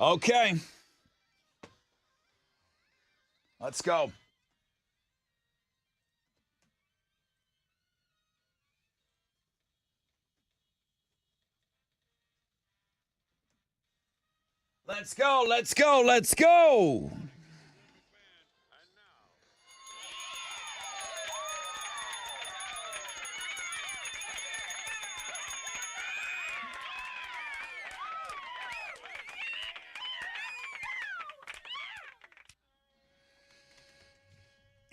Okay. Let's go. Let's go. Let's go. Let's go.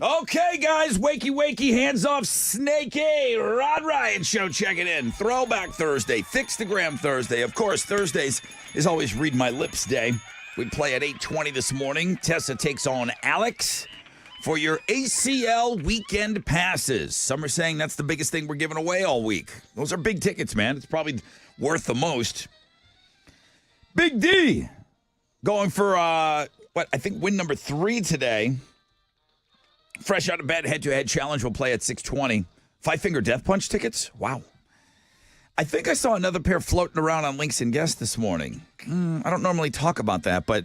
Okay, guys, wakey, hands off, Snakey, Rod Ryan Show checking in. Throwback Thursday, Fixtagram Thursday. Of course, Thursdays is always Read My Lips Day. We play at 8:20 this morning. Tessa takes on Alex for your ACL weekend passes. Some are saying that's the biggest thing we're giving away all week. Those are big tickets, man. It's probably worth the most. Big D going for, I think win number 3 today. Fresh out of bed, head-to-head challenge will play at 6:20. Five-finger death punch tickets? Wow. I think I saw another pair floating around on Links and Guests this morning. I don't normally talk about that, but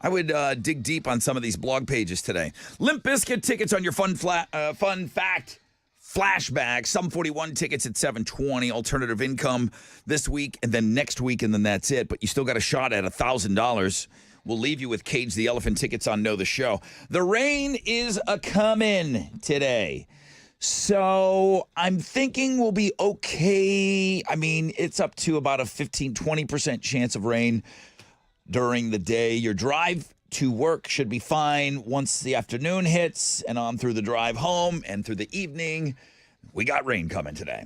I would dig deep on some of these blog pages today. Limp Bizkit tickets on your fun fact flashback. Sum 41 tickets at 7:20. Alternative income this week and then next week, and then that's it. But you still got a shot at $1,000. We'll leave you with Cage the Elephant tickets on Know the Show. The rain is a-comin' today. So I'm thinking we'll be okay. I mean, it's up to about a 15-20% chance of rain during the day. Your drive to work should be fine once the afternoon hits and on through the drive home and through the evening. We got rain coming today.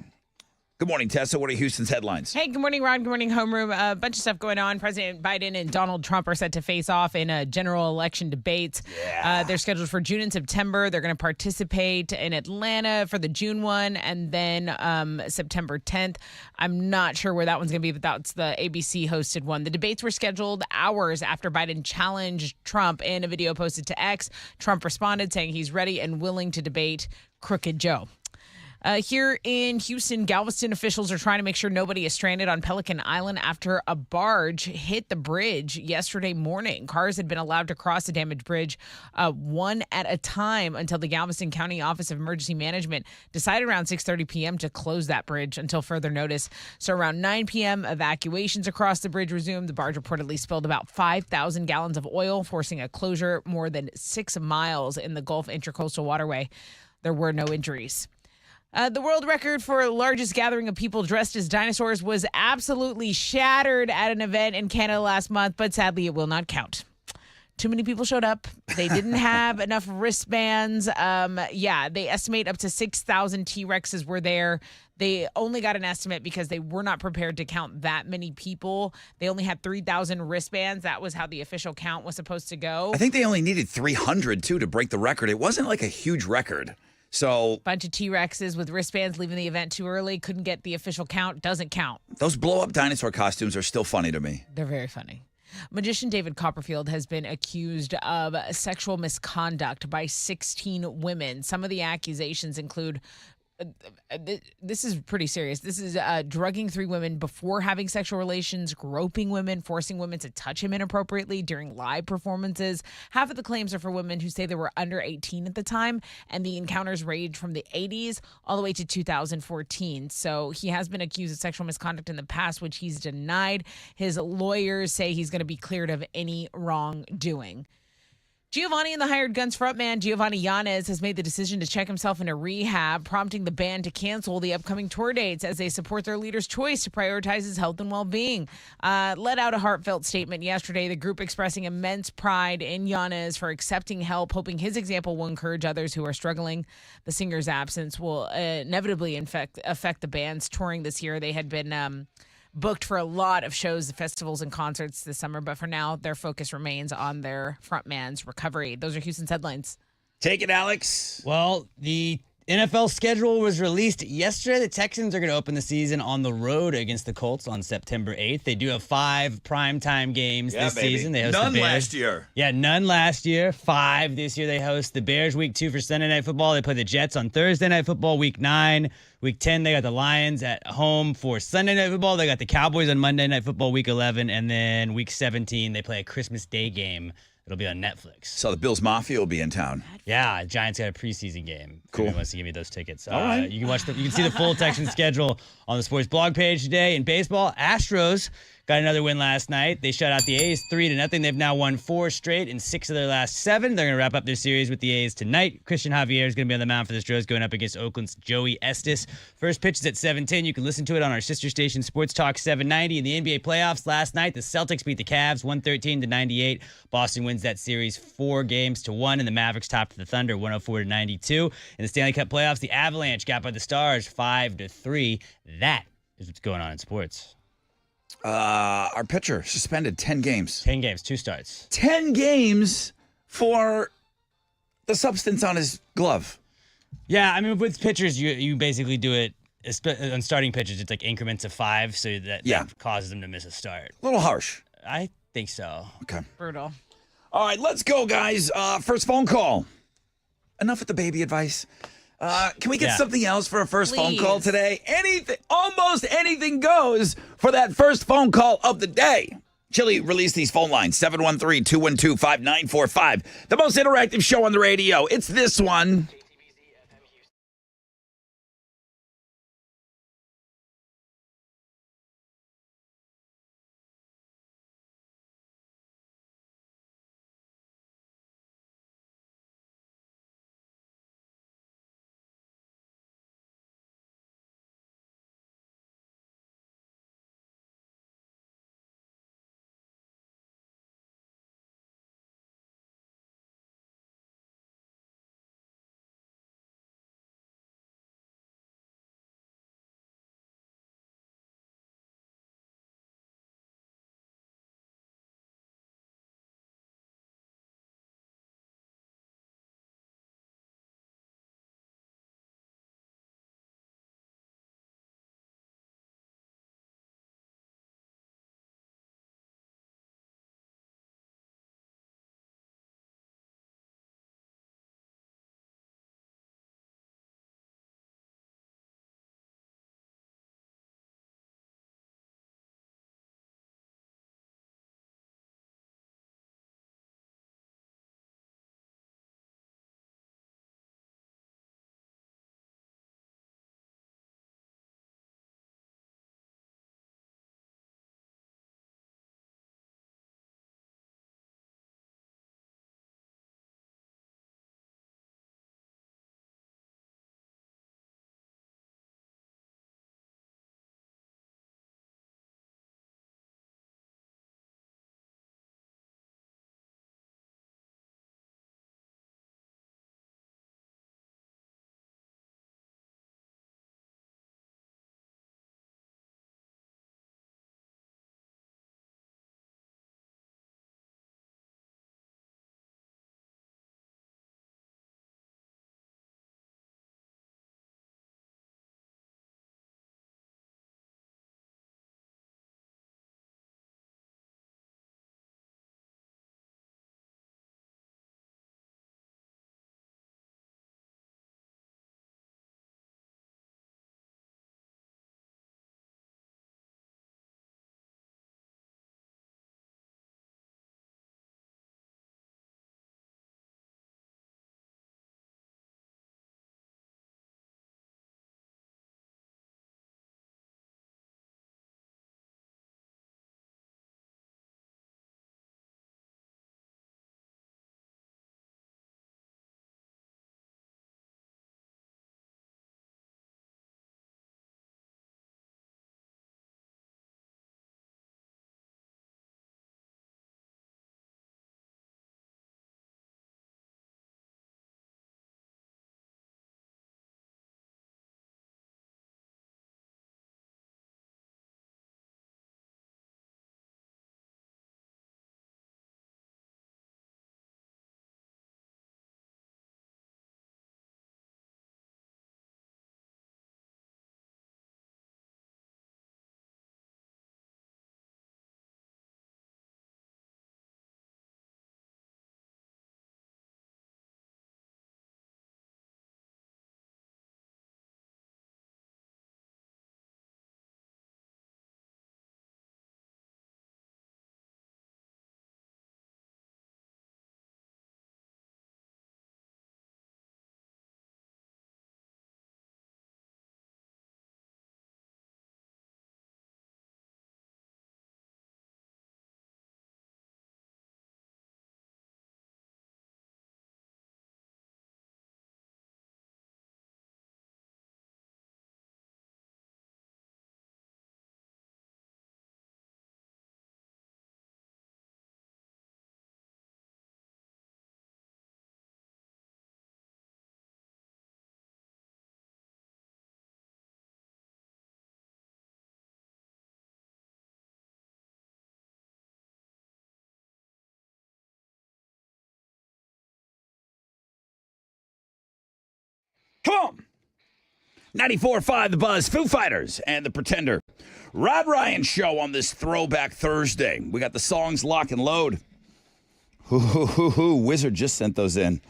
Good morning, Tessa. What are Houston's headlines? Hey, good morning, Rod. Good morning, homeroom. A bunch of stuff going on. President Biden and Donald Trump are set to face off in a general election debate. Yeah. They're scheduled for June and September. They're going to participate in Atlanta for the June one and then September 10th. I'm not sure where that one's going to be, but that's the ABC-hosted one. The debates were scheduled hours after Biden challenged Trump in a video posted to X. Trump responded saying he's ready and willing to debate Crooked Joe. Here in Houston, Galveston officials are trying to make sure nobody is stranded on Pelican Island after a barge hit the bridge yesterday morning. Cars had been allowed to cross the damaged bridge one at a time until the Galveston County Office of Emergency Management decided around 6:30 p.m. to close that bridge until further notice. So around 9 p.m., evacuations across the bridge resumed. The barge reportedly spilled about 5,000 gallons of oil, forcing a closure more than 6 miles in the Gulf Intracoastal Waterway. There were no injuries. The world record for largest gathering of people dressed as dinosaurs was absolutely shattered at an event in Canada last month, but sadly it will not count. Too many people showed up. They didn't have enough wristbands. They estimate up to 6,000 T-Rexes were there. They only got an estimate because they were not prepared to count that many people. They only had 3,000 wristbands. That was how the official count was supposed to go. I think they only needed 300, too, to break the record. It wasn't like a huge record. So bunch of T-Rexes with wristbands leaving the event too early. Couldn't get the official count. Doesn't count. Those blow-up dinosaur costumes are still funny to me. They're very funny. Magician David Copperfield has been accused of sexual misconduct by 16 women. Some of the accusations include this is pretty serious. This is drugging 3 women before having sexual relations, groping women, forcing women to touch him inappropriately during live performances. Half of the claims are for women who say they were under 18 at the time, and the encounters range from the 80s all the way to 2014. So he has been accused of sexual misconduct in the past, which he's denied. His lawyers say he's going to be cleared of any wrongdoing. Giovanni and the Hired Guns frontman Giovanni Yanez has made the decision to check himself into rehab, prompting the band to cancel the upcoming tour dates as they support their leader's choice to prioritize his health and well-being. Let out a heartfelt statement yesterday, the group expressing immense pride in Yanez for accepting help, hoping his example will encourage others who are struggling. The singer's absence will inevitably affect the band's touring this year. They had been booked for a lot of shows, festivals, and concerts this summer, but for now, their focus remains on their frontman's recovery. Those are Houston's headlines. Take it, Alex. Well, the NFL schedule was released yesterday. The Texans are going to open the season on the road against the Colts on September 8th. They do have 5 primetime games this season. They host None the Bears. last year. Yeah, none last year. 5 this year. They host the Bears week 2 for Sunday Night Football. They play the Jets on Thursday Night Football week 9. Week 10, they got the Lions at home for Sunday Night Football. They got the Cowboys on Monday Night Football week 11. And then week 17, they play a Christmas Day game. It'll be on Netflix. So the Bills Mafia will be in town. Yeah, Giants got a preseason game. Cool. If anyone wants to give me those tickets. All right. You can see the full Texans schedule on the sports blog page today. In baseball, Astros got another win last night. They shut out the A's 3-0. They've now won 4 straight in 6 of their last 7. They're going to wrap up their series with the A's tonight. Christian Javier is going to be on the mound for the Astros, going up against Oakland's Joey Estes. First pitch is at 7:10. You can listen to it on our sister station, Sports Talk 790. In the NBA playoffs last night, the Celtics beat the Cavs 113-98. Boston wins that series 4-1, and the Mavericks topped the Thunder 104-92. In the Stanley Cup playoffs, the Avalanche got by the Stars 5-3. That is what's going on in sports. Our pitcher suspended 10 games. 10 games, 2 starts. 10 games for the substance on his glove. Yeah, I mean, with pitchers, you basically do it on starting pitchers. It's like increments of 5, so that causes them to miss a start. A little harsh. I think so. Okay. Brutal. All right, let's go, guys. First phone call. Enough with the baby advice. Can we get something else for a first phone call today? Anything, almost anything goes for that first phone call of the day. Chili released these phone lines, 713-212-5945. The most interactive show on the radio. It's this one. Come on. 94.5 The Buzz, Foo Fighters, and The Pretender. Rod Ryan Show on this Throwback Thursday. We got the songs lock and load. Wizard just sent those in.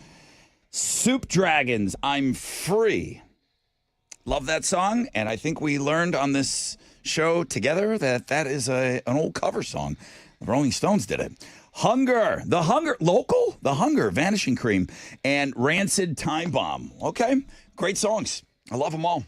Soup Dragons, I'm Free. Love that song, and I think we learned on this show together that is an old cover song. The Rolling Stones did it. Hunger, local, The Hunger, Vanishing Cream, and Rancid Time Bomb. Okay, great songs. I love them all.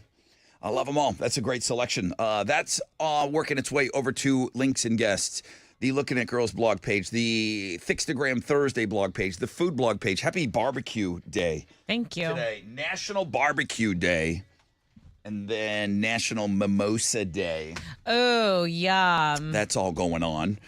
That's a great selection. That's working its way over to links and guests. The Looking at Girls blog page, the Thixtagram Thursday blog page, the food blog page. Happy Barbecue Day. Thank you. Today, National Barbecue Day. And then National Mimosa Day. Oh, yum. That's all going on.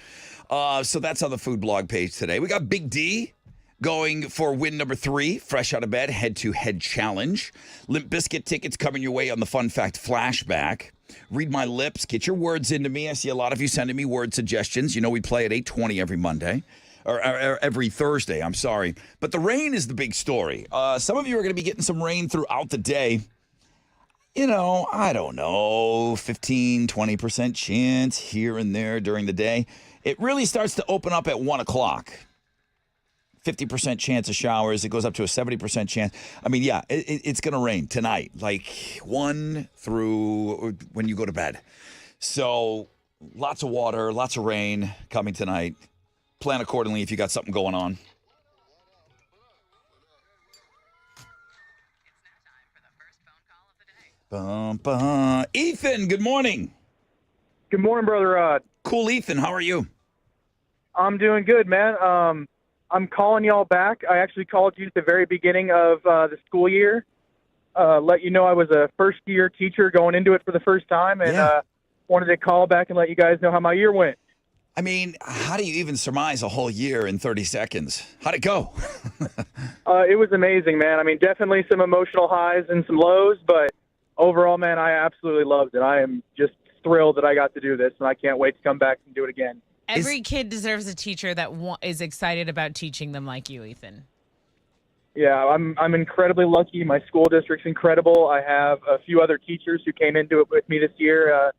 So that's on the food blog page today. We got Big D going for win number 3, fresh out of bed, head-to-head challenge. Limp Bizkit tickets coming your way on the Fun Fact Flashback. Read my lips. Get your words into me. I see a lot of you sending me word suggestions. You know we play at 8:20 every Monday. Or every Thursday, I'm sorry. But the rain is the big story. Some of you are going to be getting some rain throughout the day. You know, I don't know, 15, 20% chance here and there during the day. It really starts to open up at 1 o'clock. 50% chance of showers. It goes up to a 70% chance. I mean, yeah, it's going to rain tonight, like 1 through when you go to bed. So lots of water, lots of rain coming tonight. Plan accordingly if you got something going on. Ethan, good morning. Good morning, Brother Rod. Cool, Ethan. How are you? I'm doing good, man. I'm calling y'all back. I actually called you at the very beginning of the school year. Let you know I was a first-year teacher going into it for the first time, and wanted to call back and let you guys know how my year went. I mean, how do you even surmise a whole year in 30 seconds? How'd it go? It was amazing, man. I mean, definitely some emotional highs and some lows, but overall, man, I absolutely loved it. I am just thrilled that I got to do this, and I can't wait to come back and do it again. Every kid deserves a teacher that is excited about teaching them like you, Ethan. Yeah, I'm incredibly lucky. My school district's incredible. I have a few other teachers who came into it with me this year,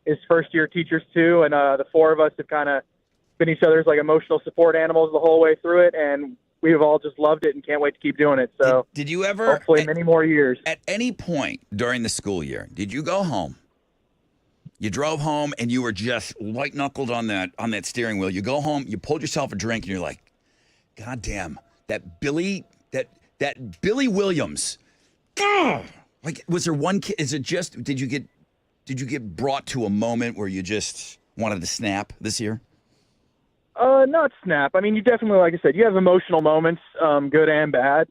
as first-year teachers too, and the four of us have kind of been each other's like emotional support animals the whole way through it, and we've all just loved it and can't wait to keep doing it. So did you ever, hopefully many more years. At any point during the school year, did you go home? You drove home and you were just white-knuckled on that steering wheel. You go home, you pulled yourself a drink, and you're like, God damn, that Billy Williams. Ugh! Like, was there one kid? Is it just, did you get brought to a moment where you just wanted to snap this year? Not snap. I mean, you definitely, like I said, you have emotional moments, good and bad.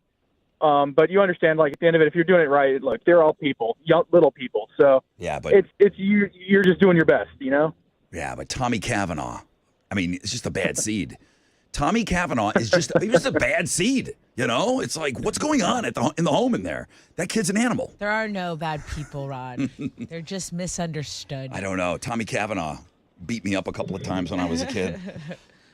But you understand, like, at the end of it, if you're doing it right, look, they're all people, young, little people. So yeah, but it's you're just doing your best, you know? Yeah, but Tommy Cavanaugh, I mean, it's just a bad seed. Tommy Cavanaugh is just a bad seed. You know, it's like, what's going on in the home in there? That kid's an animal. There are no bad people, Rod. They're just misunderstood. I don't know. Tommy Cavanaugh beat me up a couple of times when I was a kid.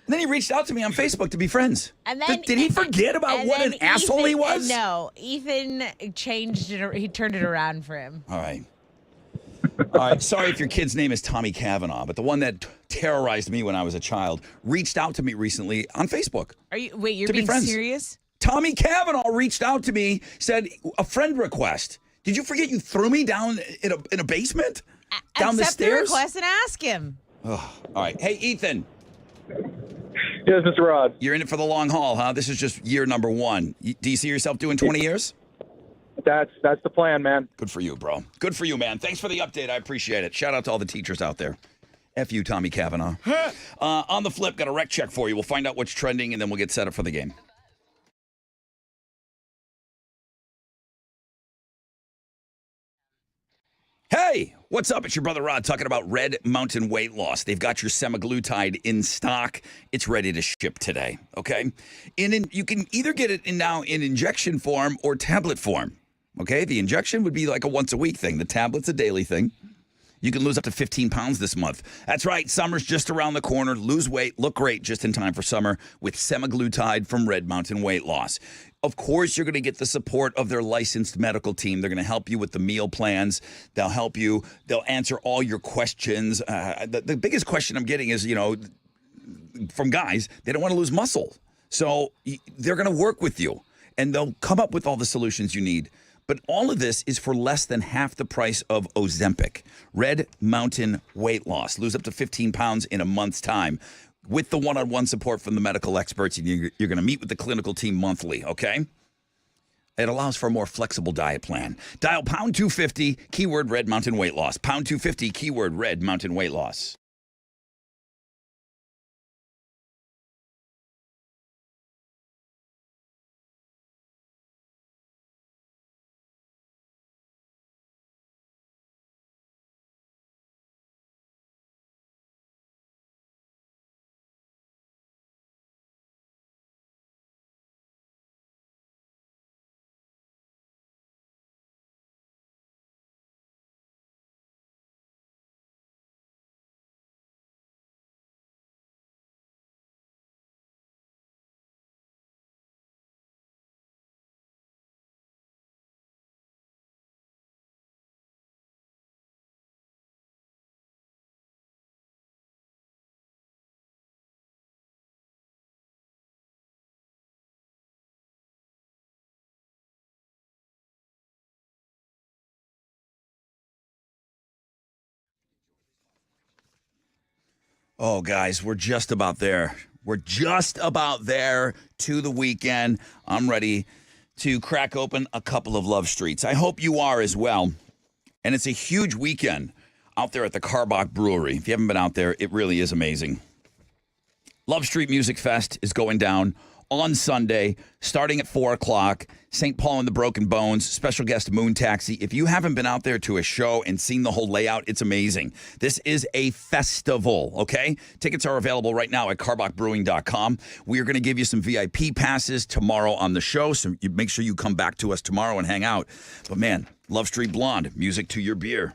And then he reached out to me on Facebook to be friends. And then, did he forget about what an asshole he was? No, Ethan changed it. He turned it around for him. All right. Sorry if your kid's name is Tommy Cavanaugh, but the one that terrorized me when I was a child reached out to me recently on Facebook. You're being serious? Tommy Cavanaugh reached out to me, said a friend request. Did you forget you threw me down in a basement? Down the stairs? Accept the request and ask him. Oh, all right. Hey, Ethan. Yes, Mr. Rod. You're in it for the long haul, huh? This is just year number 1. Do you see yourself doing 20 years? That's the plan, man. Good for you, bro. Good for you, man. Thanks for the update. I appreciate it. Shout out to all the teachers out there. F you, Tommy Cavanaugh. On the flip, got a rec check for you. We'll find out what's trending, and then we'll get set up for the game. Hey, what's up? It's your brother Rod talking about Red Mountain Weight Loss. They've got your semaglutide in stock. It's ready to ship today, okay? You can either get it now in injection form or tablet form, okay? The injection would be like a once-a-week thing. The tablet's a daily thing. You can lose up to 15 pounds this month. That's right. Summer's just around the corner. Lose weight, look great just in time for summer with semaglutide from Red Mountain Weight Loss. Of course, you're going to get the support of their licensed medical team. They're going to help you with the meal plans. They'll help you. They'll answer all your questions. The biggest question I'm getting is, from guys, they don't want to lose muscle. So they're going to work with you, and they'll come up with all the solutions you need. But all of this is for less than half the price of Ozempic. Red Mountain Weight Loss. Lose up to 15 pounds in a month's time with the one-on-one support from the medical experts. And you're going to meet with the clinical team monthly, okay? It allows for a more flexible diet plan. Dial pound 250, keyword Red Mountain Weight Loss. Pound 250, keyword Red Mountain Weight Loss. Oh, guys, we're just about there. We're just about there to the weekend. I'm ready to crack open a couple of Love Streets. I hope you are as well. And it's a huge weekend out there at the Karbach Brewery. If you haven't been out there, it really is amazing. Love Street Music Fest is going down on Sunday, starting at 4 o'clock. St. Paul and the Broken Bones, special guest Moon Taxi. If you haven't been out there to a show and seen the whole layout, it's amazing. This is a festival, okay? Tickets are available right now at carbachbrewing.com. We are going to give you some VIP passes tomorrow on the show, so you make sure you come back to us tomorrow and hang out. But man, Love Street Blonde, music to your beer.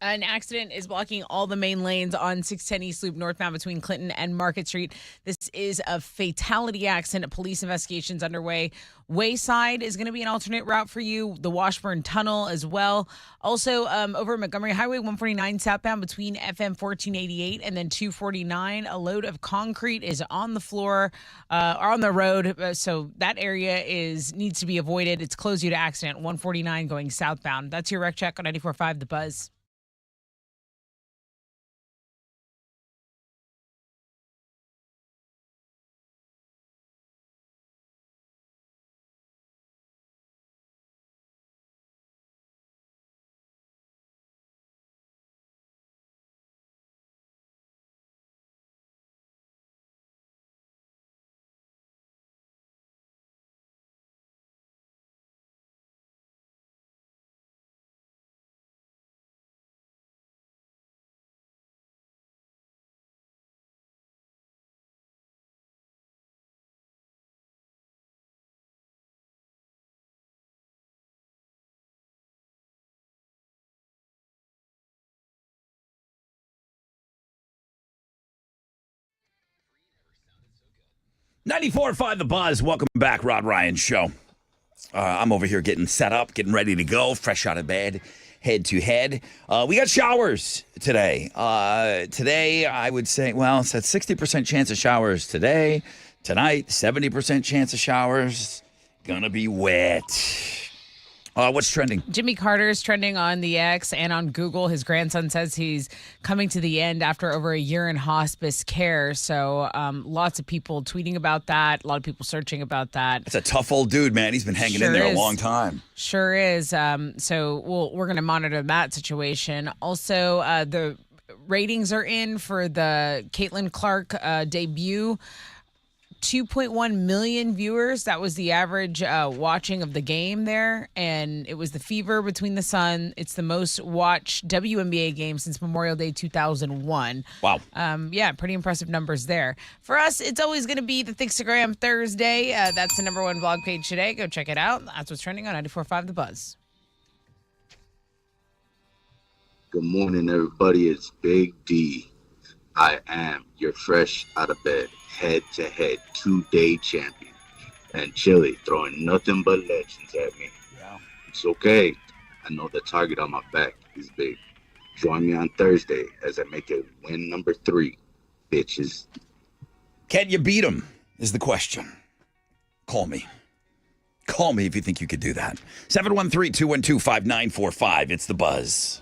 An accident is blocking all the main lanes on 610 East Loop northbound between Clinton and Market Street. This is a fatality accident. Police investigations underway. Wayside is going to be an alternate route for you. The Washburn Tunnel as well. Also, over Montgomery Highway 149 southbound between FM 1488 and then 249, a load of concrete is on the floor or on the road. So that area needs to be avoided. It's closed due to accident. 149 going southbound. That's your wreck check on 94.5 The Buzz. .94.5 The Buzz. Welcome back, Rod Ryan Show. I'm over here getting set up, getting ready to go, fresh out of bed, head to head. We got showers today. Today, I would say, well, it's a 60% chance of showers today. Tonight, 70% chance of showers. Gonna be wet. What's trending? Jimmy Carter's trending on the X and on Google. His grandson says he's coming to the end after over a year in hospice care. So lots of people tweeting about that. A lot of people searching about that. That's a tough old dude, man. He's been hanging in there a long time. Sure is. So we're going to monitor that situation. Also, the ratings are in for the Caitlin Clark debut. 2.1 million viewers. That was the average watching of the game there. And it was the Fever between the Sun. It's the most watched WNBA game since Memorial Day 2001. Wow. Yeah, pretty impressive numbers there. For us, it's always going to be the Thickstagram Thursday. That's the #1 blog page today. Go check it out. That's what's trending on 94.5 The Buzz. Good morning, everybody. It's Big D. I am your fresh out of bed, head-to-head 2-day champion. And Chili throwing nothing but legends at me. Yeah. It's okay. I know the target on my back is big. Join me on Thursday as I make it win number 3, bitches. Can you beat him is the question. Call me. Call me if you think you could do that. 713-212-5945. It's The Buzz.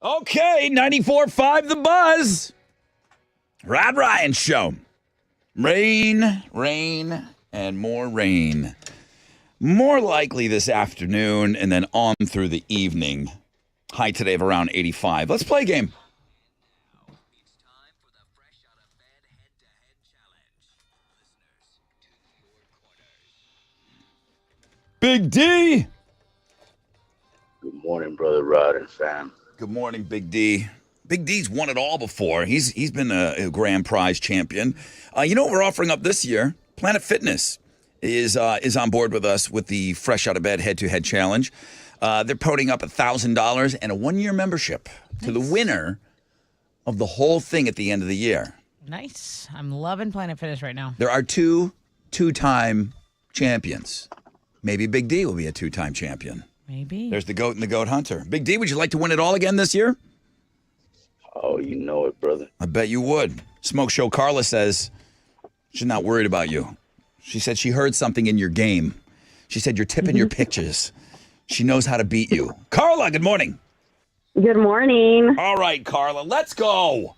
Okay, 94.5 The Buzz. Rod Ryan Show. Rain, rain, and more rain. More likely this afternoon and then on through the evening. High today of around 85. Let's play a game. Big D. Good morning, brother Rod and fam. Good morning, Big D. Big D's won it all before. He's been a grand prize champion. You know what we're offering up this year? Planet Fitness is on board with us with the Fresh Out of Bed Head-to-Head Challenge. They're putting up $1,000 and a 1-year membership to the winner of the whole thing at the end of the year. Nice. I'm loving Planet Fitness right now. There are two-time champions. Maybe Big D will be a 2-time champion. Maybe. There's the goat and the goat hunter. Big D, would you like to win it all again this year? Oh, you know it, brother. I bet you would. Smoke Show Carla says she's not worried about you. She said she heard something in your game. She said you're tipping your pitches. She knows how to beat you. Carla, good morning. Good morning. All right, Carla, let's go.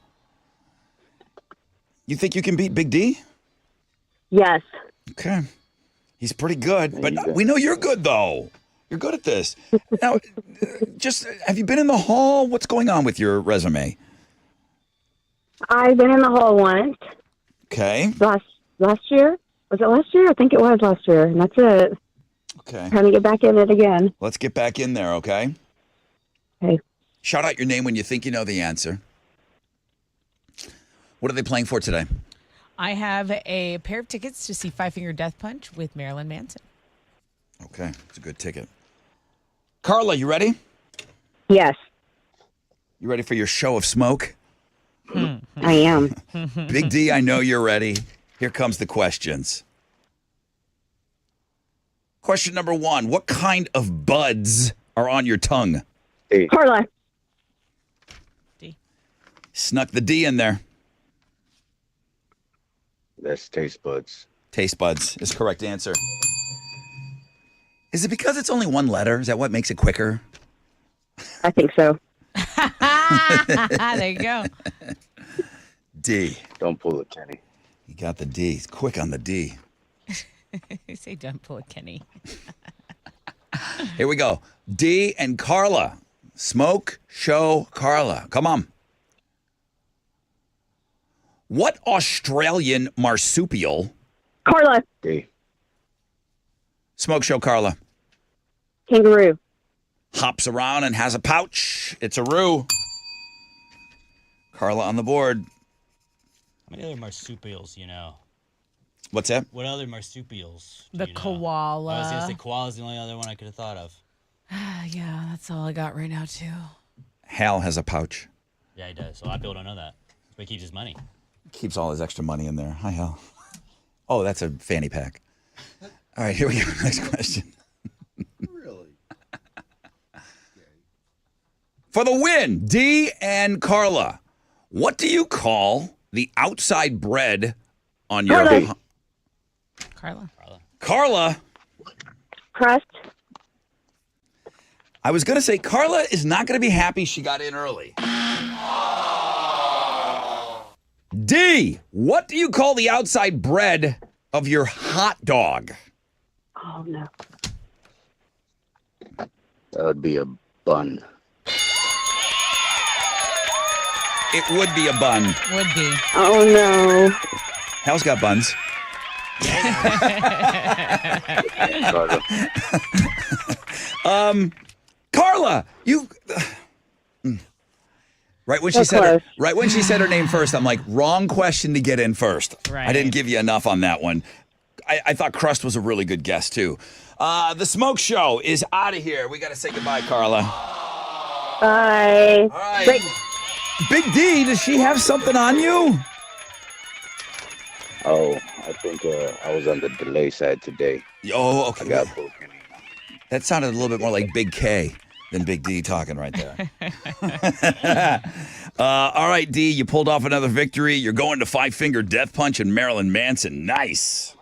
You think you can beat Big D? Yes. Okay. He's pretty good, but you go. we know you're good, though. You're good at this. Now, just have you been in the hall? What's going on with your resume? I've been in the hall once Okay. last year. Was it last year? I think it was last year. And that's it. Okay. Trying to get back in it again. Let's get back in there, okay? Okay. Shout out your name when you think you know the answer. What are they playing for today? I have a pair of tickets to see Five Finger Death Punch with Marilyn Manson. Okay, it's a good ticket. Carla, you ready? Yes, You ready for your show of smoke? I am. Big D, I know you're ready. Here comes the questions. Question number 1. What kind of buds are on your tongue? Hey, Carla. Snuck the D in there. that's taste buds. Taste buds is correct answer. Is it because it's only one letter? Is that what makes it quicker? I think so. There you go. D. Don't pull it, Kenny. You got the D. He's quick on the D. Say don't pull a Kenny. Here we go. D and Carla. Smoke, show, Carla. Come on. What Australian marsupial? Carla. Hey, Smoke, show, Carla. Kangaroo. Hops around and has a pouch. It's a roo. Carla on the board. How many other marsupials you know? What's that? What other marsupials? do The you know? koala. I was gonna say koala's the only other one I could have thought of. Yeah, that's all I got right now, too. Hal has a pouch. Yeah, he does. A lot of people don't know that. But he keeps his money. Keeps all his extra money in there. Hi, Hal. Oh, that's a fanny pack. All right, here we go. Next question. Really? For the win, D and Carla. What do you call the outside bread on your... Carla. Carla. Carla. Crust. I was going to say, Carla is not going to be happy she got in early. D, what do you call the outside bread of your hot dog? Oh, no. that would be a bun. It would be a bun. Would be. Oh, no. Hal's got buns. Carla. Carla, you... Right when she So said close. right when she said her name first, I'm like, wrong question to get in first. Right. I didn't give you enough on that one. I thought Crust was a really good guess too. The Smoke Show is out of here. We got to say goodbye, Carla. Bye. All right. Great. Big D, does she have something on you? Oh, I think I was on the delay side today. Oh, I okay. got pulled, Kenny. That sounded a little bit more like Big K than Big D talking right there. All right, D, you pulled off another victory. You're going to Five Finger Death Punch and Marilyn Manson. Nice.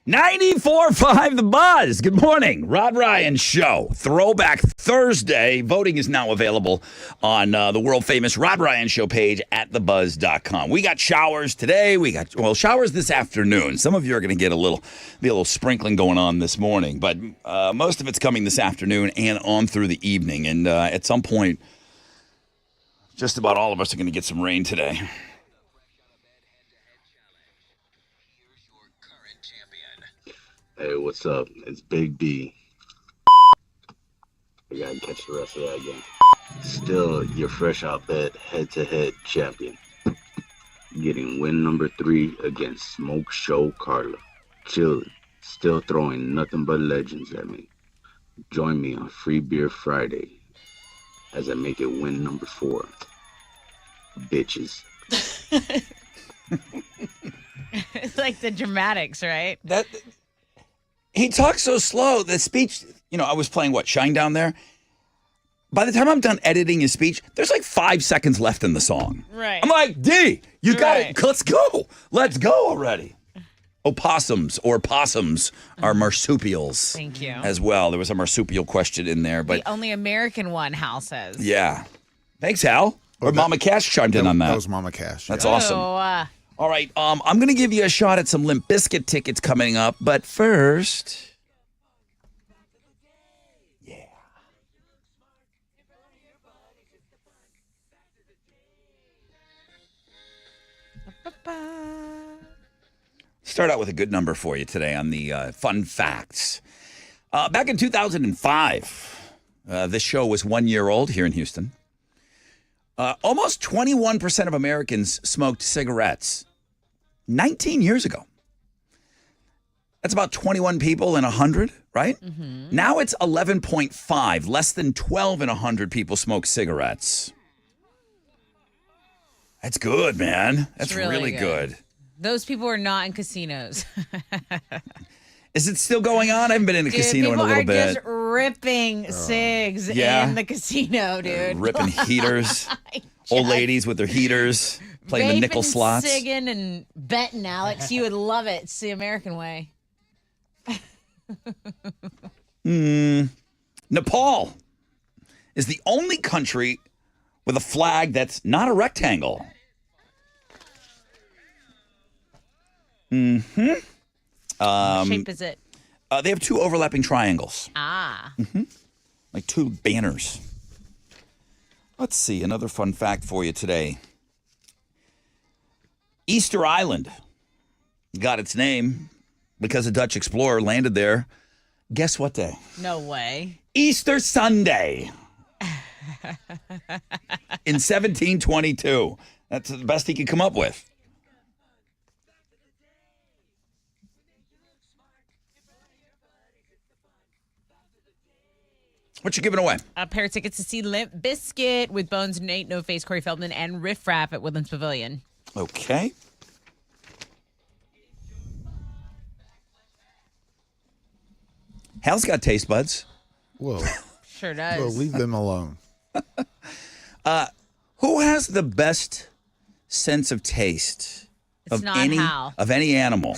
94.5 The Buzz. Good morning. Rod Ryan Show. Throwback Thursday. Voting is now available on the world-famous Rod Ryan Show page at thebuzz.com. We got showers today. We got, showers this afternoon. Some of you are going to get a little sprinkling going on this morning, but most of it's coming this afternoon and on through the evening. And at some point, just about all of us are going to get some rain today. Hey, what's up? It's Big D. I gotta catch the rest of that again. Still, your fresh out bed head-to-head champion. Getting win number 3 against Smoke Show Carla. Chilling. Still throwing nothing but legends at me. Join me on Free Beer Friday as I make it win number 4. Bitches. It's like the dramatics, right? He talks so slow. The speech, I was playing Shine Down there. By the time I'm done editing his speech, there's like 5 seconds left in the song. Right. I'm like, D, you got Right. it. Let's go. Let's go already. Opossums are marsupials. Thank you. As well. There was a marsupial question in there, but The only American one, Hal says. yeah. Thanks, Hal. Or Mama Cash chimed in on that. That was Mama Cash. That's yeah. awesome. All right, I'm going to give you a shot at some Limp Bizkit tickets coming up, but first... Yeah. Start out with a good number for you today on the fun facts. Back in 2005, this show was 1 year old here in Houston. Almost 21% of Americans smoked cigarettes 19 years ago. That's about 21 people in 100, right? Mm-hmm. Now it's 11.5. Less than 12 in 100 people smoke cigarettes. That's good, man. That's really good. Those people are not in casinos. Is it still going on? I haven't been in a casino in a little bit. People are bit. just ripping cigs yeah. in the casino, dude. Ripping heaters. Old ladies with their heaters playing the nickel slots. Sigging and betting, Alex. You would love it. It's the American way. Nepal is the only country with a flag that's not a rectangle. What shape is it? They have 2 overlapping triangles. Like 2 banners. Let's see, another fun fact for you today. Easter Island got its name because a Dutch explorer landed there. Guess what day? No way. Easter Sunday. In 1722. That's the best he could come up with. What you giving away? A pair of tickets to see Limp Bizkit with Bones, Nate, No Face, Corey Feldman, and Riff Raff at Woodlands Pavilion. Okay. Hal's got taste buds. Whoa. Sure does. Well, leave them alone. Who has the best sense of taste It's not Hal. of any animal?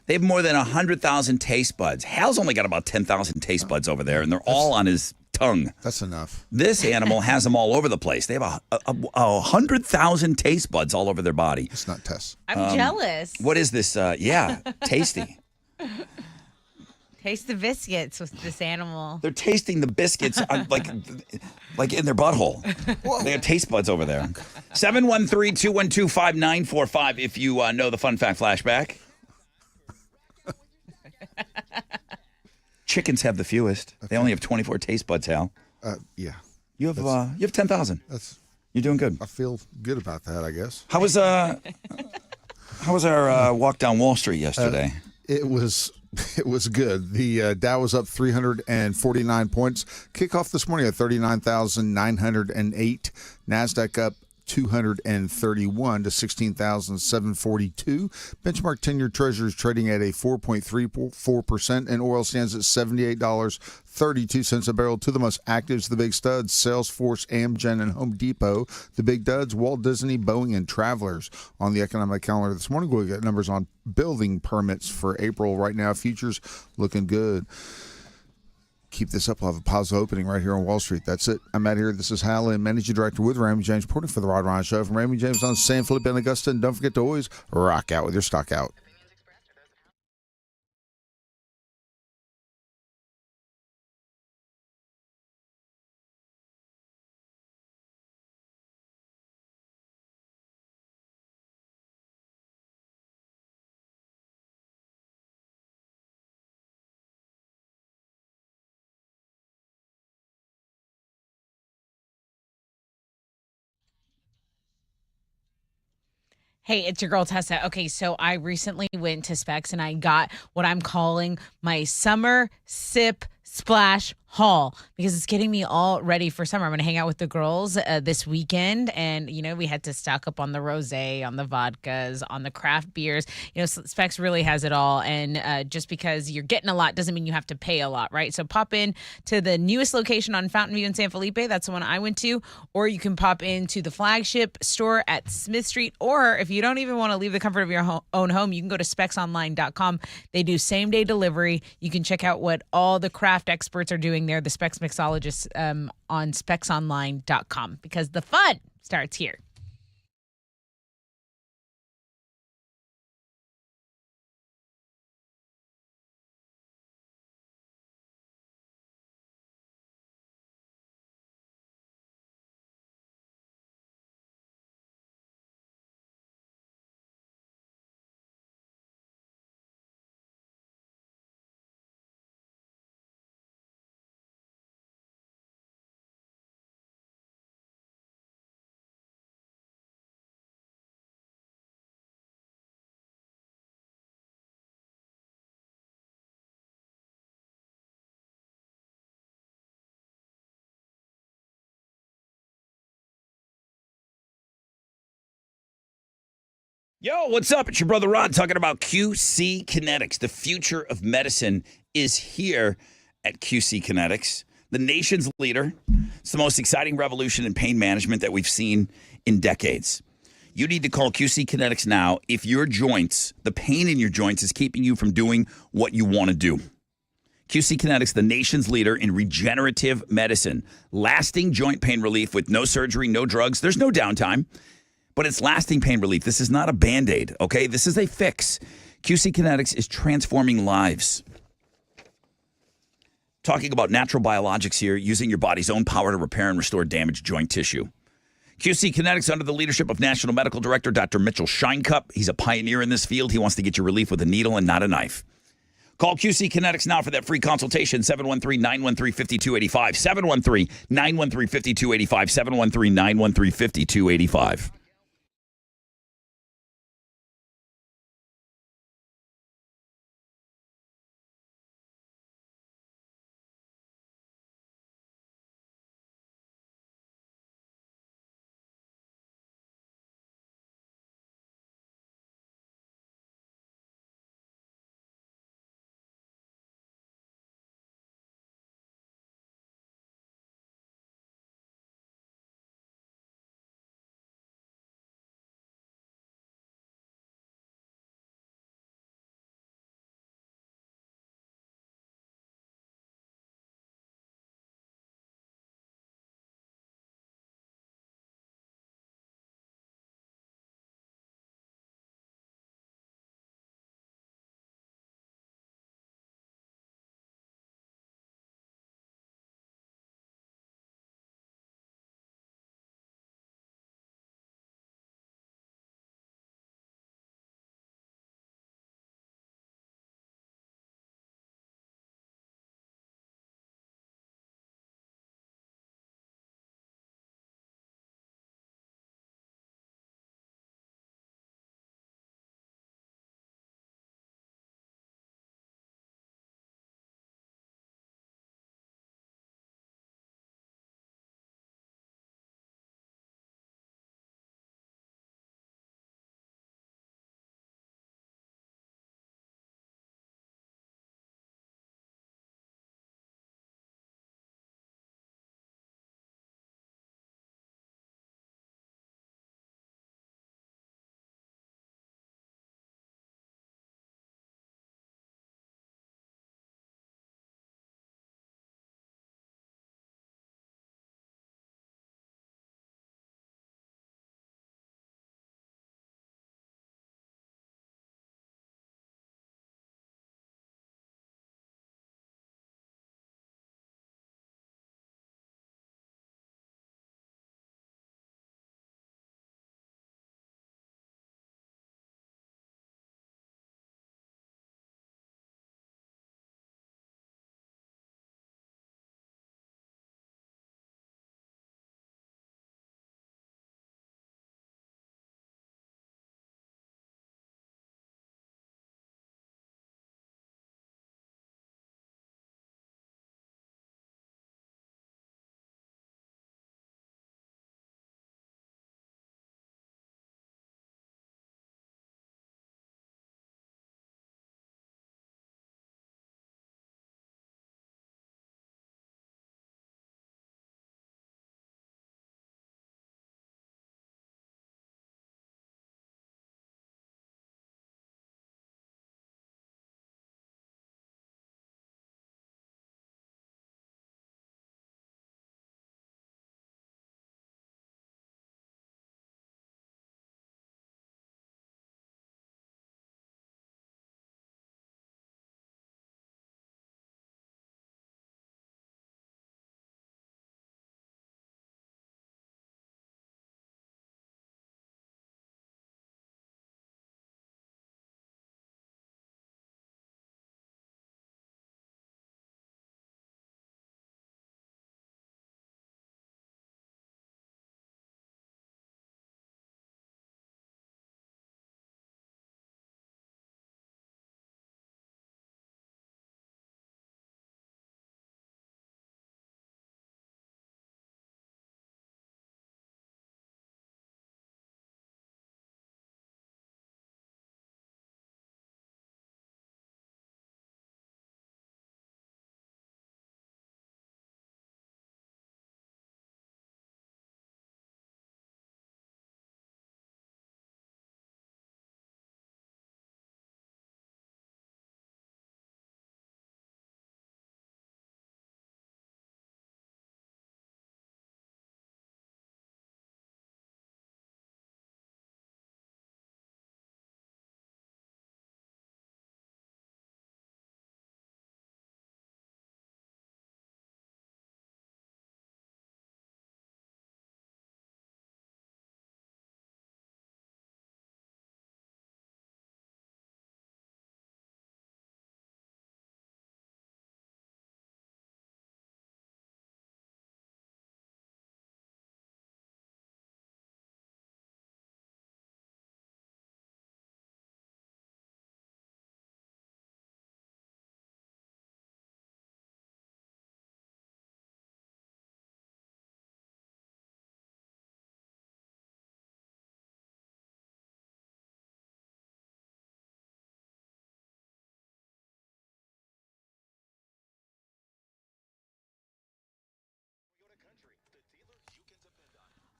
They have more than 100,000 taste buds. Hal's only got about 10,000 taste buds over there, and they're all on his tongue. That's enough. This animal has them all over the place. They have 100,000 taste buds all over their body. It's not Tess. I'm jealous. What is this? Tasty. Taste the biscuits with this animal. They're tasting the biscuits like in their butthole. They have taste buds over there. 713-212-5945 if you know the fun fact flashback. Chickens have the fewest. Okay. They only have 24 taste buds, Hal. Yeah. You have 10,000. You're doing good. I feel good about that, I guess. How was our walk down Wall Street yesterday? It was good. The Dow was up 349 points. Kickoff this morning at 39,908. NASDAQ up $231 to 16,742. Benchmark 10-year Treasuries trading at a 4.34%, and oil stands at $78.32 a barrel. To the most actives, the big studs: Salesforce, Amgen, and Home Depot. The big duds: Walt Disney, Boeing, and Travelers. On the economic calendar this morning, we'll get numbers on building permits for April. Right now, futures looking good. Keep this up. We'll have a positive opening right here on Wall Street. That's it. I'm out here. This is Hal Lynn, Managing Director with Raymond James, reporting for the Rod Ryan Show from Raymond James on San Felipe and Augusta. And don't forget to always rock out with your stock out. Hey, it's your girl Tessa. Okay, so I recently went to Specs and I got what I'm calling my summer sip splash haul because it's getting me all ready for summer. I'm going to hang out with the girls this weekend, and we had to stock up on the rosé, on the vodkas, on the craft beers. Specs really has it all, and just because you're getting a lot doesn't mean you have to pay a lot, right? So pop in to the newest location on Fountain View in San Felipe. That's the one I went to. Or you can pop into the flagship store at Smith Street. Or if you don't even want to leave the comfort of your own home, you can go to specsonline.com. They do same-day delivery. You can check out what all the craft experts are doing there, the Specs mixologists, on specsonline.com, because the fun starts here. Yo, what's up? It's your brother Rod talking about QC Kinetics. The future of medicine is here at QC Kinetics, the nation's leader. It's the most exciting revolution in pain management that we've seen in decades. You need to call QC Kinetics now if your joints, the pain in your joints, is keeping you from doing what you want to do. QC Kinetics, the nation's leader in regenerative medicine, lasting joint pain relief with no surgery, no drugs. There's no downtime. But it's lasting pain relief. This is not a Band-Aid, okay? This is a fix. QC Kinetics is transforming lives. Talking about natural biologics here, using your body's own power to repair and restore damaged joint tissue. QC Kinetics, under the leadership of National Medical Director Dr. Mitchell Scheinkup. He's a pioneer in this field. He wants to get you relief with a needle and not a knife. Call QC Kinetics now for that free consultation, 713-913-5285. 713-913-5285. 713-913-5285.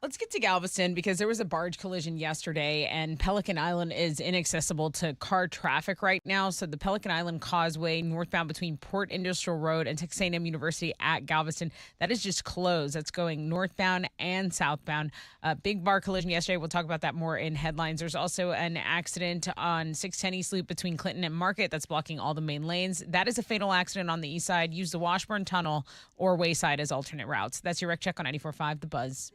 Let's get to Galveston because there was a barge collision yesterday and Pelican Island is inaccessible to car traffic right now. So the Pelican Island Causeway northbound between Port Industrial Road and Texas A&M University at Galveston, that is just closed. That's going northbound and southbound. Big bar collision yesterday. We'll talk about that more in headlines. There's also an accident on 610 East Loop between Clinton and Market that's blocking all the main lanes. That is a fatal accident on the east side. Use the Washburn Tunnel or Wayside as alternate routes. That's your Wreck Check on 94.5 The Buzz.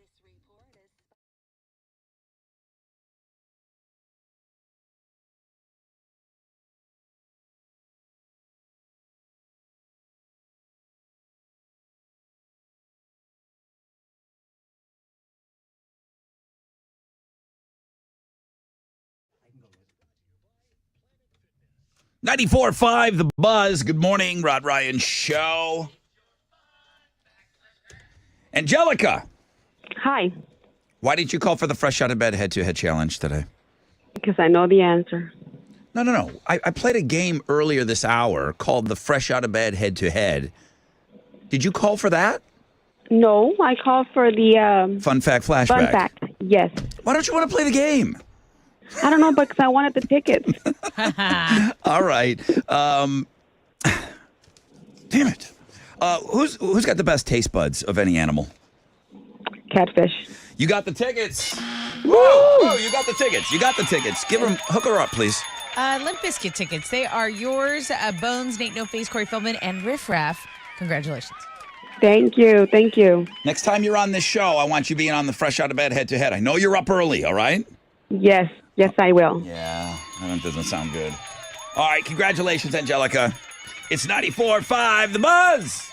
.94.5 The Buzz. Good morning, Rod Ryan Show. Angelica, Hi, why did you call for the Fresh Out of Bed head-to-head challenge today? because I know the answer. No. I played a game earlier this hour called the Fresh Out of Bed head-to-head. Did you call for that? No, I called for the Fun fact flashback. fun fact. Yes. Why don't you want to play the game? I don't know, because I wanted the tickets. All right. Damn it. Who's got the best taste buds of any animal? Catfish. You got the tickets. Woo! You got the tickets. Hook her up, please. Limp Bizkit tickets. They are yours. Bones, Nate No Face, Corey Feldman, and Riff Raff. Congratulations. Thank you. Thank you. Next time you're on this show, I want you being on the Fresh Out of Bed head-to-head. I know you're up early, all right? Yes. Yes, I will. Yeah, that doesn't sound good. All right, congratulations, Angelica. It's 94.5 The Buzz.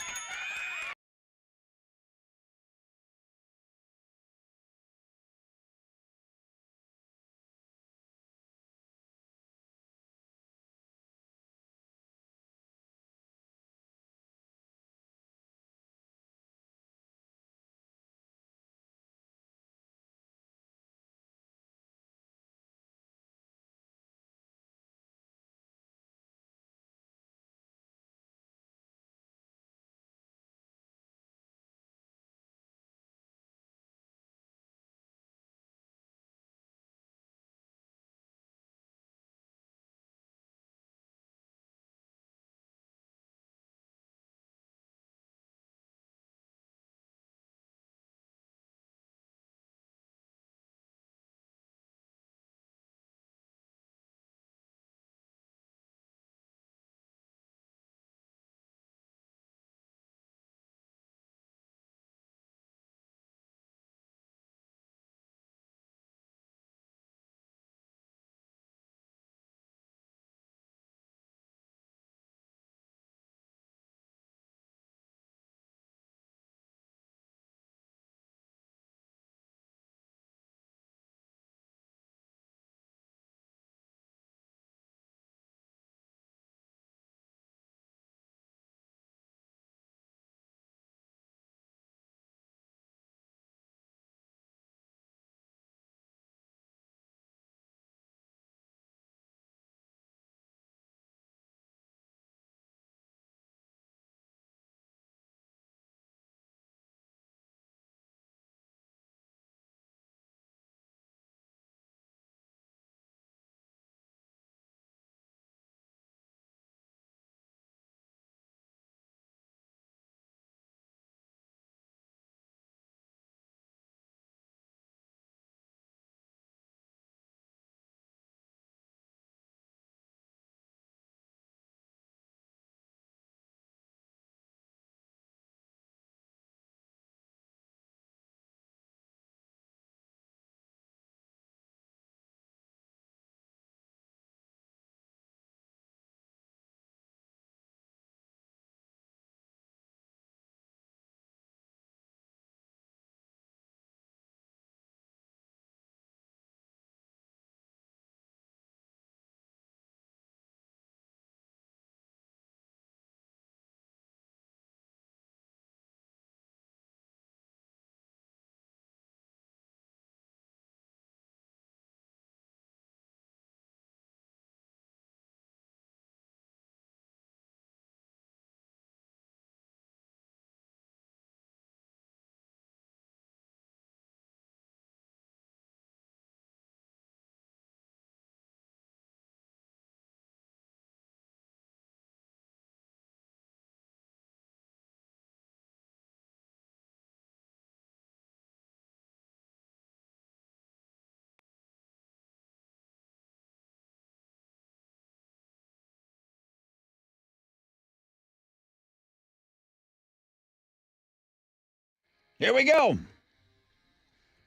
Here we go.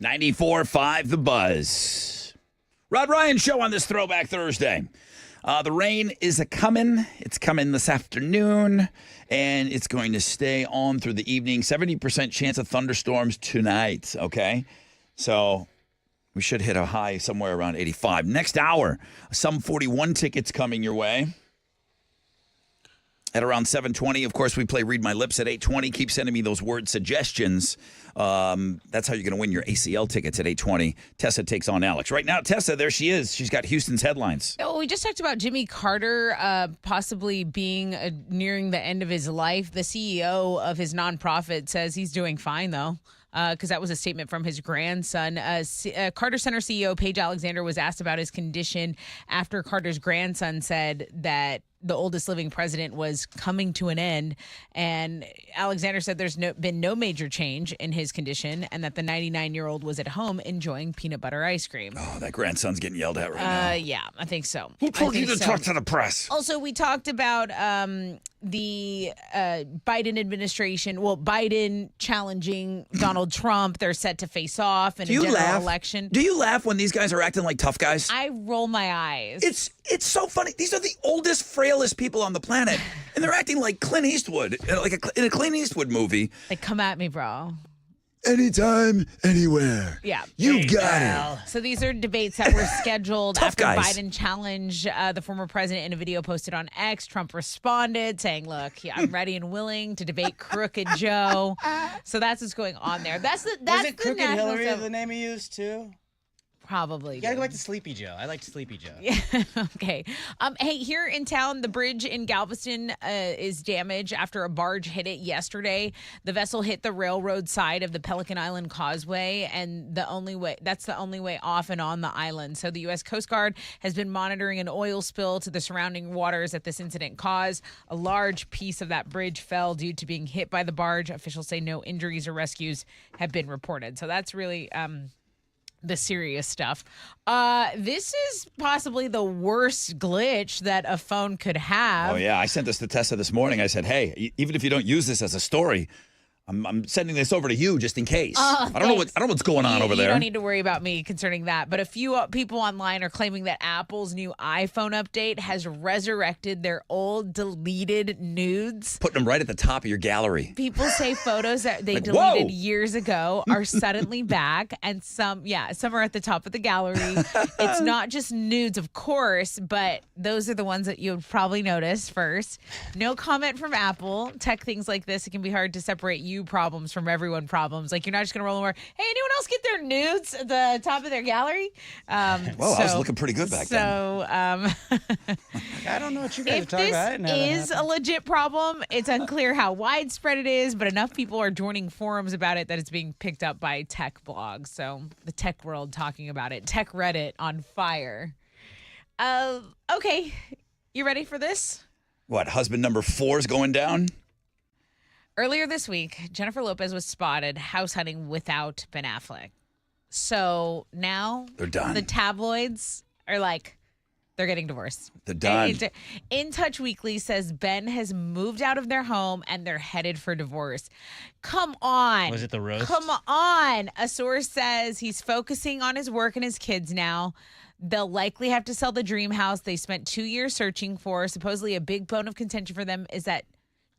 94.5 The Buzz. Rod Ryan Show on this Throwback Thursday. The rain is a-coming. It's coming this afternoon, and it's going to stay on through the evening. 70% chance of thunderstorms tonight, okay? So we should hit a high somewhere around 85. Next hour, some 41 tickets coming your way. At around 7:20, of course, we play Read My Lips at 8:20. Keep sending me those word suggestions. That's how you're going to win your ACL tickets at 8:20. Tessa takes on Alex. Right now, Tessa, there she is. She's got Houston's headlines. Oh, we just talked about Jimmy Carter possibly being nearing the end of his life. The CEO of his nonprofit says he's doing fine, though. Because that was a statement from his grandson. Carter Center CEO Paige Alexander was asked about his condition after Carter's grandson said that the oldest living president was coming to an end. And Alexander said there's been no major change in his condition and that the 99-year-old was at home enjoying peanut butter ice cream. Oh, that grandson's getting yelled at right now. Yeah, I think so. Who told you to talk to the press? Also, we talked about the Biden administration, Biden challenging Donald Trump. They're set to face off in a general election. Do you laugh when these guys are acting like tough guys? I roll my eyes. It's so funny. These are the oldest, frailest people on the planet, and they're acting like Clint Eastwood, in a Clint Eastwood movie. Like, come at me, bro. Anytime, anywhere. Yeah. You got it. So these are debates that were scheduled Tough after guys. Biden challenged the former president in a video posted on X. Trump responded saying, look, I'm ready and willing to debate Crooked Joe. So that's what's going on there. That's the Crooked national Hillary stuff. the name he used too? Probably. You gotta go back to Sleepy Joe. I liked Sleepy Joe. Yeah. Okay. Hey, here in town, the bridge in Galveston is damaged after a barge hit it yesterday. The vessel hit the railroad side of the Pelican Island Causeway, and that's the only way off and on the island. So the U.S. Coast Guard has been monitoring an oil spill to the surrounding waters that this incident caused. A large piece of that bridge fell due to being hit by the barge. Officials say no injuries or rescues have been reported. So that's really the serious stuff. This is possibly the worst glitch that a phone could have. Oh, yeah. I sent this to Tessa this morning. I said, hey, even if you don't use this as a story, I'm sending this over to you just in case. I don't know what's going on over there. You don't need to worry about me concerning that. But a few people online are claiming that Apple's new iPhone update has resurrected their old deleted nudes. Putting them right at the top of your gallery. People say photos that they deleted whoa! years ago are suddenly back, and some are at the top of the gallery. It's not just nudes, of course, but those are the ones that you would probably notice first. No comment from Apple. Tech things like this, it can be hard to separate you problems from everyone problems. Like, you're not just going to roll over, hey, anyone else get their nudes at the top of their gallery? I was looking pretty good back then. So, I don't know what you guys are if talking about. this is a legit problem, it's unclear how widespread it is, but enough people are joining forums about it that it's being picked up by tech blogs. So the tech world talking about it. Tech Reddit on fire. Okay, you ready for this? What, husband number 4 is going down? Earlier this week, Jennifer Lopez was spotted house hunting without Ben Affleck. So now They're done. The tabloids are like, they're getting divorced. They're done. In Touch Weekly says Ben has moved out of their home and they're headed for divorce. Come on. Was it the roast? Come on. A source says he's focusing on his work and his kids now. They'll likely have to sell the dream house they spent 2 years searching for. Supposedly a big bone of contention for them is that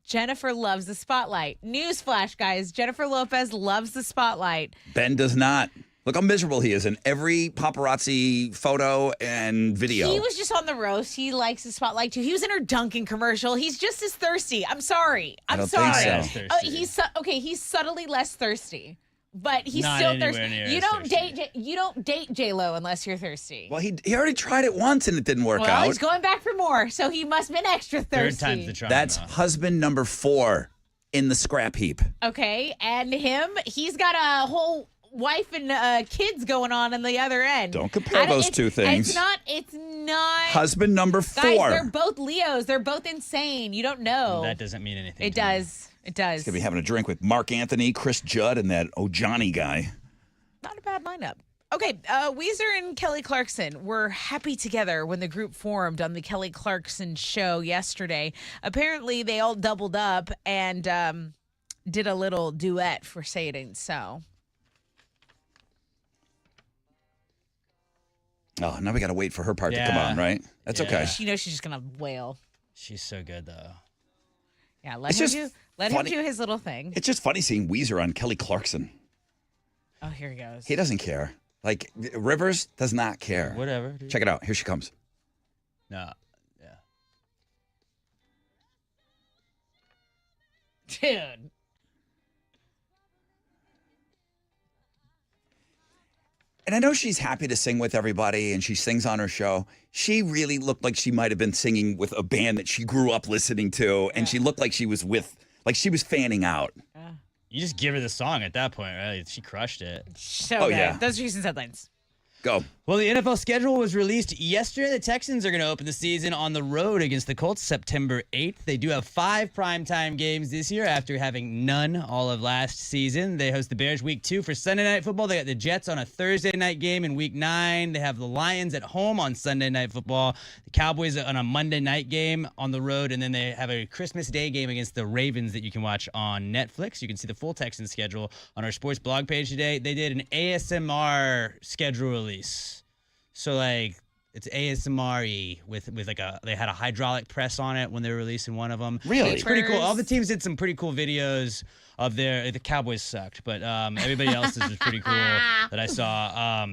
Jennifer loves the spotlight. Newsflash, guys. Jennifer Lopez loves the spotlight. Ben does not. Look how miserable he is in every paparazzi photo and video. He was just on the roast. He likes the spotlight too. He was in her Dunkin' commercial. He's just as thirsty. I'm sorry. I don't sorry. think so. He's subtly less thirsty, but he's Not still anywhere thirsty. near You as don't thirsty. you don't date J-Lo unless you're thirsty. Well, he already tried it once and it didn't work Well, out. he's going back for more, so he must have been extra thirsty. Third time's the charm. That's though. husband number 4 in the scrap heap. Okay, and he's got a whole wife and kids going on the other end. Don't compare those two things. It's not. Husband number 4. Guys, they're both Leos. They're both insane. You don't know. That doesn't mean anything. It to me. does. It does. He's going to be having a drink with Mark Anthony, Chris Judd, and that Johnny guy. Not a bad lineup. Okay, Weezer and Kelly Clarkson were happy together when the group formed on the Kelly Clarkson show yesterday. Apparently, they all doubled up and did a little duet for Say It Ain't So. Oh, now we got to wait for her part to come on, right? That's okay. She knows she's just gonna wail. She's so good though. Yeah, let It's him just him funny. do his little thing. It's just funny seeing Weezer on Kelly Clarkson. Oh, here he goes. He doesn't care. Like, Rivers does not care. Whatever. Dude. Check it out. Here she comes. No. Yeah. Dude. And I know she's happy to sing with everybody and she sings on her show. She really looked like she might have been singing with a band that she grew up listening to. And she looked like she was she was fanning out. You just give her the song at that point, right? She crushed it. So Oh, good. yeah. Those are recent headlines. Go. Well, the NFL schedule was released yesterday. The Texans are going to open the season on the road against the Colts September 8th. They do have 5 primetime games this year after having none all of last season. They host the Bears week 2 for Sunday Night Football. They got the Jets on a Thursday night game in week 9. They have the Lions at home on Sunday Night Football. The Cowboys on a Monday night game on the road. And then they have a Christmas Day game against the Ravens that you can watch on Netflix. You can see the full Texans schedule on our sports blog page today. They did an ASMR schedule release. So like it's ASMR-y with like they had a hydraulic press on it when they were releasing one of them. Really? It's pretty cool. All the teams did some pretty cool videos of the Cowboys sucked, but everybody else's was pretty cool that I saw.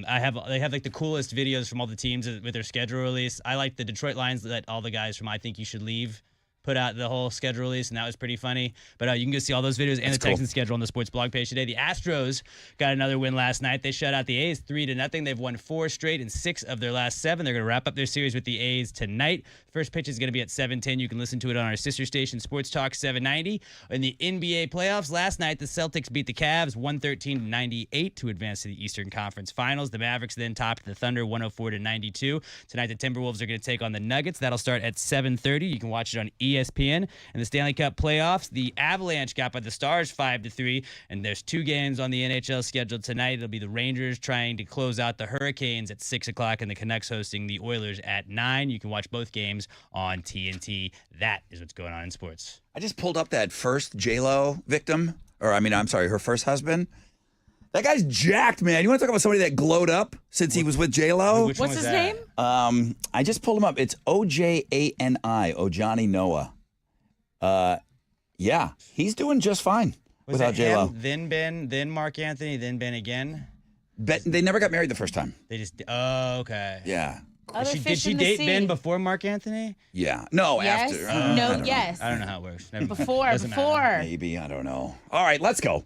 They have like the coolest videos from all the teams with their schedule release. I like the Detroit Lions that all the guys from I Think You Should Leave put out the whole schedule release, and that was pretty funny. But you can go see all those videos and the Texans schedule on the sports blog page today. The Astros got another win last night. They shut out the A's 3-0. They've won 4 straight in 6 of their last 7. They're going to wrap up their series with the A's tonight. First pitch is going to be at 7:10. You can listen to it on our sister station, Sports Talk 790. In the NBA playoffs, last night the Celtics beat the Cavs 113-98 to advance to the Eastern Conference Finals. The Mavericks then topped the Thunder 104-92. Tonight the Timberwolves are going to take on the Nuggets. That'll start at 7:30. You can watch it on ESPN. In the Stanley Cup playoffs, the Avalanche got by the Stars 5-3, and there's 2 games on the NHL schedule tonight. It'll be the Rangers trying to close out the Hurricanes at 6 o'clock, and the Canucks hosting the Oilers at 9. You can watch both games on TNT. That is what's going on in sports. I just pulled up that first J-Lo victim, her first husband. That guy's jacked, man. You want to talk about somebody that glowed up since he was with J-Lo? Which one What's was his that? name? I just pulled him up. It's Ojani, Ojani Noah. Yeah, he's doing just fine Was without it J-Lo. him, then Ben, then Mark Anthony, then Ben again? They never got married the first time. They just, oh, okay. Yeah. Other Did fish she in the date sea. Ben before Mark Anthony? Yeah. No, Yes. after. No, I don't know. yes. I don't know how it works. Never mind. Before. Doesn't matter. Maybe. I don't know. All right, let's go.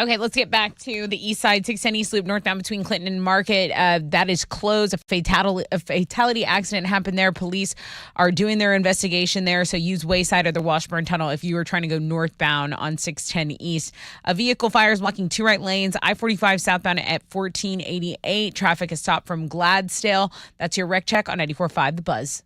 Okay, let's get back to the east side, 610 East Loop, northbound between Clinton and Market. That is closed. A fatality accident happened there. Police are doing their investigation there, so use Wayside or the Washburn Tunnel if you are trying to go northbound on 610 East. A vehicle fire is blocking 2 right lanes. I-45 southbound at 1488. Traffic is stopped from Gladsdale. That's your wreck check on 94.5 The Buzz.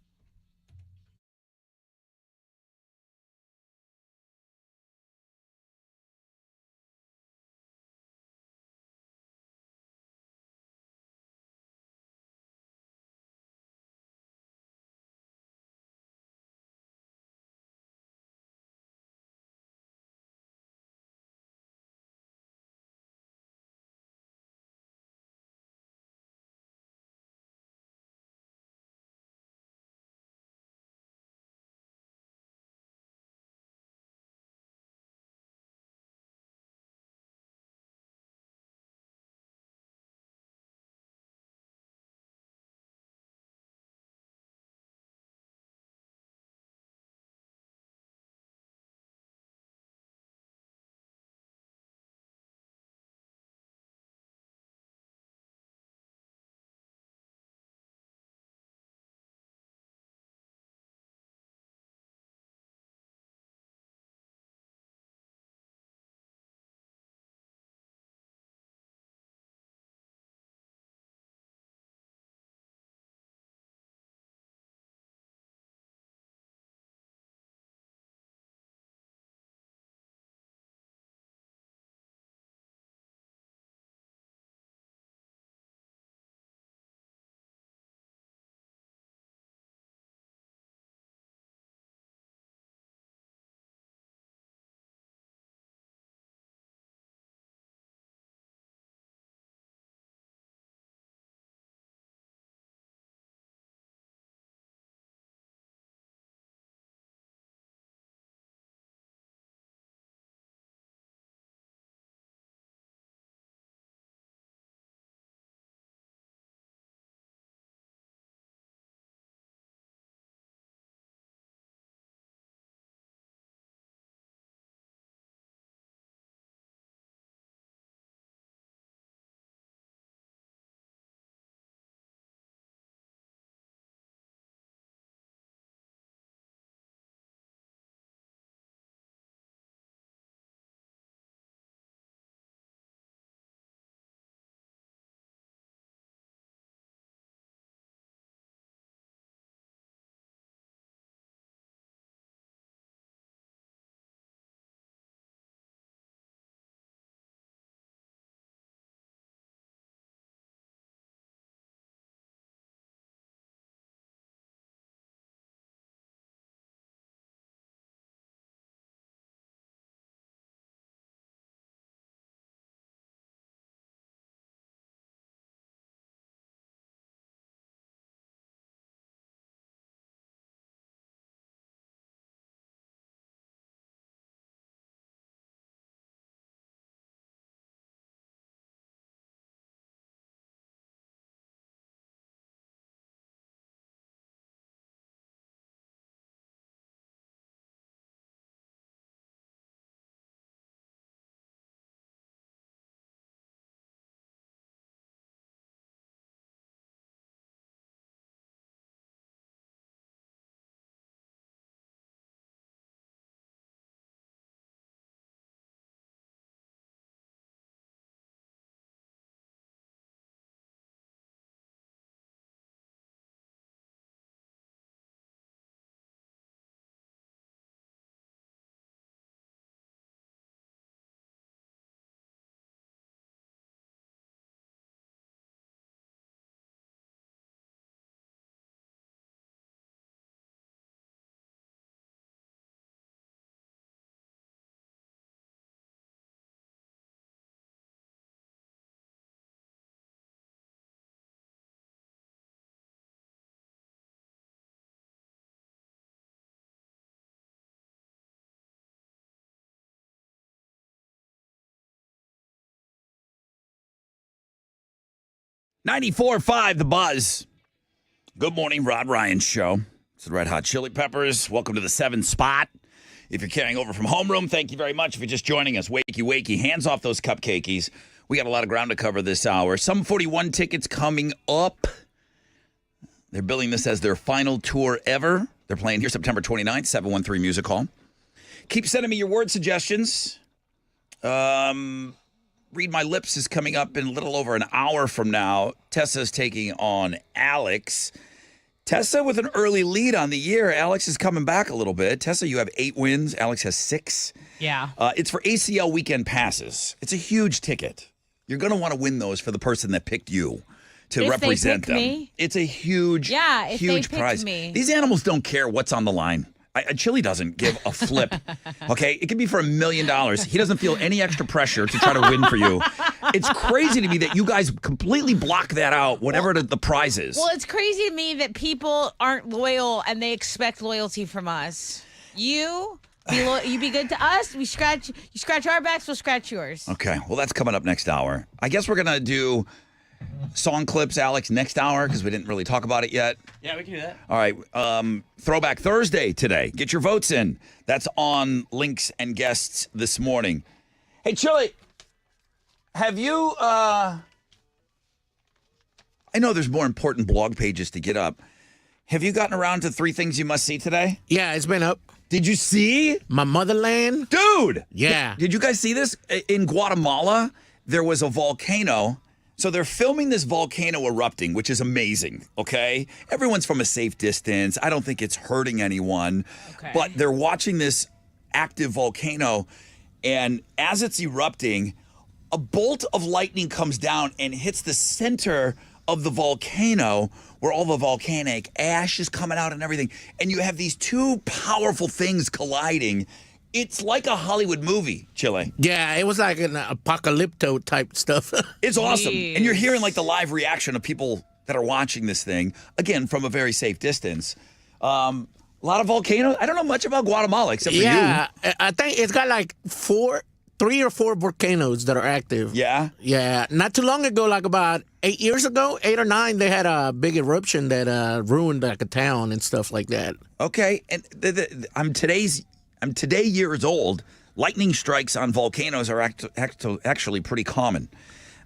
94.5 The Buzz. Good morning, Rod Ryan Show. It's the Red Hot Chili Peppers. Welcome to the 7 spot. If you're carrying over from homeroom, thank you very much. If you're just joining us, wakey, hands off those cupcakies. We got a lot of ground to cover this hour. Sum 41 tickets coming up. They're billing this as their final tour ever. They're playing here September 29th, 713 Music Hall. Keep sending me your word suggestions. Read My Lips is coming up in a little over an hour from now. Tessa's taking on Alex. Tessa with an early lead on the year. Alex is coming back a little bit. Tessa, you have 8 wins. Alex has 6. Yeah. It's for ACL weekend passes. It's a huge ticket. You're going to want to win those for the person that picked you to If represent they them. pick me? It's a huge, if huge they prize. picked me. These animals don't care what's on the line. Chili doesn't give a flip. Okay, it could be for $1 million. He doesn't feel any extra pressure to try to win for you. It's crazy to me that you guys completely block that out, whatever the prize is. Well, it's crazy to me that people aren't loyal and they expect loyalty from us. You be good to us. You scratch our backs, we'll scratch yours. Okay, well, that's coming up next hour. I guess we're gonna do song clips, Alex, next hour because we didn't really talk about it yet. Yeah, we can do that. All right. Throwback Thursday today. Get your votes in. That's on links and guests this morning. Hey, Chili, have you, I know there's more important blog pages to get up. Have you gotten around to 3 things you must see today? Yeah, it's been up. Did you see? My motherland. Dude! Yeah. Did you guys see this? In Guatemala, there was a volcano. So they're filming this volcano erupting, which is amazing, okay? Everyone's from a safe distance. I don't think it's hurting anyone. Okay. But they're watching this active volcano, and as it's erupting, a bolt of lightning comes down and hits the center of the volcano where all the volcanic ash is coming out and everything. And you have these 2 powerful things colliding. It's like a Hollywood movie, Chile. Yeah, it was like an apocalypto type stuff. It's awesome. Jeez. And you're hearing like the live reaction of people that are watching this thing, again, from a very safe distance. A lot of volcanoes. I don't know much about Guatemala except for Yeah, I think it's got like 3 or 4 volcanoes that are active. you. Yeah? Yeah, not too long ago, like about 8 years ago, 8 or 9, they had a big eruption that ruined like a town and stuff like that. Okay. And I'm today years old. Lightning strikes on volcanoes are actually pretty common.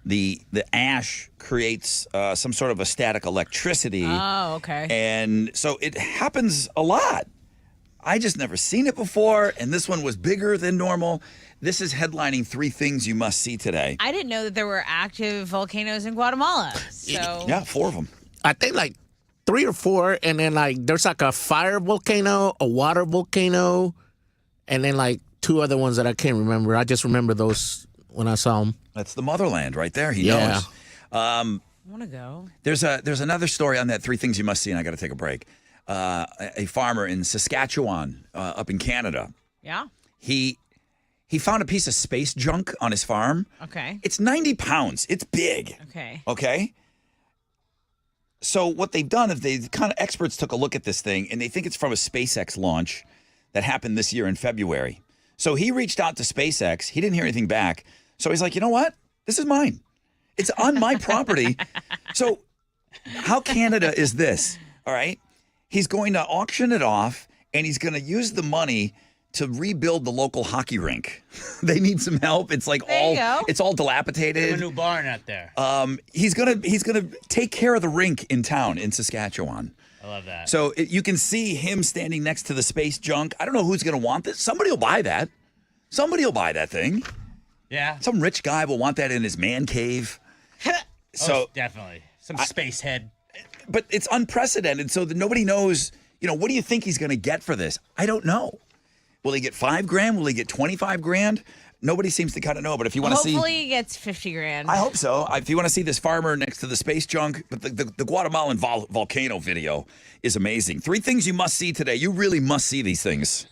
The ash creates some sort of a static electricity. Oh, okay. And so it happens a lot. I just never seen it before, and this one was bigger than normal. This is headlining 3 things you must see today. I didn't know that there were active volcanoes in Guatemala. So Yeah, 4 of them. I think like 3 or 4, and then like there's like a fire volcano, a water volcano, and then like 2 other ones that I can't remember. I just remember those when I saw them. That's the motherland right there. He Yeah. knows. I want to go. There's another story on that 3 things you must see, and I got to take a break. A farmer in Saskatchewan, up in Canada, Yeah. he found a piece of space junk on his farm. Okay. It's 90 pounds. It's big. Okay. Okay. So what they've done is experts took a look at this thing, and they think it's from a SpaceX launch that happened this year in February. So he reached out to SpaceX. He didn't hear anything back. So he's like, you know what? This is mine. It's on my property. So how Canada is this? All right. He's going to auction it off, and he's going to use the money to rebuild the local hockey rink. They need some help. It's like There you go. it's all dilapidated. A new barn out there. He's gonna take care of the rink in town in Saskatchewan. I love that. So you can see him standing next to the space junk. I don't know who's gonna want this. Somebody will buy that. Somebody will buy that thing. Yeah. Some rich guy will want that in his man cave. So, Definitely. Some space head. but it's unprecedented. So that nobody knows. What do you think he's gonna get for this? I don't know. Will he get $5,000? Will he get $25,000? Nobody seems to kind of know. But if you want to see, Hopefully he gets $50,000. I hope so. If you want to see this farmer next to the space junk, but the Guatemalan volcano video is amazing. 3 things you must see today. You really must see these things.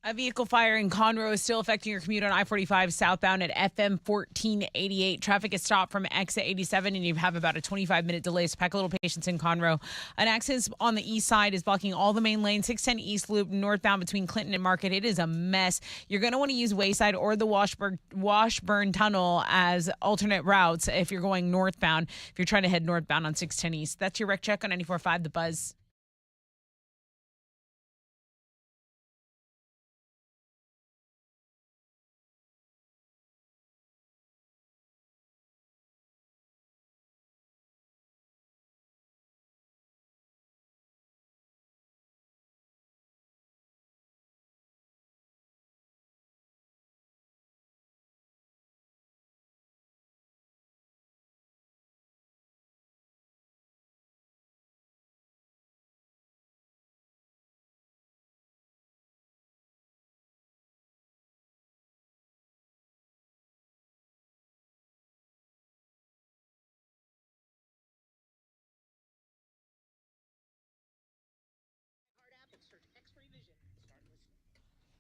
A vehicle fire in Conroe is still affecting your commute on I-45 southbound at FM 1488. Traffic is stopped from exit 87, and you have about a 25-minute delay, so pack a little patience in Conroe. An accident on the east side is blocking all the main lanes, 610 East Loop, northbound between Clinton and Market. It is a mess. You're going to want to use Wayside or the Washburn Tunnel as alternate routes if you're going northbound, if you're trying to head northbound on 610 East. That's your wreck check on 94.5 The Buzz.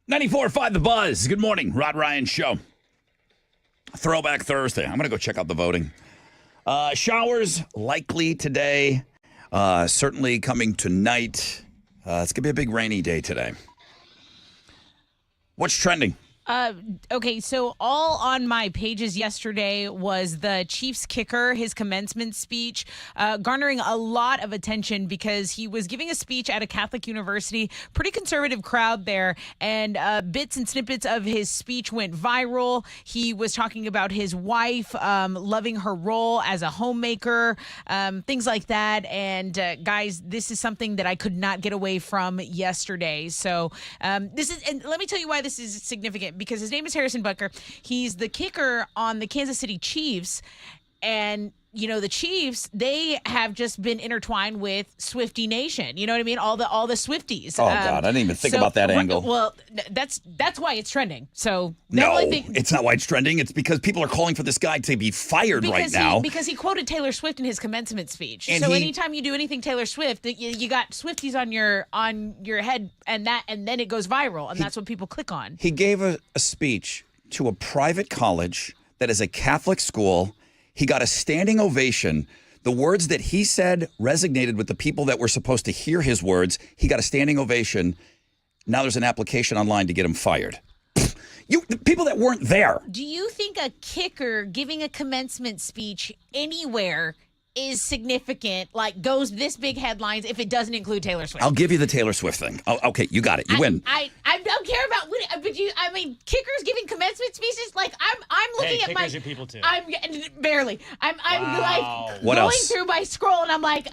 Ninety-four five The Buzz. Good morning, Rod Ryan Show. Throwback Thursday. I'm going to go check out the voting. Showers likely today. Certainly coming tonight. It's going to be a big rainy day today. What's trending? Okay, so all on my pages yesterday was the Chiefs kicker, his commencement speech, garnering a lot of attention because he was giving a speech at a Catholic university, pretty conservative crowd there, and bits and snippets of his speech went viral. He was talking about his wife, loving her role as a homemaker, things like that. And guys, this is something that I could not get away from yesterday. So this is, and let me tell you why this is significant. Because his name is Harrison Butker. He's the kicker on the Kansas City Chiefs. And, you know, the Chiefs, they have just been intertwined with Swiftie Nation. You know what I mean? All the Swifties. Oh, God. I didn't even think about that angle. Well, that's why it's trending. So no, it's not why it's trending. It's because people are calling for this guy to be fired right now. Because he quoted Taylor Swift in his commencement speech. And so anytime you do anything Taylor Swift, you got Swifties on your head, and then it goes viral, and that's what people click on. He gave a speech to a private college that is a Catholic school. He got a standing ovation. The words that he said resonated with the people that were supposed to hear his words. He got a standing ovation. Now there's an application online to get him fired. The people that weren't there. Do you think a kicker giving a commencement speech anywhere is significant, like goes this big headlines if it doesn't include Taylor Swift? I'll give you the Taylor Swift thing. Oh, okay, you got it. You win. I don't care about winning, but kickers giving commencement speeches, like I'm looking at kickers are people too. I'm barely. I'm Wow. like What going else? through my scroll, and I'm like,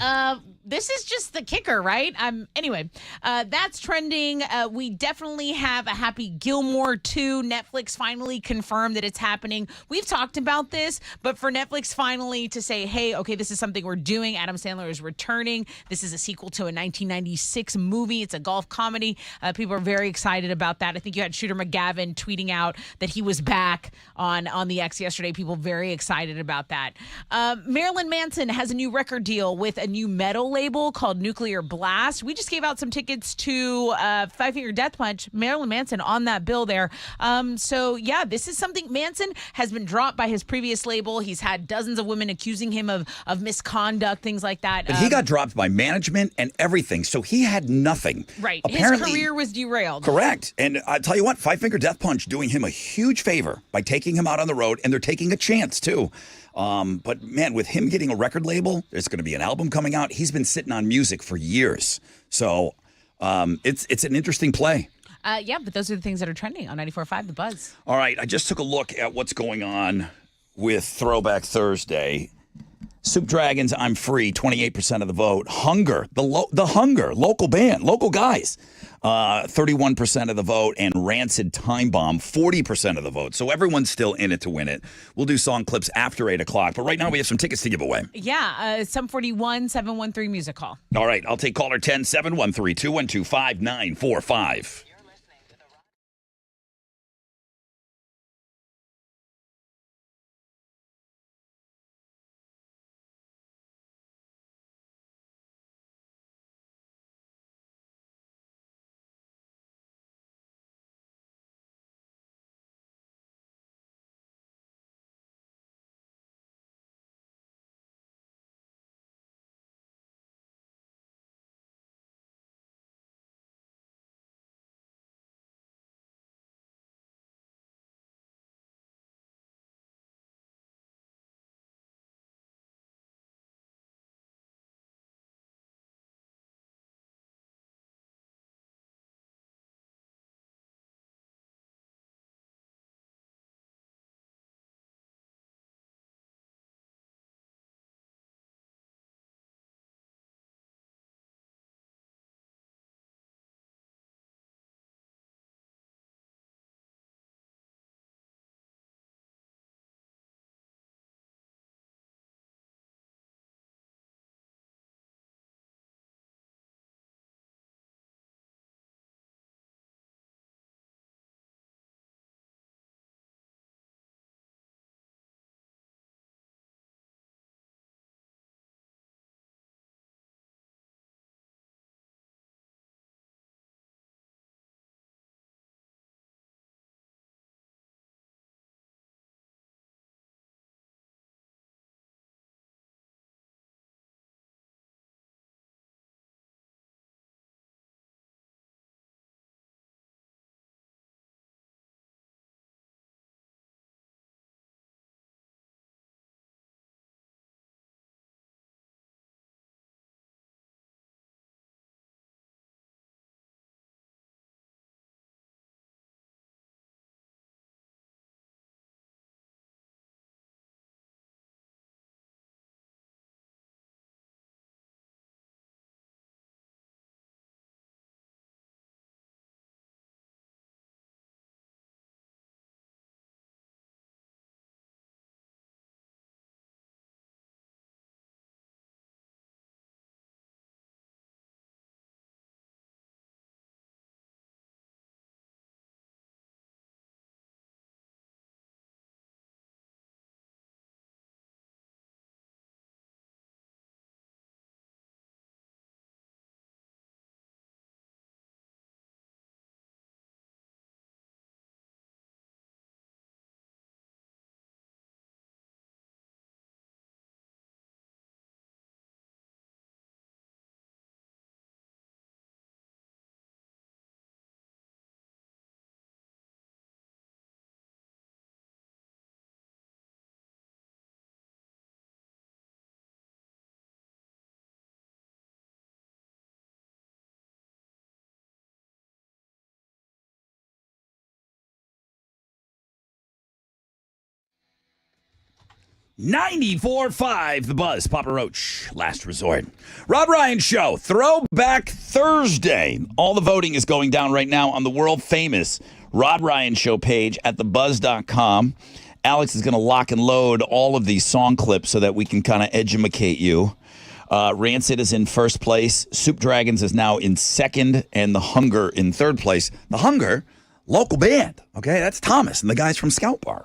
this is just the kicker, right? Anyway, that's trending. We definitely have a Happy Gilmore 2. Netflix finally confirmed that it's happening. We've talked about this, but for Netflix finally to say, hey, okay, this is something we're doing. Adam Sandler is returning. This is a sequel to a 1996 movie. It's a golf comedy. People are very excited about that. I think you had Shooter McGavin tweeting out that he was back on the X yesterday. People very excited about that. Marilyn Manson has a new record deal with a new metal label called Nuclear Blast. We just gave out some tickets to Five Finger Death Punch. Marilyn Manson on that bill there. So yeah, this is something. Manson has been dropped by his previous label. He's had dozens of women accusing him of misconduct, things like that. But he got dropped by management and everything, so he had nothing. Right. Apparently, his career was derailed. Correct. And I tell you what, Five Finger Death Punch doing him a huge favor by taking him out on the road, and they're taking a chance too. But man, with him getting a record label, there's going to be an album coming out. He's been sitting on music for years, so it's an interesting play. Yeah, but those are the things that are trending on 94.5 The Buzz. All right, I just took a look at what's going on with Throwback Thursday. Soup Dragons, I'm Free, 28% of the vote. Hunger, the Hunger, local band, local guys, 31% of the vote. And Rancid Time Bomb, 40% of the vote. So everyone's still in it to win it. We'll do song clips after 8 o'clock. But right now we have some tickets to give away. Yeah, Sum 41 713 Music Hall. All right, I'll take caller 10 713 212 5945. 94.5 The Buzz, Papa Roach, Last Resort. Rod Ryan Show, Throwback Thursday. All the voting is going down right now on the world-famous Rod Ryan Show page at thebuzz.com. Alex is going to lock and load all of these song clips so that we can kind of edumacate you. Rancid is in first place. Soup Dragons is now in second, and The Hunger in third place. The Hunger, local band. Okay, that's Thomas and the guys from Scout Bar.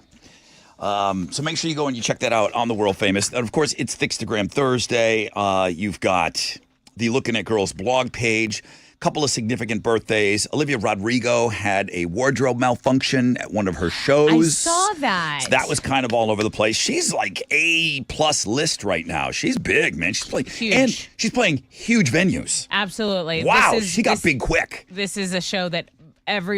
So make sure you go and you check that out on the world famous. And of course, it's Thickstagram Thursday. You've got the Looking at Girls blog page. Couple of significant birthdays. Olivia Rodrigo had a wardrobe malfunction at one of her shows. I saw that. So that was kind of all over the place. She's like A+ list right now. She's big, man. She's playing Huge. And she's playing huge venues. Absolutely. Wow, she got big quick. This is a show that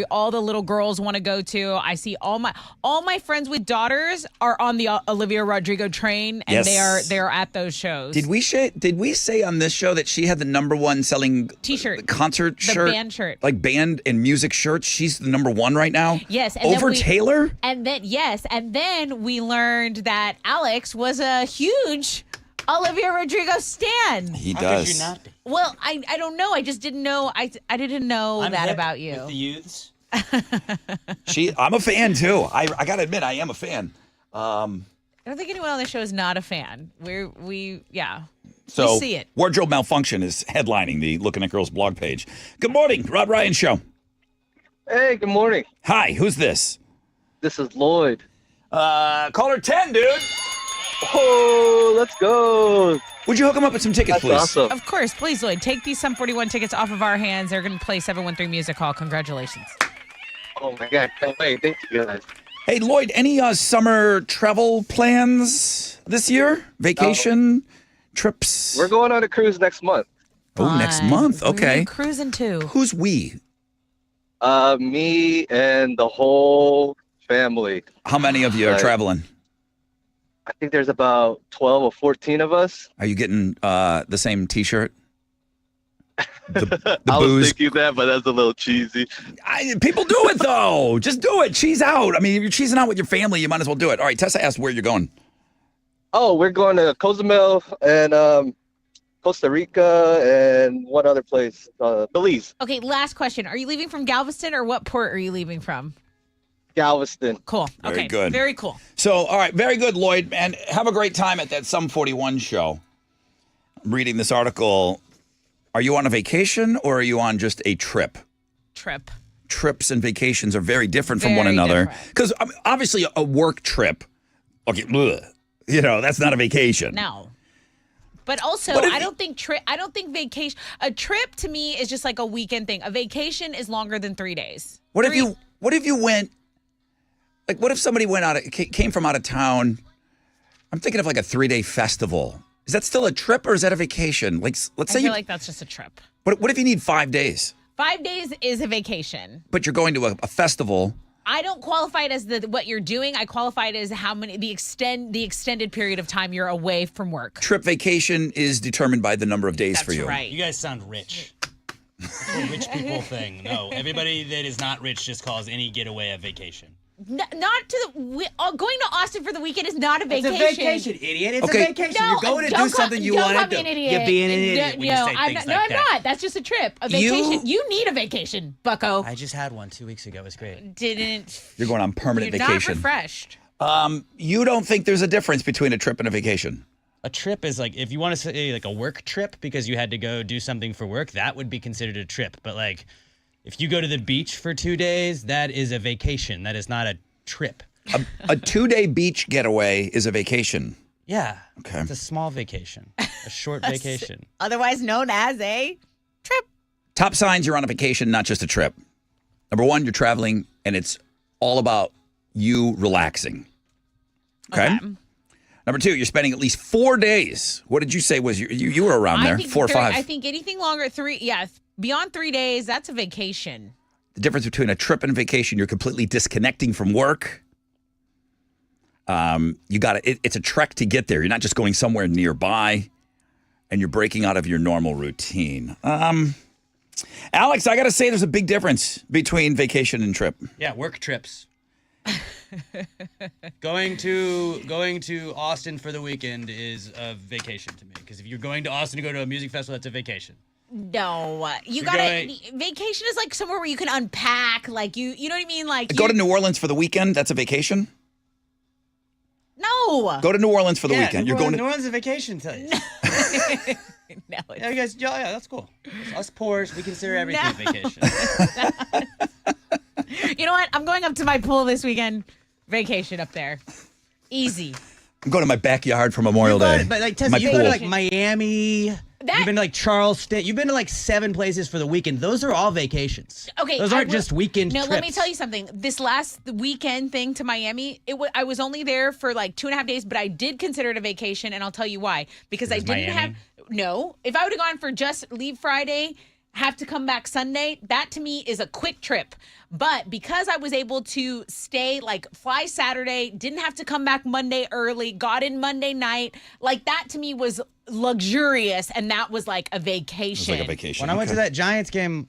all the little girls want to go to. I see all my friends with daughters are on the Olivia Rodrigo train, and Yes. they are at those shows. Did we say on this show that she had the number one selling T-shirt, concert the shirt, band shirt, like band and music shirts? She's the number one right now. Yes, and over Taylor. And then we learned that Alex was a huge Olivia Rodrigo stan. He How does. could you not be? Well, I don't know. I just didn't know. I didn't know I'm that hip about you. With the youths. I'm a fan too. I gotta admit, I am a fan. I don't think anyone on the show is not a fan. We So see it. Wardrobe Malfunction is headlining the Looking at Girls blog page. Good morning, Rod Ryan Show. Hey, good morning. Hi, who's this? This is Lloyd. Caller 10, dude. Oh, let's go. Would you hook him up with some tickets, That's please? awesome. Of course, please, Lloyd, take these Sum 41 tickets off of our hands. They're going to play 713 Music Hall. Congratulations. Oh, my God. Can't wait. Thank you, guys. Hey, Lloyd, any summer travel plans this year? Vacation, trips? We're going on a cruise next month. Oh, next Fun. month. Where are Okay. you cruising to? Who's we? Me and the whole family. How many of you are Right. traveling? I think there's about 12 or 14 of us. Are you getting the same T-shirt? The I was booze. thinking that, but that's a little cheesy. People do it though. Just do it. Cheese out. I mean, if you're cheesing out with your family, you might as well do it. All right. Tessa asked where you're going. Oh, we're going to Cozumel and Costa Rica and one other place, Belize, Okay, last question. Are you leaving from Galveston, or what port are you leaving from? Galveston. Cool. Very Okay, good. very cool. So, all right. Very good, Lloyd. And have a great time at that Sum 41 show. I'm reading this article. Are you on a vacation or are you on just a trip? Trip. Trips and vacations are very different from one Very another. different. Because obviously a work trip, okay, bleh, that's not a vacation. No. But also, What if- I don't think vacation. A trip to me is just like a weekend thing. A vacation is longer than 3 days. What if you went, like, what if somebody came from out of town? I'm thinking of like a 3-day festival. Is that still a trip or is that a vacation? Like, let's I say feel like that's just a trip. what if you need 5 days, 5 days is a vacation. but you're going to a festival? I don't qualify it as what you're doing. I qualify it as how many the extended period of time you're away from work. Trip vacation is determined by the number of days That's for you. right. You guys sound rich. It's a rich people thing. No, everybody that is not rich just calls any getaway a vacation. Not to the going to Austin for the weekend is not a vacation. It's a vacation, idiot. It's Okay. a vacation. No, You're going to don't do something you don't want call to me do. an idiot. You're being an idiot when you say I'm things not, like no, that. I'm not. That's just a trip. A vacation. You need a vacation, bucko. I just had one 2 weeks ago. It was great. Didn't. You're going on permanent You're vacation. not refreshed. You don't think there's a difference between a trip and a vacation? A trip is like, if you want to say like a work trip because you had to go do something for work, that would be considered a trip. But like, if you go to the beach for 2 days, that is a vacation. That is not a trip. A 2-day beach getaway is a vacation. Yeah. Okay. It's a small vacation, a short vacation. Otherwise known as a trip. Top signs you're on a vacation, not just a trip. Number one, you're traveling and it's all about you relaxing. Okay. Number two, you're spending at least 4 days. What did you say was you were around there? 4 or 5. I think anything longer, beyond 3 days, that's a vacation. The difference between a trip and a vacation, you're completely disconnecting from work. It's a trek to get there. You're not just going somewhere nearby, and you're breaking out of your normal routine. Alex, I got to say there's a big difference between vacation and trip. Yeah, work trips. Going to Austin for the weekend is a vacation to me. Because if you're going to Austin to go to a music festival, that's a vacation. No, you You're gotta. going- Vacation is like somewhere where you can unpack. Like you know what I mean. Like Go to New Orleans for the weekend. That's a vacation. No. Go to New Orleans for the weekend. You're going New to. Orleans is a vacation, tell you. No, Yeah, you guys, yeah, that's cool. Us poors, we consider everything a vacation. You know what? I'm going up to my pool this weekend. Vacation up there. Easy. I'm going to my backyard for Memorial Day. But like Tessa, My you go to pool. like Miami. You've been to like Charleston. You've been to like 7 places for the weekend. Those are all vacations. Okay, Those aren't just weekend No, trips. let me tell you something. This last weekend thing to Miami, I was only there for like 2.5 days, but I did consider it a vacation, and I'll tell you why. Because I was didn't Miami? if I would have gone for just leave Friday, have to come back Sunday, that to me is a quick trip. But because I was able to stay, like fly Saturday, didn't have to come back Monday early, got in Monday night, like that to me was luxurious, and that was like a vacation. It's like a vacation. When I went to Okay. that Giants game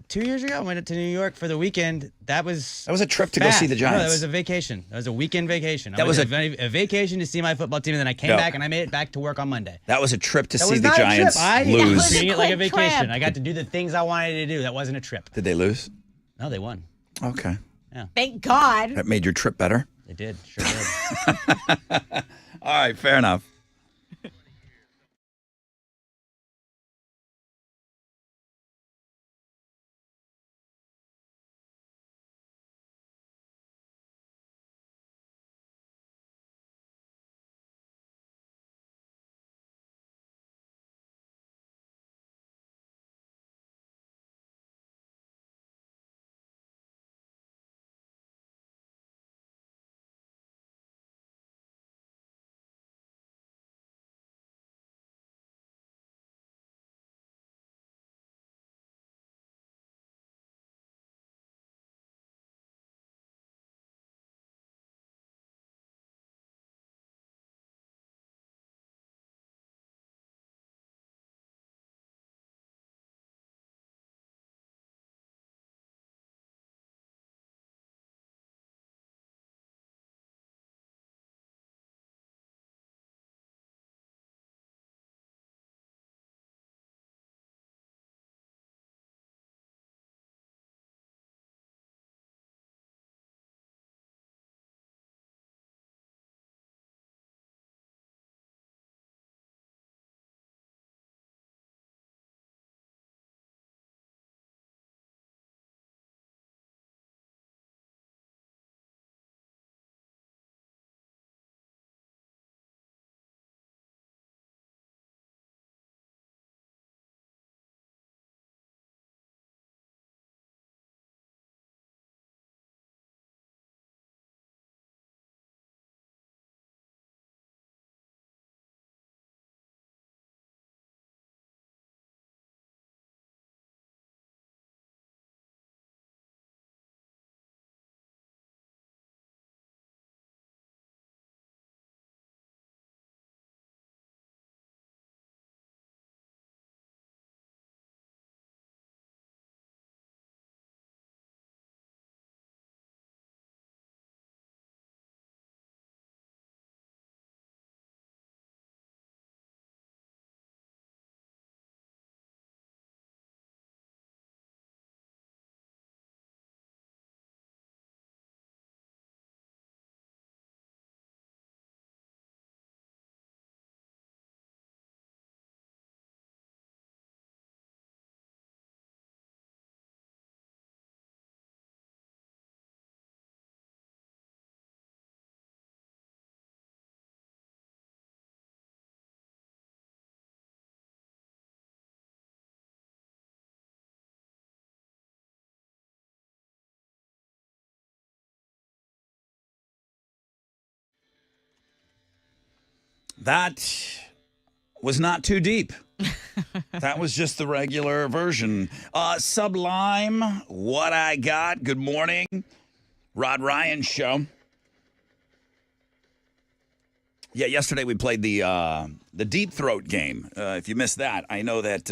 2 years ago, I went to New York for the weekend. That was a trip to go see the No, Giants. that was a vacation. That was a weekend vacation. That was a vacation to see my football team, and then I came No. back and I made it back to work on Monday. That was a trip to That see was the not Giants a trip. I lose. was treating it like a quick vacation. trip. I got to do the things I wanted to do. That wasn't a trip. Did they lose? No, they won. Okay. Thank God. That made your trip better? They did. Sure did. All right, fair enough. That was not too deep. That was just the regular version. Sublime, What I Got. Good morning. Rod Ryan Show. Yeah, yesterday we played the Deep Throat game. If you missed that, I know that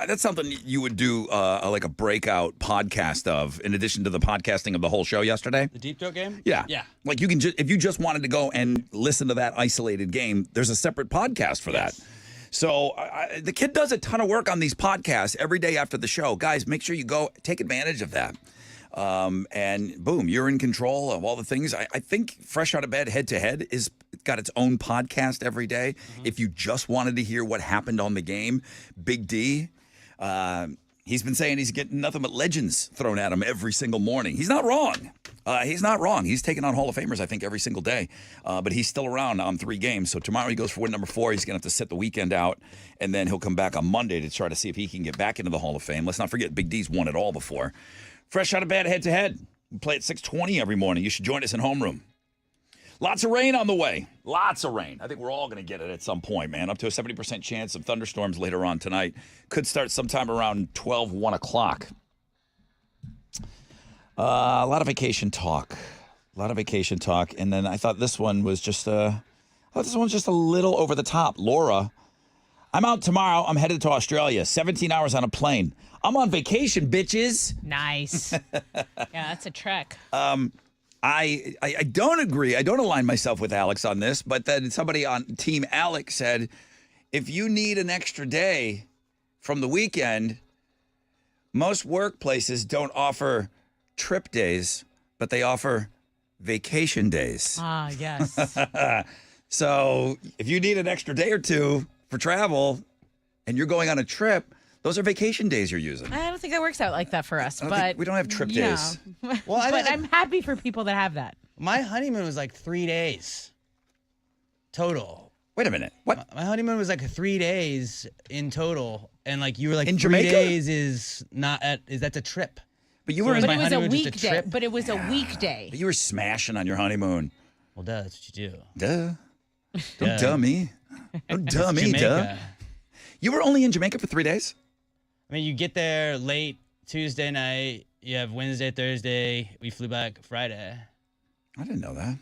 That's something you would do like a breakout podcast of, in addition to the podcasting of the whole show yesterday. The Deep Throat game? Yeah. Yeah. Like you can just, if you just wanted to go and listen to that isolated game, there's a separate podcast for that. So the kid does a ton of work on these podcasts every day after the show. Guys, make sure you go take advantage of that. And boom, you're in control of all the things. I think Fresh Out of Bed Head to Head is got its own podcast every day. If you just wanted to hear what happened on the game, Big D, he's been saying he's getting nothing but legends thrown at him every single morning. He's not wrong. He's not wrong. He's taking on Hall of Famers, I think, every single day. But he's still around on 3 games. So tomorrow he goes for win number 4. He's going to have to sit the weekend out. And then he'll come back on Monday to try to see if he can get back into the Hall of Fame. Let's not forget, Big D's won it all before. Fresh Out of Bed Head to Head. We play at 6:20 every morning. You should join us in homeroom. Lots of rain on the way. Lots of rain. I think we're all going to get it at some point, man. Up to a 70% chance of thunderstorms later on tonight. Could start sometime around 1 o'clock. A lot of vacation talk. And then I thought this one was just a little over the top. Laura, I'm out tomorrow. I'm headed to Australia. 17 hours on a plane. I'm on vacation, bitches. Nice. Yeah, that's a trek. I don't agree. I don't align myself with Alex on this, but then somebody on Team Alex said, if you need an extra day from the weekend, most workplaces don't offer trip days, but they offer vacation days. Ah, yes. So if you need an extra day or two for travel and you're going on a trip, those are vacation days you're using. I don't think that works out like that for us, I don't but think- we don't have trip days. Well, but I'm happy for people that have that. My honeymoon was like 3 days total. Wait a minute. What? My honeymoon was like 3 days in total, and like you were like In 3 Jamaica? days is not that's a trip. But you So were is in But my it was a honeymoon just a weekday. trip? But it was a weekday. But you were smashing on your honeymoon. Well, duh, that's what you do. Duh. Don't Duh. duh me. Don't duh me, duh. Jamaica. You were only in Jamaica for 3 days? I mean, you get there late Tuesday night. You have Wednesday, Thursday. We flew back Friday. I didn't know that.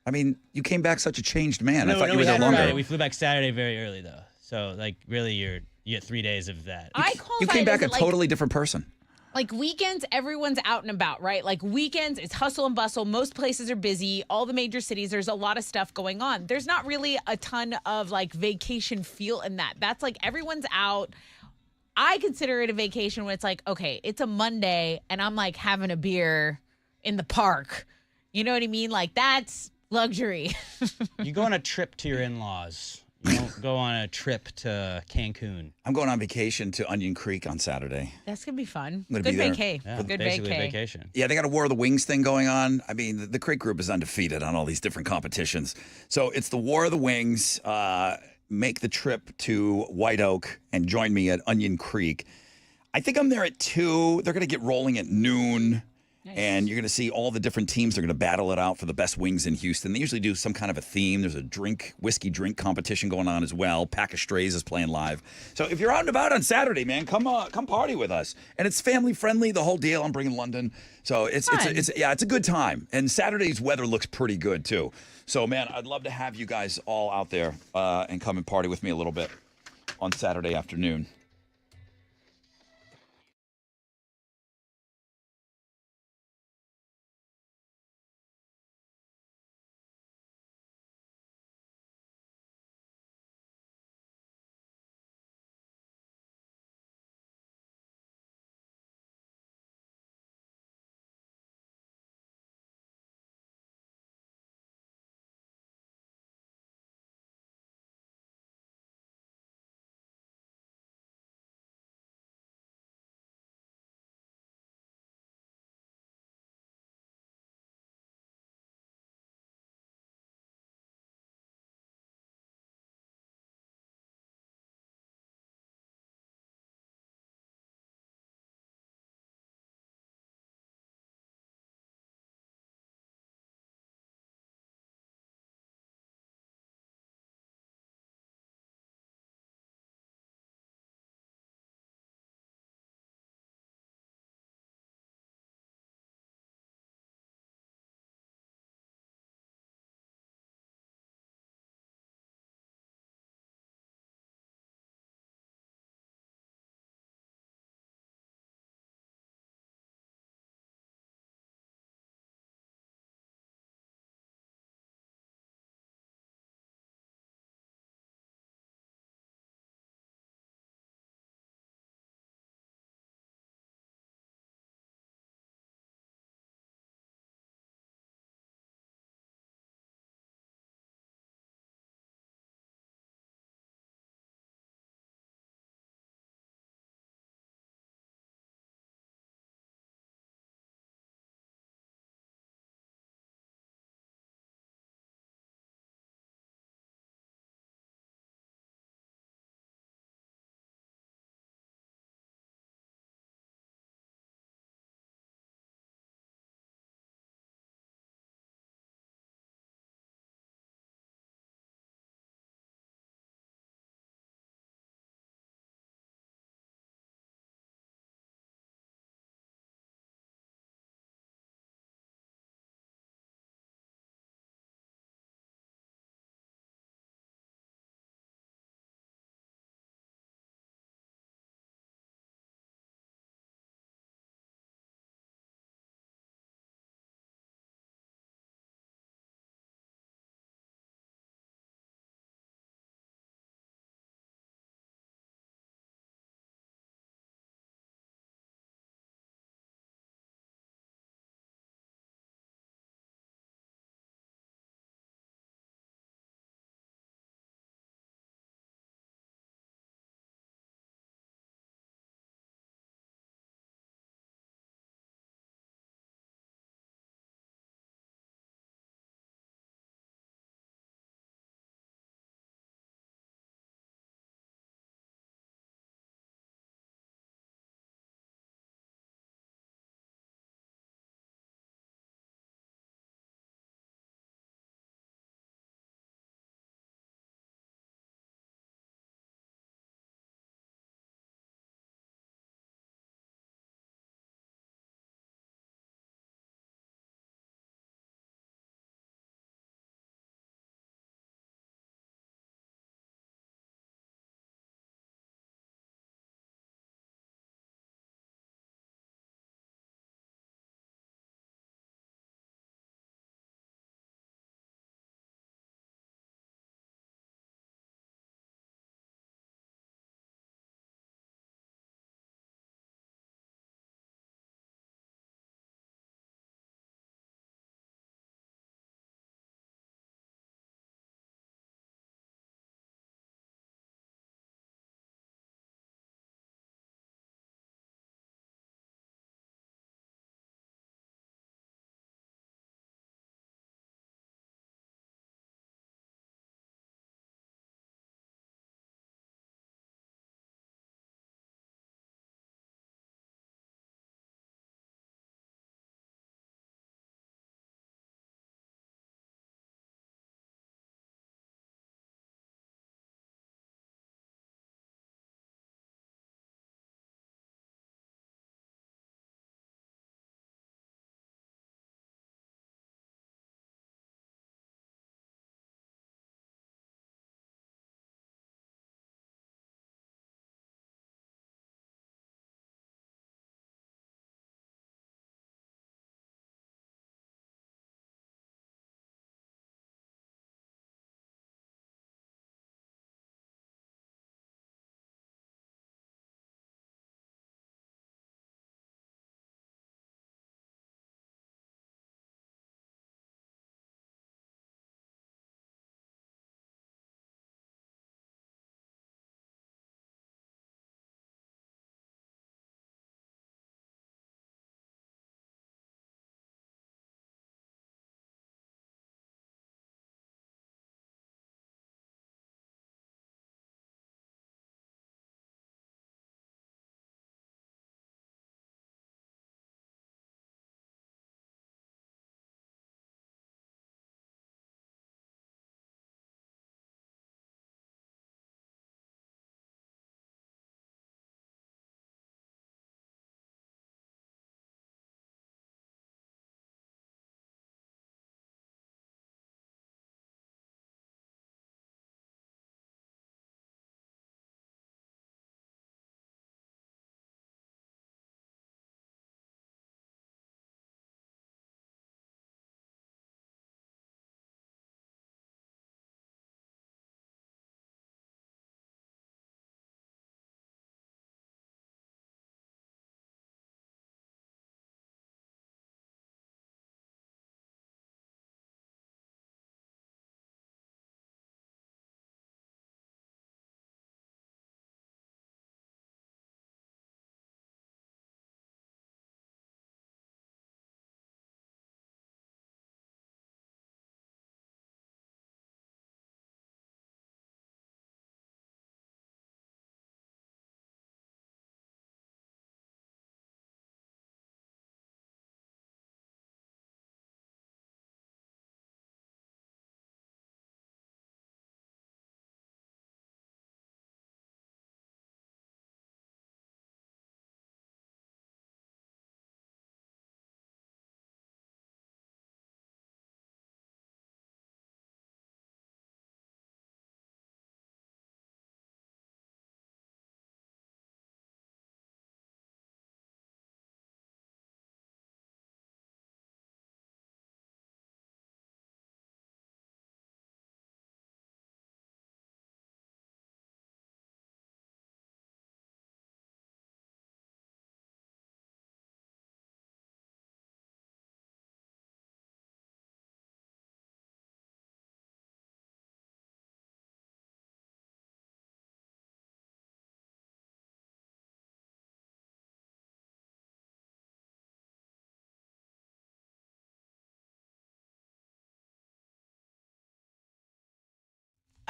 I mean, you came back such a changed man. I thought you we were there had longer. Friday. We flew back Saturday very early though. So like really, you get 3 days of that. I You qualify came it back as a like, totally different person. like weekends, everyone's out and about, right? Like weekends, it's hustle and bustle. Most places are busy. All the major cities, there's a lot of stuff going on. There's not really a ton of like vacation feel in that. That's like everyone's out. I consider it a vacation when it's like, okay, it's a Monday and I'm like having a beer in the park. You know what I mean? Like that's luxury. You go on a trip to your in-laws. You don't go on a trip to Cancun. I'm going on vacation to Onion Creek on Saturday. That's gonna be fun. gonna Good be there. vacay. Yeah, Good basically vacay. vacation. Yeah, they got a War of the Wings thing going on. I mean, the Creek Group is undefeated on all these different competitions. So it's the War of the Wings. Make the trip to White Oak and join me at Onion Creek. I think I'm there at 2. They're going to get rolling at noon. And you're going to see all the different teams. They're going to battle it out for the best wings in Houston. They usually do some kind of a theme. There's a whiskey drink competition going on as well. Pack of Strays is playing live. So if you're out and about on Saturday, man, come party with us. And it's family friendly, the whole deal. I'm bringing London. So it's a good time. And Saturday's weather looks pretty good too. So man, I'd love to have you guys all out there and come and party with me a little bit on Saturday afternoon.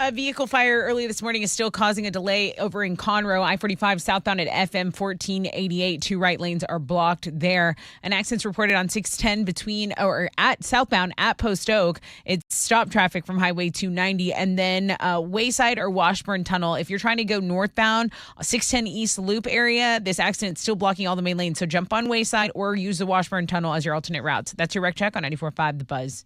A vehicle fire early this morning is still causing a delay over in Conroe. I-45 southbound at FM 1488. 2 right lanes are blocked there. An accident's reported on 610 between or at southbound at Post Oak. It's stopped traffic from Highway 290 and then Wayside or Washburn Tunnel. If you're trying to go northbound, 610 East Loop area, this accident's still blocking all the main lanes. So jump on Wayside or use the Washburn Tunnel as your alternate routes. That's your Wreck Check on 94.5 The Buzz.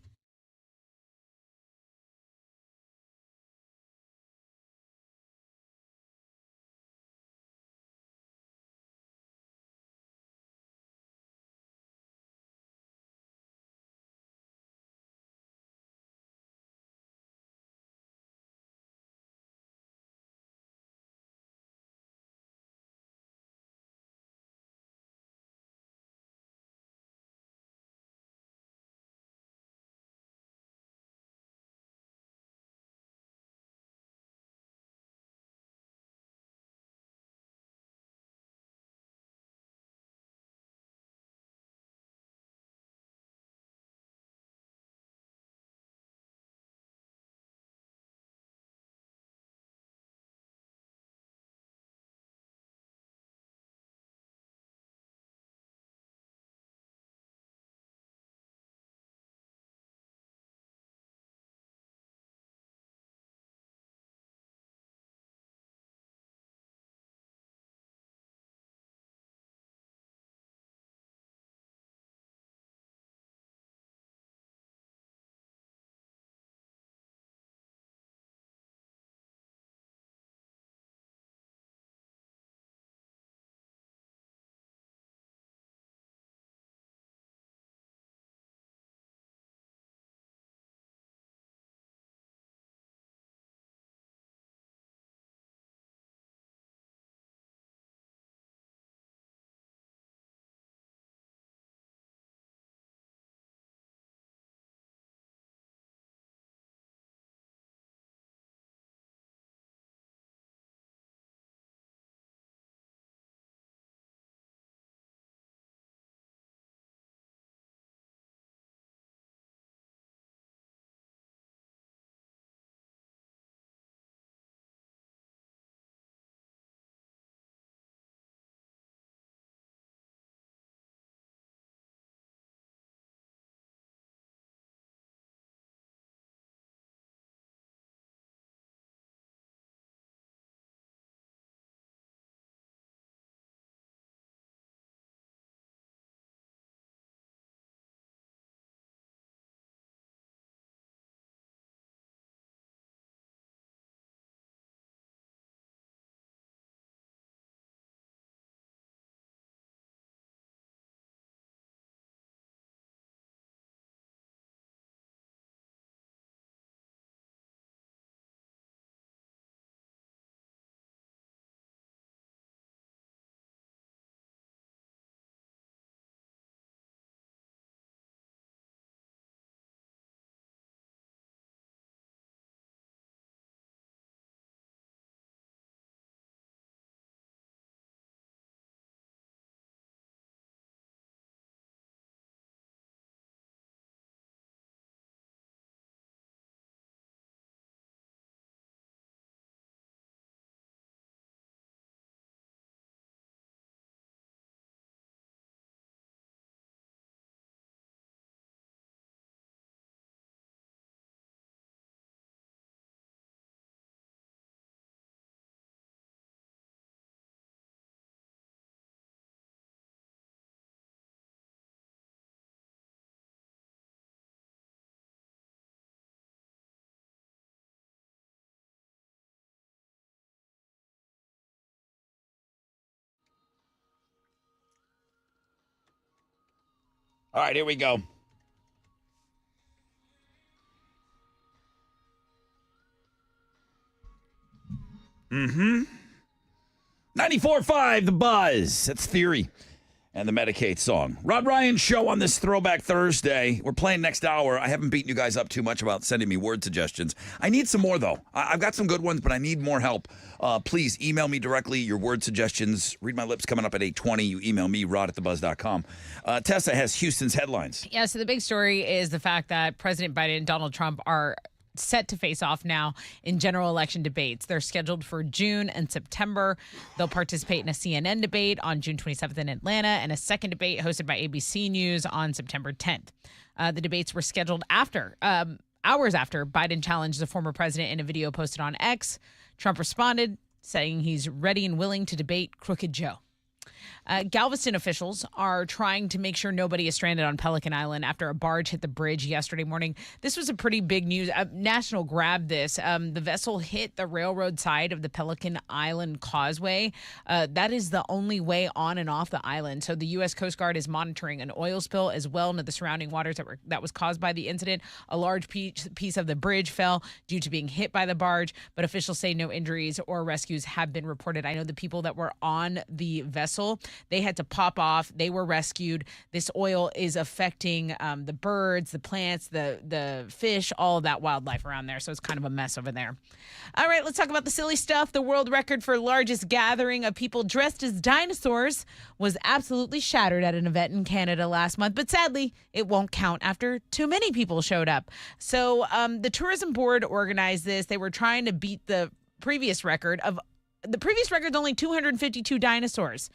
All right, here we go. Mm-hmm. 94.5 The Buzz. That's Theory and the Medicate song. Rod Ryan Show on this Throwback Thursday. We're playing next hour. I haven't beaten you guys up too much about sending me word suggestions. I need some more, though. I've got some good ones, but I need more help. Please email me directly your word suggestions. Read My Lips coming up at 8:20. You email me, rod@thebuzz.com. Tessa has Houston's headlines. Yeah, so the big story is the fact that President Biden and Donald Trump are set to face off now in general election debates. They're scheduled for June and September. They'll participate in a CNN debate on June 27th in Atlanta and a second debate hosted by ABC News on September 10th. The debates were scheduled hours after Biden challenged the former president in a video posted on X. Trump responded, saying he's ready and willing to debate Crooked Joe. Galveston officials are trying to make sure nobody is stranded on Pelican Island after a barge hit the bridge yesterday morning. This was a pretty big news. National grabbed this. The vessel hit the railroad side of the Pelican Island Causeway. That is the only way on and off the island. So the U.S. Coast Guard is monitoring an oil spill as well into the surrounding waters that was caused by the incident. A large piece of the bridge fell due to being hit by the barge, but officials say no injuries or rescues have been reported. I know the people that were on the vessel, they had to pop off. They were rescued. This oil is affecting the birds, the plants, the fish, all of that wildlife around there. So it's kind of a mess over there. All right, let's talk about the silly stuff. The world record for largest gathering of people dressed as dinosaurs was absolutely shattered at an event in Canada last month. But sadly, it won't count after too many people showed up. So the tourism board organized this. They were trying to beat the previous record of the previous record's only 252 dinosaurs.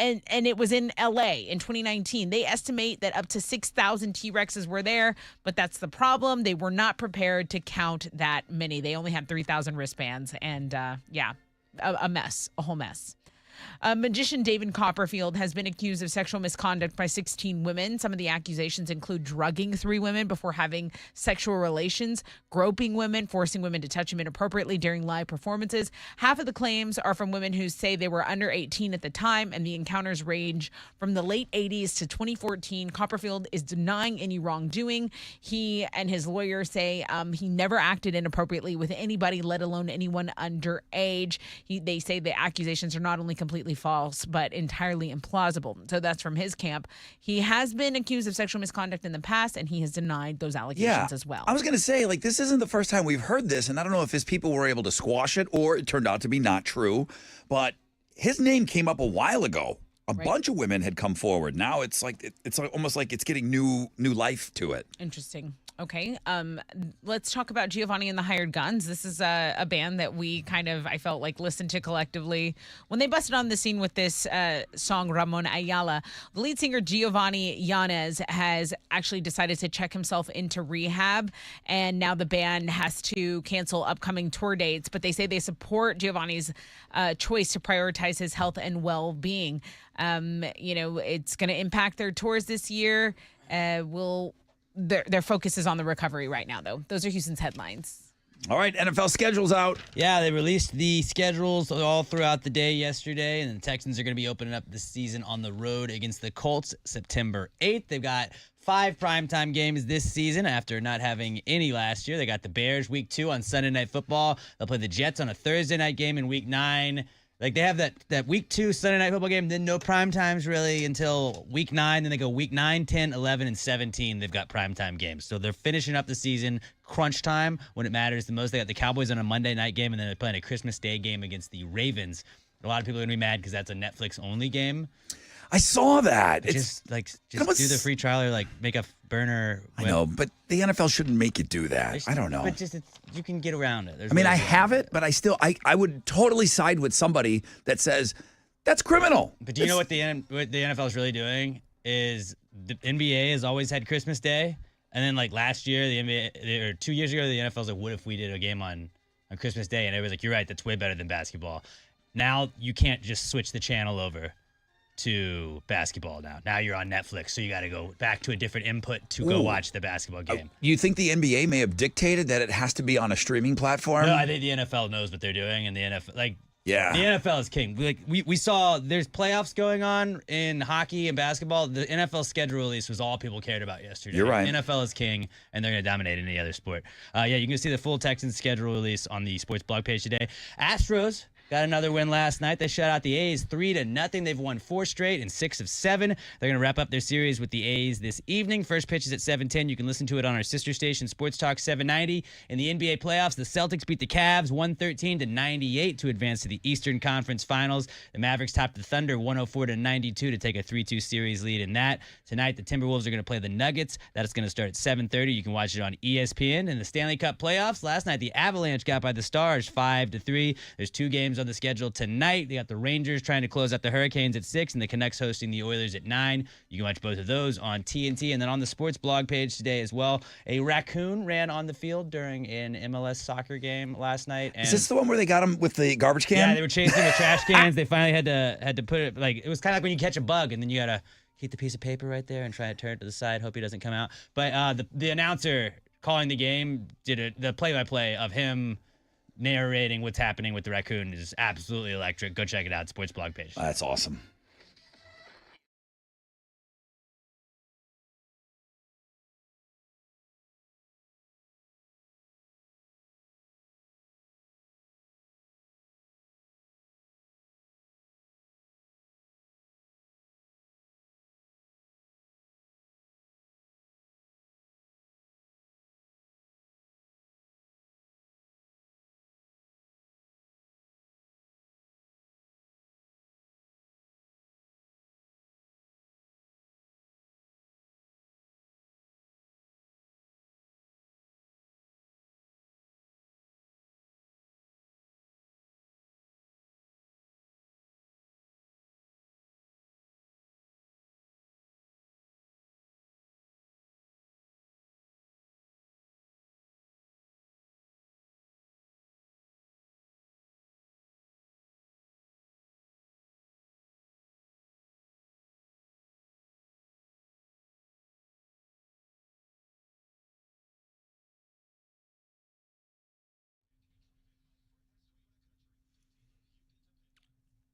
And it was in LA in 2019. They estimate that up to 6,000 T-Rexes were there, but that's the problem. They were not prepared to count that many. They only had 3,000 wristbands, and a mess, a whole mess. Magician David Copperfield has been accused of sexual misconduct by 16 women. Some of the accusations include drugging 3 women before having sexual relations, groping women, forcing women to touch him inappropriately during live performances. Half of the claims are from women who say they were under 18 at the time, and the encounters range from the late 80s to 2014. Copperfield is denying any wrongdoing. He and his lawyer say he never acted inappropriately with anybody, let alone anyone underage. They say the accusations are not only completely false, but entirely implausible. So that's from his camp. He has been accused of sexual misconduct in the past, and he has denied those allegations as well. I was going to say, like, this isn't the first time we've heard this, and I don't know if his people were able to squash it or it turned out to be not true, but his name came up a while ago. A bunch of women had come forward. Now it's like almost like it's getting new life to it. Interesting. Okay. Let's talk about Giovanni and the Hired Guns. This is a band that we I felt like listened to collectively when they busted on the scene with this song Ramon Ayala. The lead singer Giovanni Yanez has actually decided to check himself into rehab, and now the band has to cancel upcoming tour dates, but they say they support Giovanni's choice to prioritize his health and well-being. It's going to impact their tours this year. Their focus is on the recovery right now, though. Those are Houston's headlines. All right, NFL schedule's out. Yeah, they released the schedules all throughout the day yesterday, and the Texans are going to be opening up the season on the road against the Colts September 8th. They've got 5 primetime games this season after not having any last year. They got the Bears week 2 on Sunday Night Football. They'll play the Jets on a Thursday night game in week 9. Like, they have that week 2 Sunday Night Football game, then no prime times really until week 9. Then they go week 9, 10, 11, and 17. They've got primetime games. So they're finishing up the season crunch time when it matters the most. They got the Cowboys on a Monday night game, and then they're playing a Christmas Day game against the Ravens. A lot of people are going to be mad because that's a Netflix-only game. I saw that. Just do the free trial or make a burner. I know, but the NFL shouldn't make it do that. I don't know. But you can get around it. I have it, but I would totally side with somebody that says that's criminal. But do you know what the NFL is really doing is the NBA has always had Christmas Day, and then last year the NBA or 2 years ago the NFL's like, what if we did a game on Christmas Day? And everybody's like, you're right, that's way better than basketball. Now you can't just switch the channel over to basketball now. Now you're on Netflix, so you got to go back to a different input to go watch the basketball game. You think the NBA may have dictated that it has to be on a streaming platform? No, I think the NFL knows what they're doing, and the NFL, the NFL is king. We saw there's playoffs going on in hockey and basketball. The NFL schedule release was all people cared about yesterday. You're right. NFL is king, and they're going to dominate any other sport. You can see the full Texans schedule release on the sports blog page today. Astros got another win last night. They shut out the A's 3-0. They've won 4 straight and 6 of 7. They're going to wrap up their series with the A's this evening. First pitch is at 7:10. You can listen to it on our sister station, Sports Talk 790. In the NBA playoffs, the Celtics beat the Cavs 113-98 to advance to the Eastern Conference Finals. The Mavericks topped the Thunder 104-92 to take a 3-2 series lead in that. Tonight, the Timberwolves are going to play the Nuggets. That is going to start at 7:30. You can watch it on ESPN. In the Stanley Cup playoffs, last night the Avalanche got by the Stars 5-3. There's 2 games on the schedule tonight. They got the Rangers trying to close out the Hurricanes at 6, and the Canucks hosting the Oilers at 9. You can watch both of those on TNT. And then on the sports blog page today as well, a raccoon ran on the field during an MLS soccer game last night. And Is this the one where they got him with the garbage can? yeah, they were chasing the trash cans. They finally had to put it, like, it was kind of like when you catch a bug and then you gotta keep the piece of paper right there and try to turn it to the side, hope he doesn't come out. But the announcer calling the game did the play-by-play of him narrating what's happening with the raccoon is absolutely electric. Go check it out, sports blog page. That's awesome.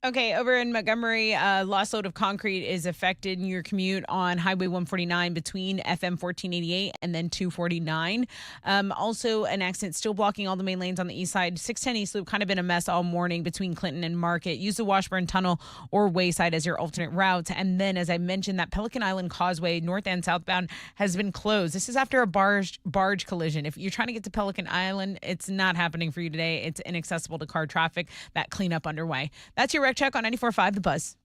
Okay, over in Montgomery, lost load of concrete is affected in your commute on Highway 149 between FM 1488 and then 249. Also, an accident still blocking all the main lanes on the east side. 610 East Loop kind of been a mess all morning between Clinton and Market. Use the Washburn Tunnel or Wayside as your alternate route. And then, as I mentioned, that Pelican Island Causeway, north and southbound, has been closed. This is after a barge collision. If you're trying to get to Pelican Island, it's not happening for you today. It's inaccessible to car traffic. That cleanup underway. That's your Rec Check on 94.5 The Buzz.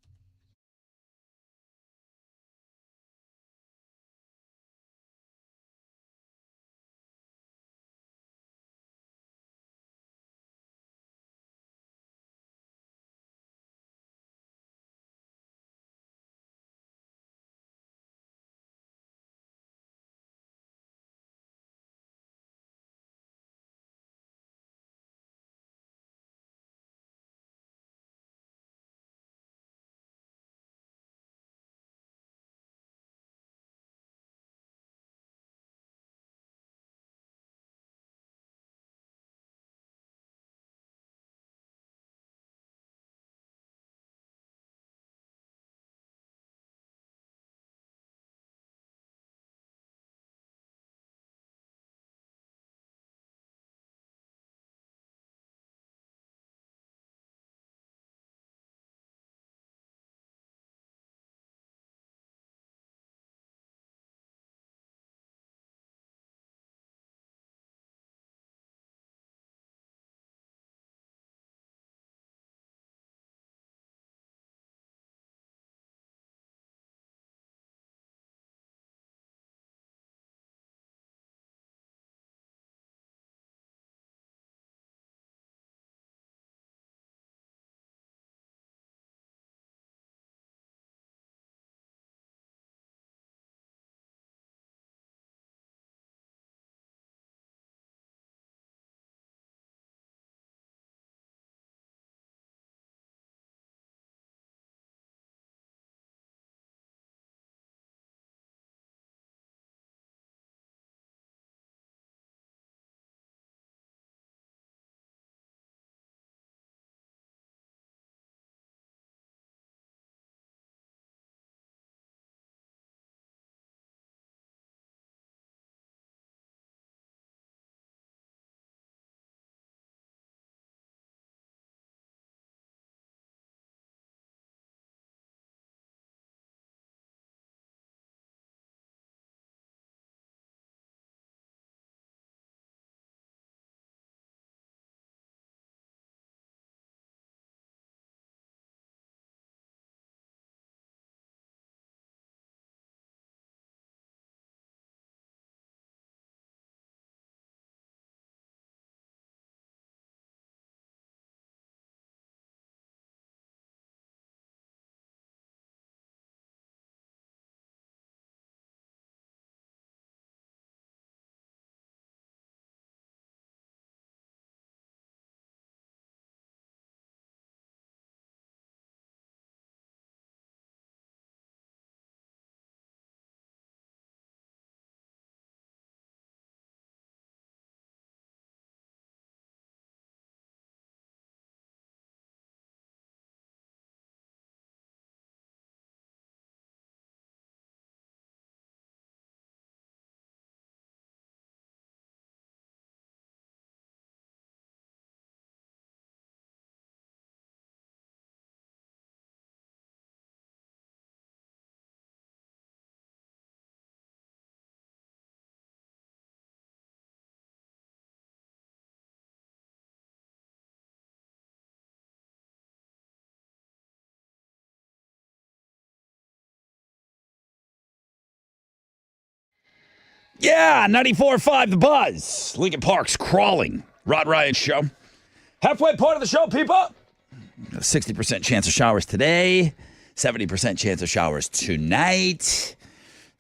Yeah, 94.5 The Buzz. Lincoln Park's crawling. Rod Ryan Show. Halfway point of the show, people. 60% chance of showers today. 70% chance of showers tonight. It's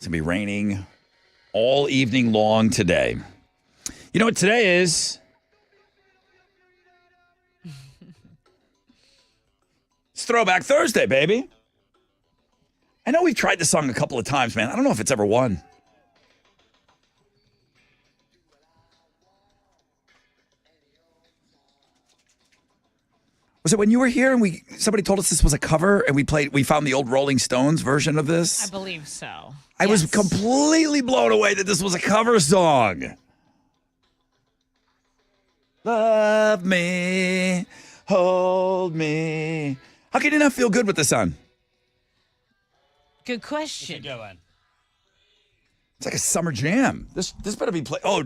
going to be raining all evening long today. You know what today is? It's Throwback Thursday, baby. I know we've tried this song a couple of times, man. I don't know if it's ever won. Was it when you were here and somebody told us this was a cover and we found the old Rolling Stones version of this? I believe so. I was completely blown away that this was a cover song. Love me, hold me. How can you not feel good with this on? Good question. Good one. It's like a summer jam. This better be played. Oh,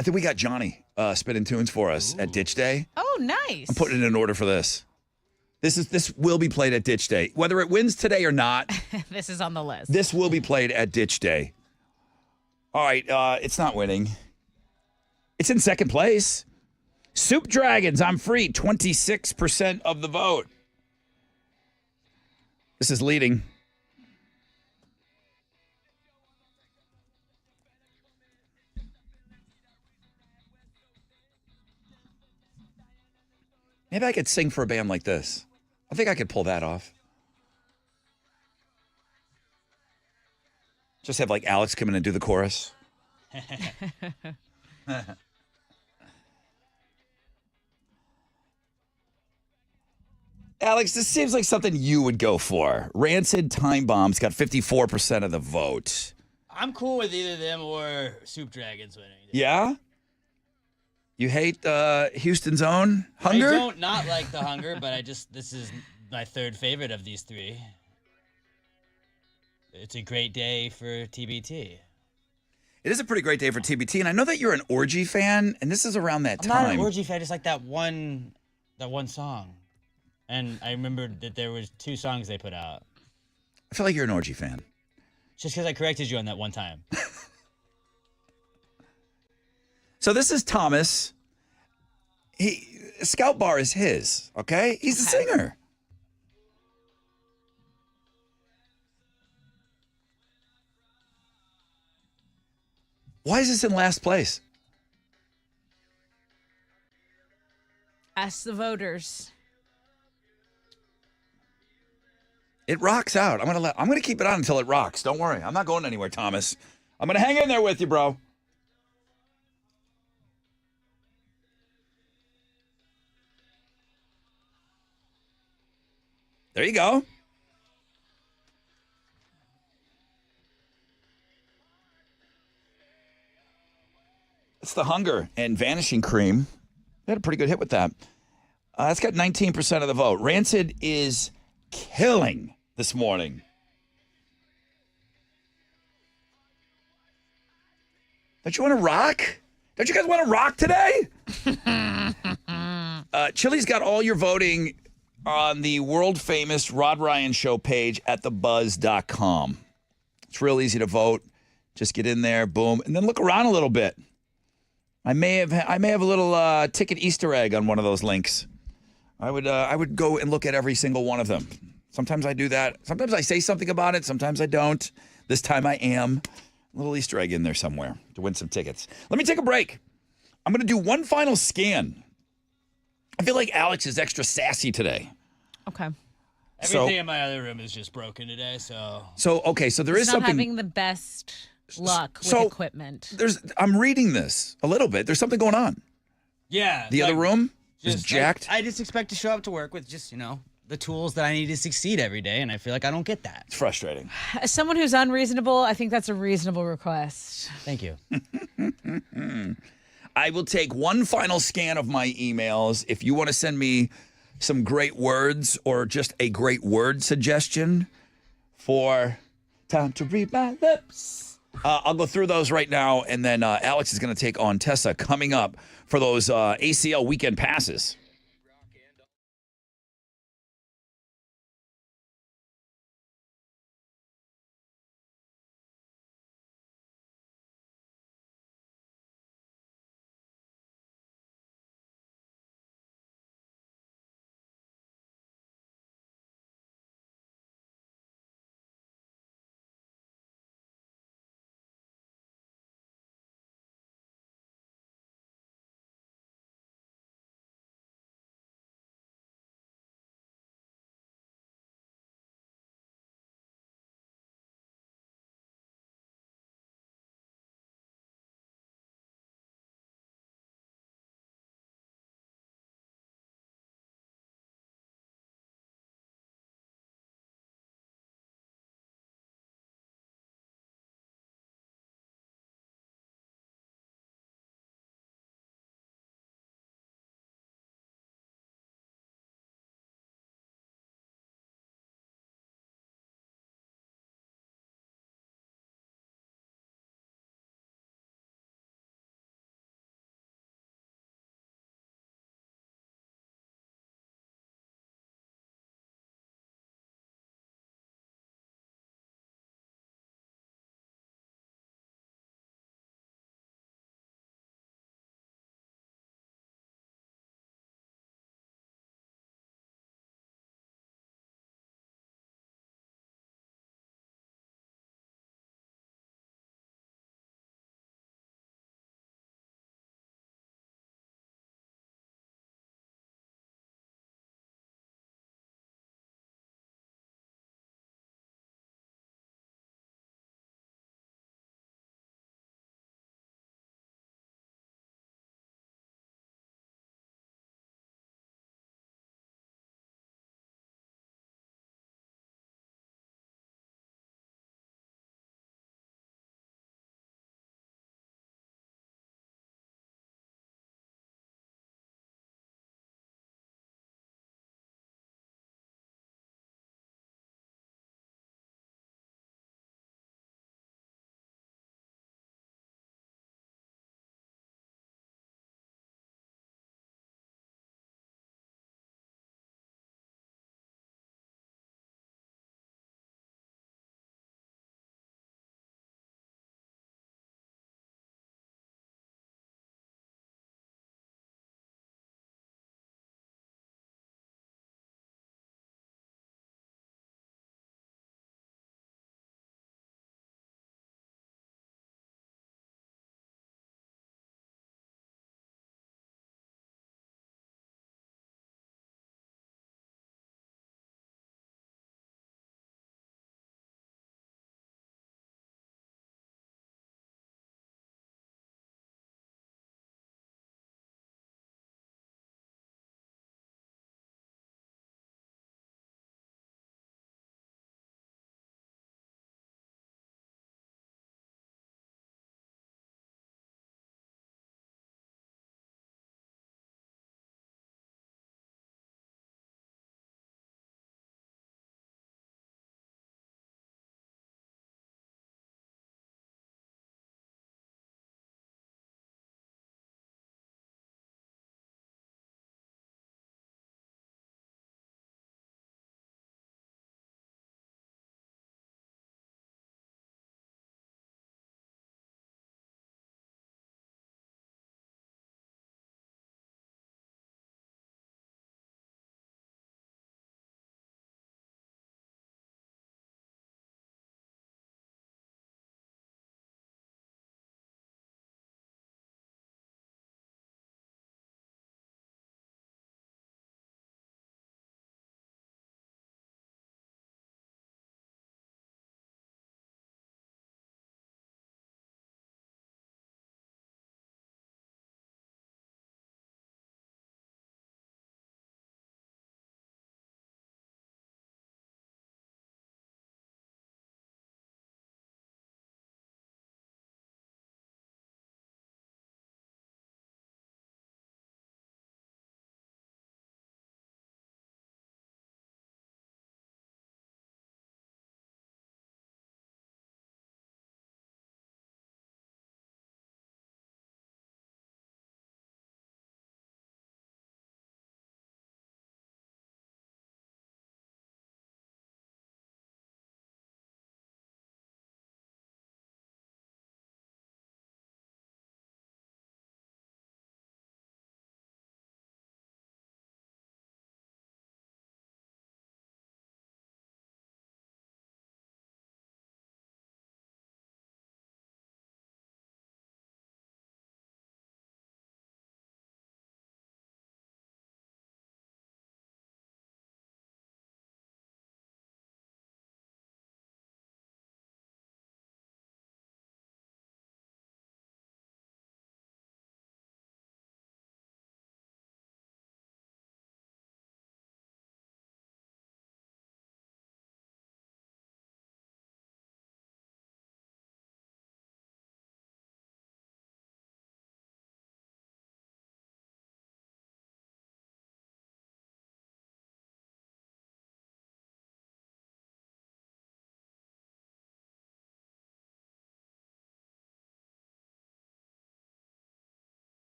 I think we got Johnny spinning tunes for us at Ditch Day. Oh, nice. I'm putting it in order for this. This will be played at Ditch Day. Whether it wins today or not, This is on the list. this will be played at Ditch Day. All right, it's not winning. It's in second place. Soup Dragons, I'm Free, 26% of the vote. This is leading. Maybe I could sing for a band like this. I think I could pull that off. Just have like Alex come in and do the chorus. Alex, this seems like something you would go for. Rancid Time Bombs got 54% of the vote. I'm cool with either them or Soup Dragons winning. Yeah? You hate Houston's Own Hunger? I don't not like the Hunger, but this is my third favorite of these three. It's a great day for TBT. It is a pretty great day for TBT, and I know that you're an Orgy fan, and this is around that I'm time. not an Orgy fan, I just like that one song. And I remember that there was 2 songs they put out. I feel like you're an Orgy fan. Just because I corrected you on that one time. So this is Thomas. Scout Bar is his, okay? He's a singer. Why is this in last place? Ask the voters. It rocks out. I'm gonna keep it on until it rocks. Don't worry. I'm not going anywhere, Thomas. I'm gonna hang in there with you, bro. There you go. It's The Hunger and Vanishing Cream. They had a pretty good hit with that. That's got 19% of the vote. Rancid is killing this morning. Don't you want to rock? Don't you guys want to rock today? Chili's got all your voting on the world famous Rod Ryan Show page at thebuzz.com. It's real easy to vote. Just get in there, boom, and then look around a little bit. I may have a little ticket Easter egg on one of those links. I would go and look at every single one of them. Sometimes I do that. Sometimes I say something about it. Sometimes I don't. This time I am. A little Easter egg in there somewhere to win some tickets. Let me take a break. I'm going to do one final scan. I feel like Alex is extra sassy today. Okay. Everything in my other room is just broken today, so. So there He's is not something. having the best luck with equipment. I'm reading this a little bit. There's something going on. Yeah. The other room is jacked. I just expect to show up to work with just, the tools that I need to succeed every day, and I feel like I don't get that. It's frustrating. As someone who's unreasonable, I think that's a reasonable request. Thank you. I will take one final scan of my emails. If you want to send me some great words or just a great word suggestion for time to read my lips, I'll go through those right now, and then Alex is going to take on Tessa coming up for those ACL weekend passes.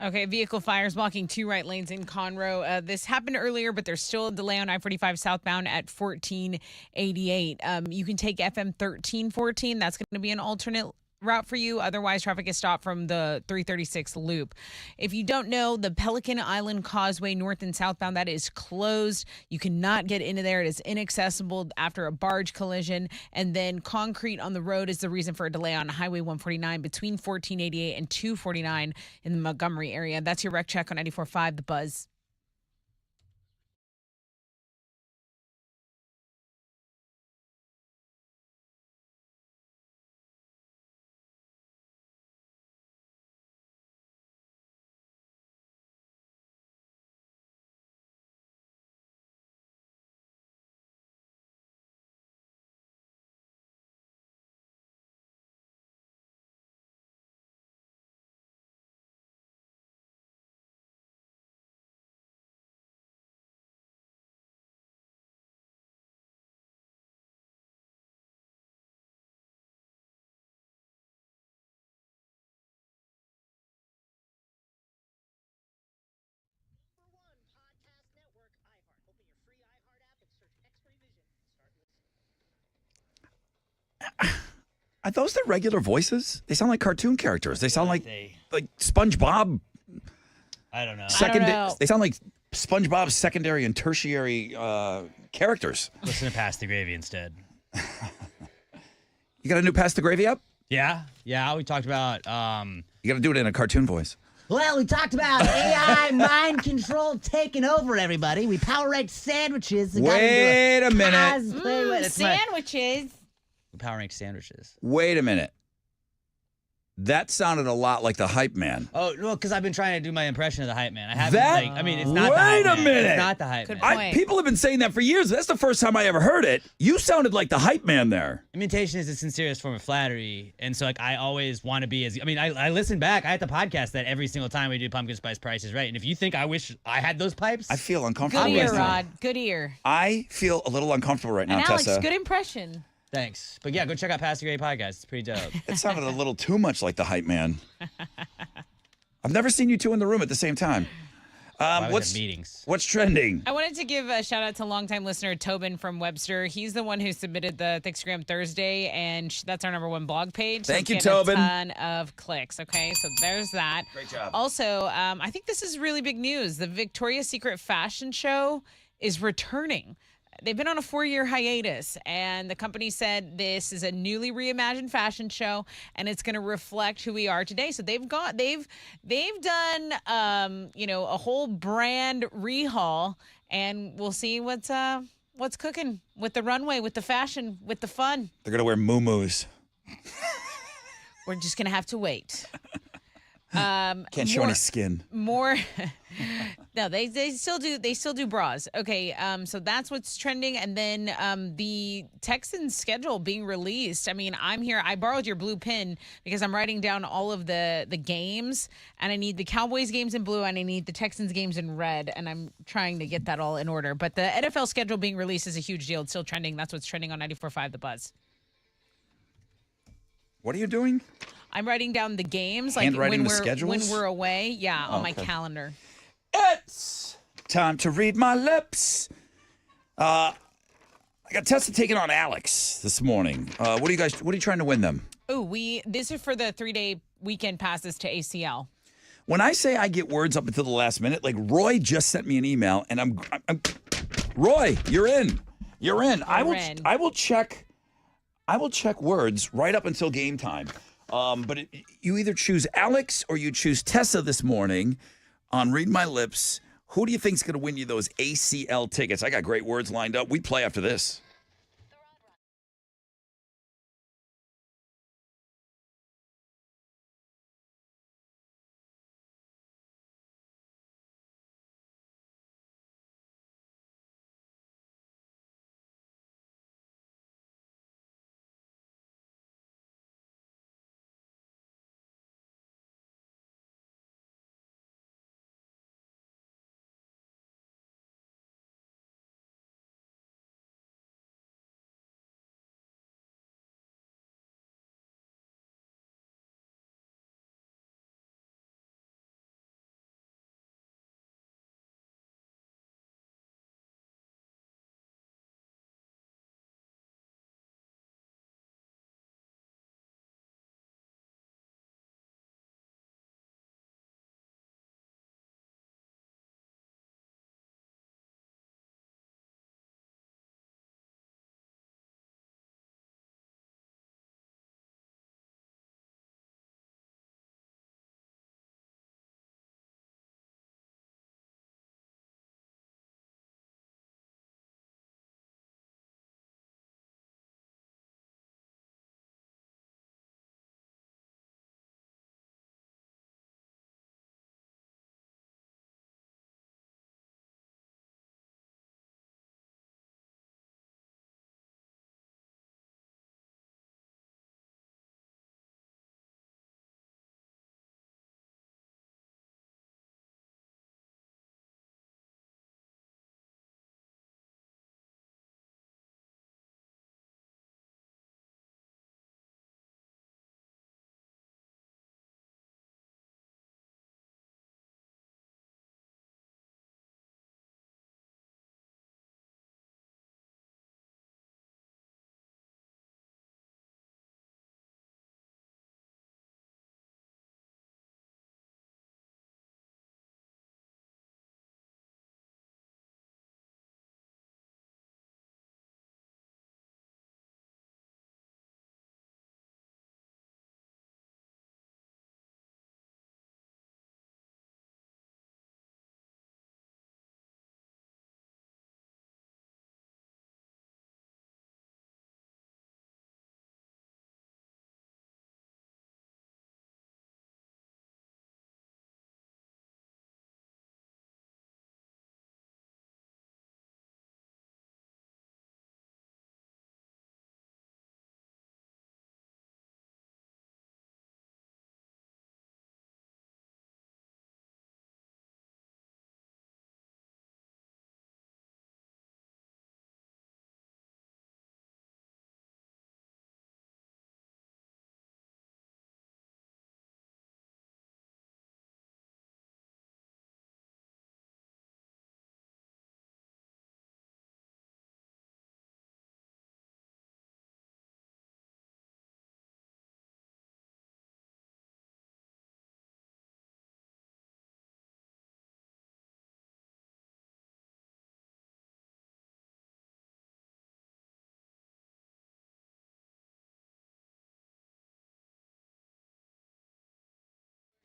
Okay, vehicle fires blocking 2 right lanes in Conroe. This happened earlier, but there's still a delay on I-45 southbound at 1488. You can take FM 1314. That's going to be an alternate route for you. Otherwise, traffic is stopped from the 336 loop. If you don't know, the Pelican Island Causeway north and southbound, that is closed. You cannot get into there. It is inaccessible after a barge collision. And then concrete on the road is the reason for a delay on Highway 149 between 1488 and 249 in the Montgomery area. That's your wreck check on 94.5 The Buzz. Are those the regular voices? They sound like cartoon characters. They sound like They- SpongeBob. I don't know. know. They sound like SpongeBob's secondary and tertiary characters. Listen to Pass the Gravy instead. You got a new Pass the Gravy up? Yeah. We talked about You got to do it in a cartoon voice. Well, we talked about AI mind control taking over everybody. We power ranked sandwiches. And Wait a minute. Sandwiches. Power Rank sandwiches. Wait a minute. That sounded a lot like the hype man. Oh, no, because I've been trying to do my impression of the hype man. I haven't, That- like, I mean, it's not the Wait hype a man. minute. It's not the hype Good man. point. People have been saying that for years. That's the first time I ever heard it. You sounded like the hype man there. Imitation is the sincerest form of flattery. And so, like, I always want to be as, I mean, I listen back. I have to podcast that every single time we do Pumpkin Spice Price is Right. And if you think I wish I had those pipes, I feel uncomfortable Good right ear, now. Rod. Good ear. I feel a little uncomfortable right now, And Alex, Tessa. good impression. thanks. But yeah, go check out Pass the Gravy podcast. It's pretty dope. It sounded a little too much like the hype man. I've never seen you two in the room at the same time. Why would What's have meetings? what's trending? I wanted to give a shout out to longtime listener Tobin from Webster. He's the one who submitted the Thickstagram Thursday, and that's our #1 blog page. So Thank it's you, getting Tobin. A ton of clicks. Okay, so there's that. Great job. Also, I think this is really big news. The Victoria's Secret fashion show is returning. They've been on a 4-year hiatus, and the company said this is a newly reimagined fashion show, and it's going to reflect who we are today. So they've done a whole brand rehaul, and we'll see what's cooking with the runway, with the fashion, with the fun. They're gonna wear muumuus. We're just going to have to wait. Can't show any skin. More no, they still do bras. Okay, so that's what's trending. And then the Texans schedule being released. I mean, I'm here. I borrowed your blue pen because I'm writing down all of the games, and I need the Cowboys games in blue and I need the Texans games in red, and I'm trying to get that all in order. But the NFL schedule being released is a huge deal. It's still trending. That's what's trending on 94.5 The Buzz. What are you doing? I'm writing down the games, like Handwriting when the we're schedules? away. Yeah, on my Okay. calendar. It's time to read my lips. I got Tessa taking on Alex this morning. What are you trying to win them? Oh, this is for the 3-day weekend passes to ACL. When I say I get words up until the last minute, like Roy just sent me an email, and I'm Roy, you're in. You're in. I will check words right up until game time. But you either choose Alex or you choose Tessa this morning on Read My Lips. Who do you think's going to win you those ACL tickets? I got great words lined up. We play after this.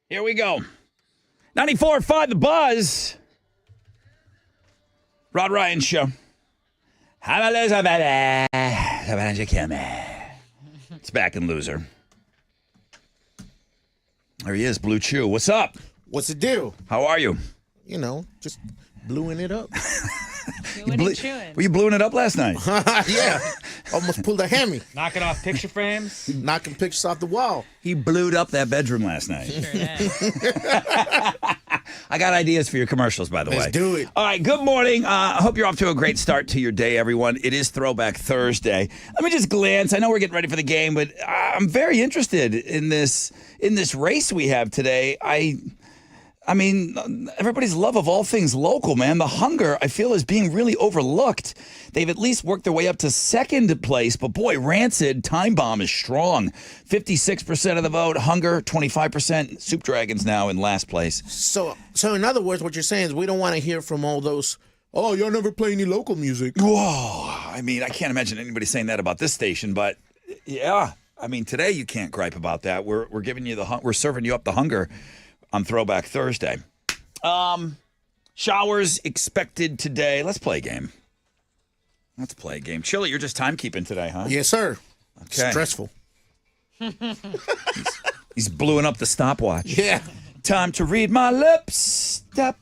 Here we go. 94.5 The Buzz. Rod Ryan Show. It's back in Loser. There he is, Blue Chew. What's up? What's the deal? How are you? You know, just bluing it up. Were you bluing it up last night? Yeah. Almost pulled a hammy. Knocking off picture frames. Knocking pictures off the wall. He blued up that bedroom last night. I got ideas for your commercials, by the way. Let's do it. All right, good morning. I hope you're off to a great start to your day, everyone. It is Throwback Thursday. Let me just glance. I know we're getting ready for the game, but I'm very interested in this race we have today. I mean, everybody's love of all things local, man. The hunger, I feel, is being really overlooked. They've at least worked their way up to second place, but boy, Rancid, Time Bomb is strong. 56% of the vote, Hunger, 25%. Soup Dragons now in last place. So in other words, what you're saying is we don't want to hear from all those, oh, y'all never play any local music. Whoa. I mean, I can't imagine anybody saying that about this station, but yeah. I mean, today you can't gripe about that. We're giving you we're serving you up the hunger on Throwback Thursday. Showers expected today. Let's play a game. Chili, you're just timekeeping today, huh? Yes, sir. Okay. Stressful. He's bluing up the stopwatch. Yeah. Time to read my lips. I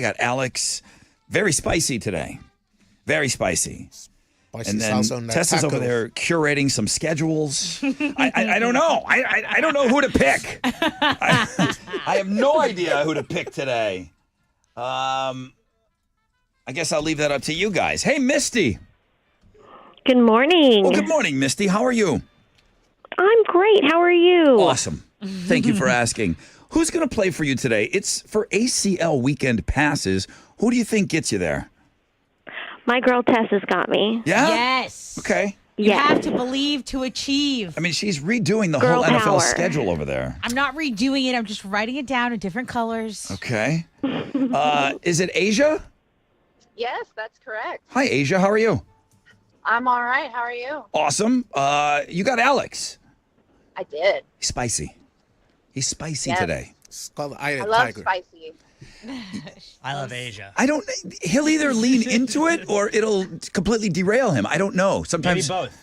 got Alex. Very spicy today. Very spicy. And then Tessa's over there curating some schedules. I don't know. I don't know who to pick. I have no idea who to pick today. I guess I'll leave that up to you guys. Hey, Misty. Good morning. Oh, good morning, Misty. How are you? I'm great. How are you? Awesome. Thank you for asking. Who's going to play for you today? It's for ACL weekend passes. Who do you think gets you there? My girl Tessa's got me. Yeah? Yes. Okay. You Yes. have to believe to achieve. I mean, she's redoing the Girl whole NFL power. schedule over there. I'm not redoing it. I'm just writing it down in different colors. Okay. Is it Asia? Yes, that's correct. Hi, Asia. How are you? I'm all right. How are you? Awesome. You got Alex. I did. He's spicy. He's spicy Yes. today. It's called the Eye of I the love Tiger. spicy. I love Asia. He'll either lean into it or it'll completely derail him. I don't know. Maybe Sometimes both.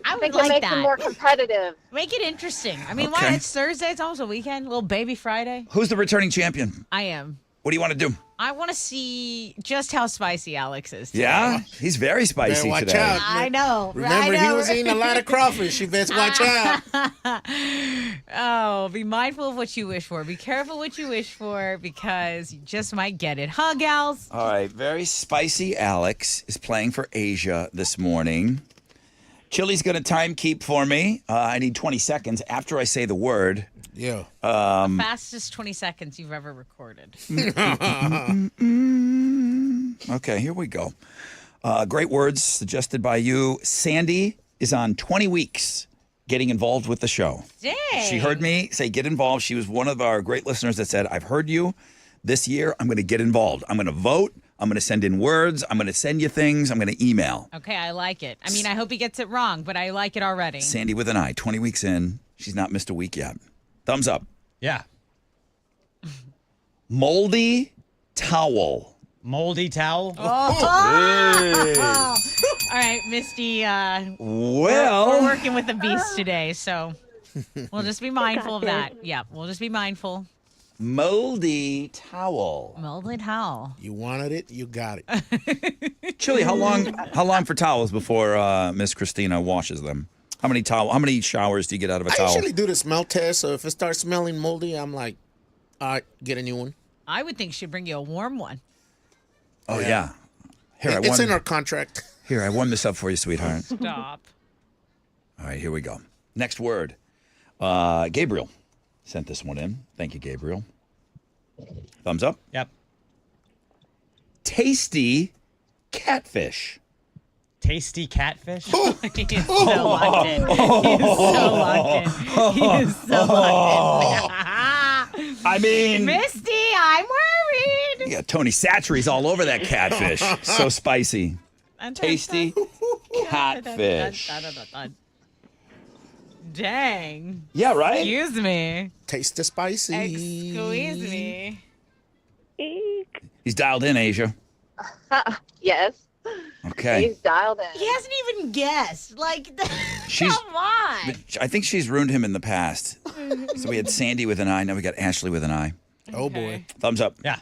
I I would think it like makes them that. more competitive. Make it interesting. I mean, Okay. why? It's Thursday. It's almost a weekend. A little baby Friday. Who's the returning champion? I am. What do you want to do? I want to see just how spicy Alex is. today. Yeah? He's very spicy Better watch today. out. I know. Remember, I know. he was eating a lot of crawfish. You best watch out. Oh, be mindful of what you wish for. Be careful what you wish for because you just might get it. Huh, gals? All right. Very spicy Alex is playing for Asia this morning. Chili's going to time keep for me. I need 20 seconds after I say the word. Yeah. Fastest 20 seconds you've ever recorded. Okay, here we go. Great words suggested by you. Sandy is on 20 weeks getting involved with the show. Dang. She heard me say get involved. She was one of our great listeners that said, I've heard you. This year, I'm going to get involved. I'm going to vote. I'm going to send in words. I'm going to send you things. I'm going to email. Okay, I like it. I mean, I hope he gets it wrong, but I like it already. Sandy with an I, 20 weeks in. She's not missed a week yet. Thumbs up. Yeah. Moldy towel. Moldy towel. Oh. All right, Misty. Well, we're working with the beast today, so we'll just be mindful of that. Yeah, we'll just be mindful. moldy towel. Moldy towel. You wanted it, you got it. Chili, how long for towels before Miss Christina washes them? How many showers do you get out of a I towel? usually do the smell test, so if it starts smelling moldy, I'm like, all right, get a new one. I would think she'd bring you a warm one. Oh yeah. Here, It's in our contract. Here, I warmed this up for you, sweetheart. Stop. All right, here we go. Next word. Gabriel sent this one in. Thank you, Gabriel. Thumbs up. Yep. Tasty catfish. Tasty catfish. He is so locked in. He is so locked in. He is so locked in. I mean, Misty, I'm worried. yeah, Tony Satchery's all over that catfish. So spicy. Tasty catfish. Dang. Yeah, right? Excuse me. Taste the spicy. Excuse me. He's dialed in, Asia. Yes. Okay. He's dialed in. He hasn't even guessed. Like, She's- come on. I think she's ruined him in the past. So we had Sandy with an I. Now we got Ashley with an I. Oh, boy. Thumbs up. Yeah.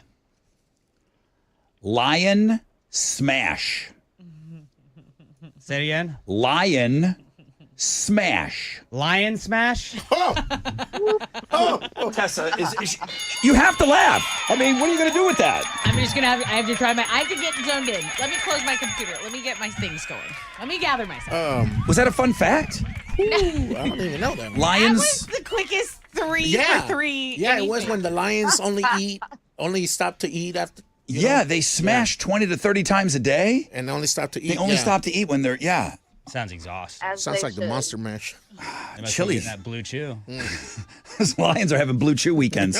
Lion smash. Say it again. Lion smash. Lion smash. Tessa, you have to laugh. I mean, what are you going to do with that? I'm just gonna I have to try I have to get zoned in. Let me close my computer. Let me get my things going. Let me gather myself. Was that a fun fact? I don't even know that one. That Lions. was the quickest three Yeah. for three. Yeah, it was anything. when the lions only stop to eat after. Yeah, they smash 20 to 30 times a day. And only stop to eat. They only yeah. stop to eat when they're, yeah. Sounds exhausting. As Sounds they like the should. Monster Mash. They must Chili. be getting that blue chew. Those lions are having blue chew weekends.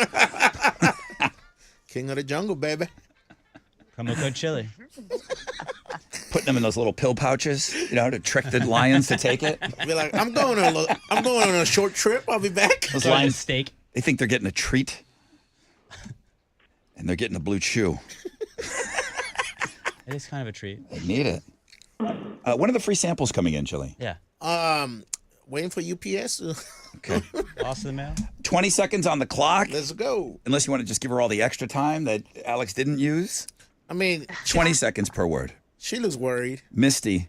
King of the jungle, baby. Promo code chili. Putting them in those little pill pouches, to trick the lions to take it. Be like, I'm going on a short trip. I'll be back. Those Throw it in lions, steak. they think they're getting a treat. And they're getting a blue chew. It is kind of a treat. They need it. When are the free samples coming in, Chili? Yeah. Waiting for UPS. Okay. Lost in the mail. 20 seconds on the clock. Let's go. Unless you want to just give her all the extra time that Alex didn't use. I mean, 20 seconds per word. she looks worried. Misty,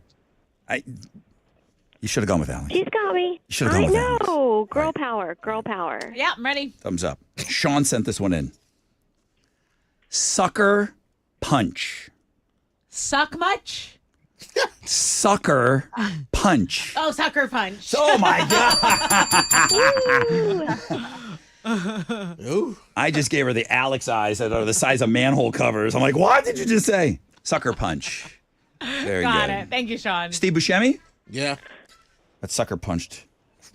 you should have gone with Alex. She's got me. You should have gone with Alex. No, girl power, girl power. Yeah, I'm ready. Thumbs up. Sean sent this one in. Sucker punch. Suck much? Sucker punch. Oh, sucker punch. Oh my God. Ooh. I just gave her the Alex eyes that are the size of manhole covers. I'm like, what did you just say? Sucker punch. Very Got good. it. Thank you, Sean. Steve Buscemi? Yeah. That sucker punched.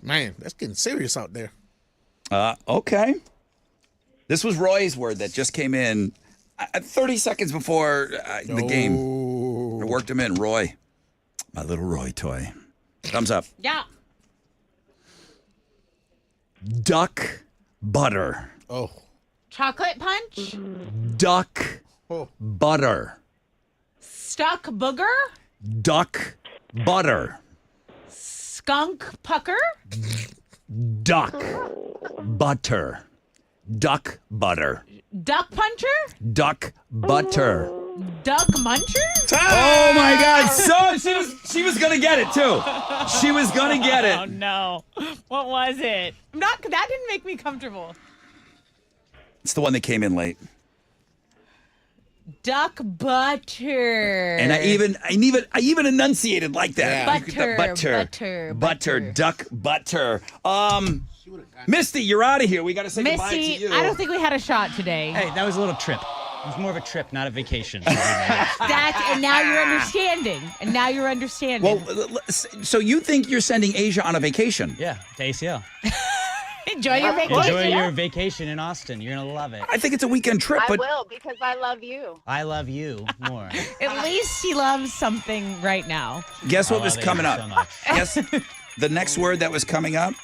Man, that's getting serious out there. Okay. This was Roy's word that just came in 30 seconds before the game. I worked him in. Roy. My little Roy toy. Thumbs up. Yeah. Duck butter. Oh. Chocolate punch? Duck butter. Stuck booger? Duck butter. Skunk pucker? Duck butter. Duck butter. Duck puncher? Duck butter. Duck muncher? Oh my God! So she was gonna get it too. She was gonna get Oh it. no. What was it? That didn't make me comfortable. It's the one that came in late. Duck butter. And I even enunciated like that. Butter, butter, butter, duck butter. Misty, you're out of here. We got to say goodbye to Missy, you. I don't think we had a shot today. Hey, that was a little trip. It was more of a trip, not a vacation. And now you're understanding. And now you're understanding. Well, so you think you're sending Asia on a vacation? Yeah, to ACL. Enjoy your vacation. Enjoy your vacation in Austin. You're going to love it. I think it's a weekend trip, I but will because I love you. I love you more. At least he loves something right now. guess what I was love coming Asia up? so much. Guess the next word that was coming up?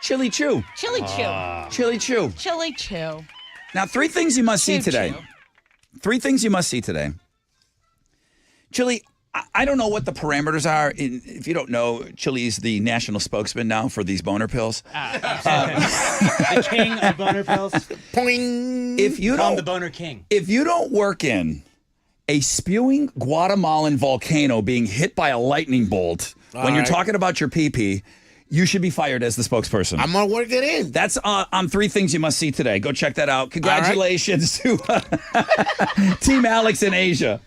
Chili chew. Chili chew. Chili chew. Chili chew. Now, 3 things you must see Chew, today. chew. 3 things you must see today. Chili, I don't know what the parameters are. If you don't know, Chili's the national spokesman now for these boner pills. The king of boner pills. Poing. If you Call him don't, the boner king. if you don't work in a spewing Guatemalan volcano being hit by a lightning bolt when you're right. talking about your pee-pee, you should be fired as the spokesperson. I'm going to work it in. That's on 3 things you must see today. Go check that out. Congratulations to Team Alex in Asia.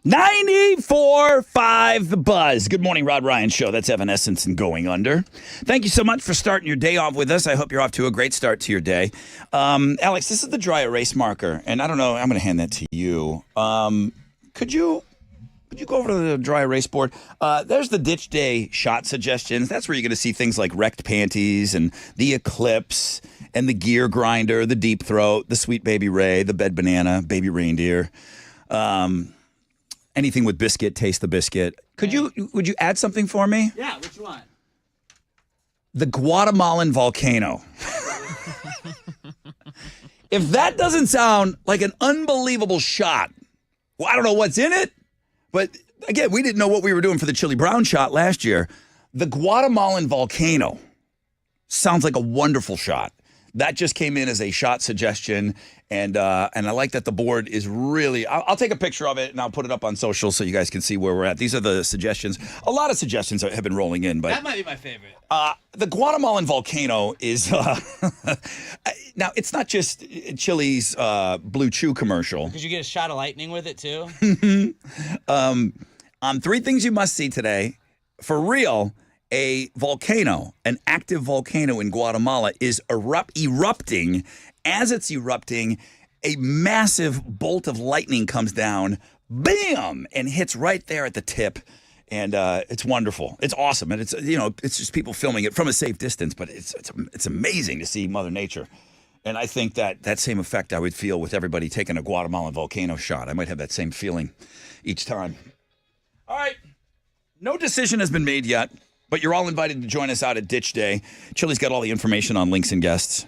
94.5 The Buzz. Good morning, Rod Ryan Show. That's Evanescence and Going Under. Thank you so much for starting your day off with us. I hope you're off to a great start to your day. Alex, this is the dry erase marker, and I don't know, I'm going to hand that to you. Could you go over to the dry erase board? There's the Ditch Day shot suggestions. That's where you're going to see things like wrecked panties and the Eclipse and the gear grinder, the deep throat, the sweet baby Ray, the bed banana, baby reindeer. Anything with biscuit, taste the biscuit. Would you add something for me? Yeah, which one? The Guatemalan volcano. If that doesn't sound like an unbelievable shot, well, I don't know what's in it, but again, we didn't know what we were doing for the Chili Brown shot last year. The Guatemalan volcano sounds like a wonderful shot. That just came in as a shot suggestion, and I like that the board is really. I'll take a picture of it and I'll put it up on social so you guys can see where we're at. These are the suggestions. A lot of suggestions have been rolling in, but That might be my favorite. the Guatemalan volcano is now. It's not just Chili's Blue Chew commercial. Because you get a shot of lightning with it too. On 3 things you must see today, for real. A volcano, an active volcano in Guatemala, is erupting. As it's erupting, a massive bolt of lightning comes down, bam, and hits right there at the tip. And it's wonderful. It's awesome, and it's just people filming it from a safe distance. But it's amazing to see Mother Nature. And I think that same effect I would feel with everybody taking a Guatemalan volcano shot. I might have that same feeling each time. All right, no decision has been made yet. But you're all invited to join us out at Ditch Day. Chili's got all the information on links and guests.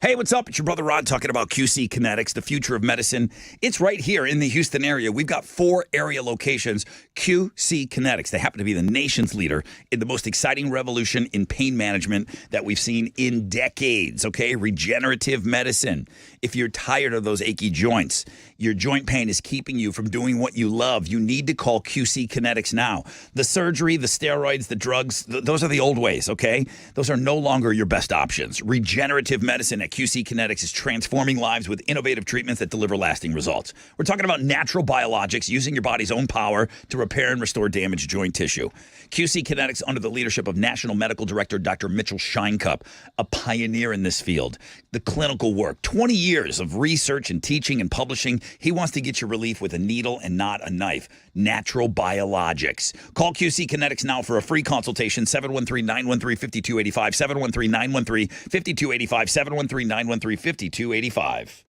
Hey, what's up? It's your brother Rod talking about QC Kinetics, the future of medicine. It's right here in the Houston area. We've got 4 area locations. QC Kinetics. They happen to be the nation's leader in the most exciting revolution in pain management that we've seen in decades, okay? Regenerative medicine. If you're tired of those achy joints, your joint pain is keeping you from doing what you love, you need to call QC Kinetics now. The surgery, the steroids, the drugs, those are the old ways, okay? Those are no longer your best options. Regenerative medicine at QC Kinetics is transforming lives with innovative treatments that deliver lasting results. We're talking about natural biologics using your body's own power to repair and restore damaged joint tissue. QC Kinetics, under the leadership of National Medical Director Dr. Mitchell Scheinkup, a pioneer in this field. The clinical work, 20 years of research and teaching and publishing. He wants to get you relief with a needle and not a knife. Natural biologics. Call QC Kinetics now for a free consultation, 713-913-5285, 713-913-5285, 713-913-5285.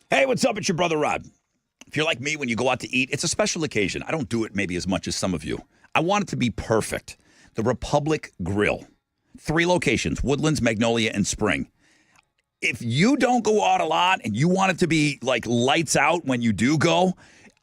Hey, what's up? It's your brother Rod. If you're like me, when you go out to eat, it's a special occasion. I don't do it maybe as much as some of you. I want it to be perfect. The Republic Grill. 3 locations, Woodlands, Magnolia, and Spring. If you don't go out a lot and you want it to be like lights out when you do go,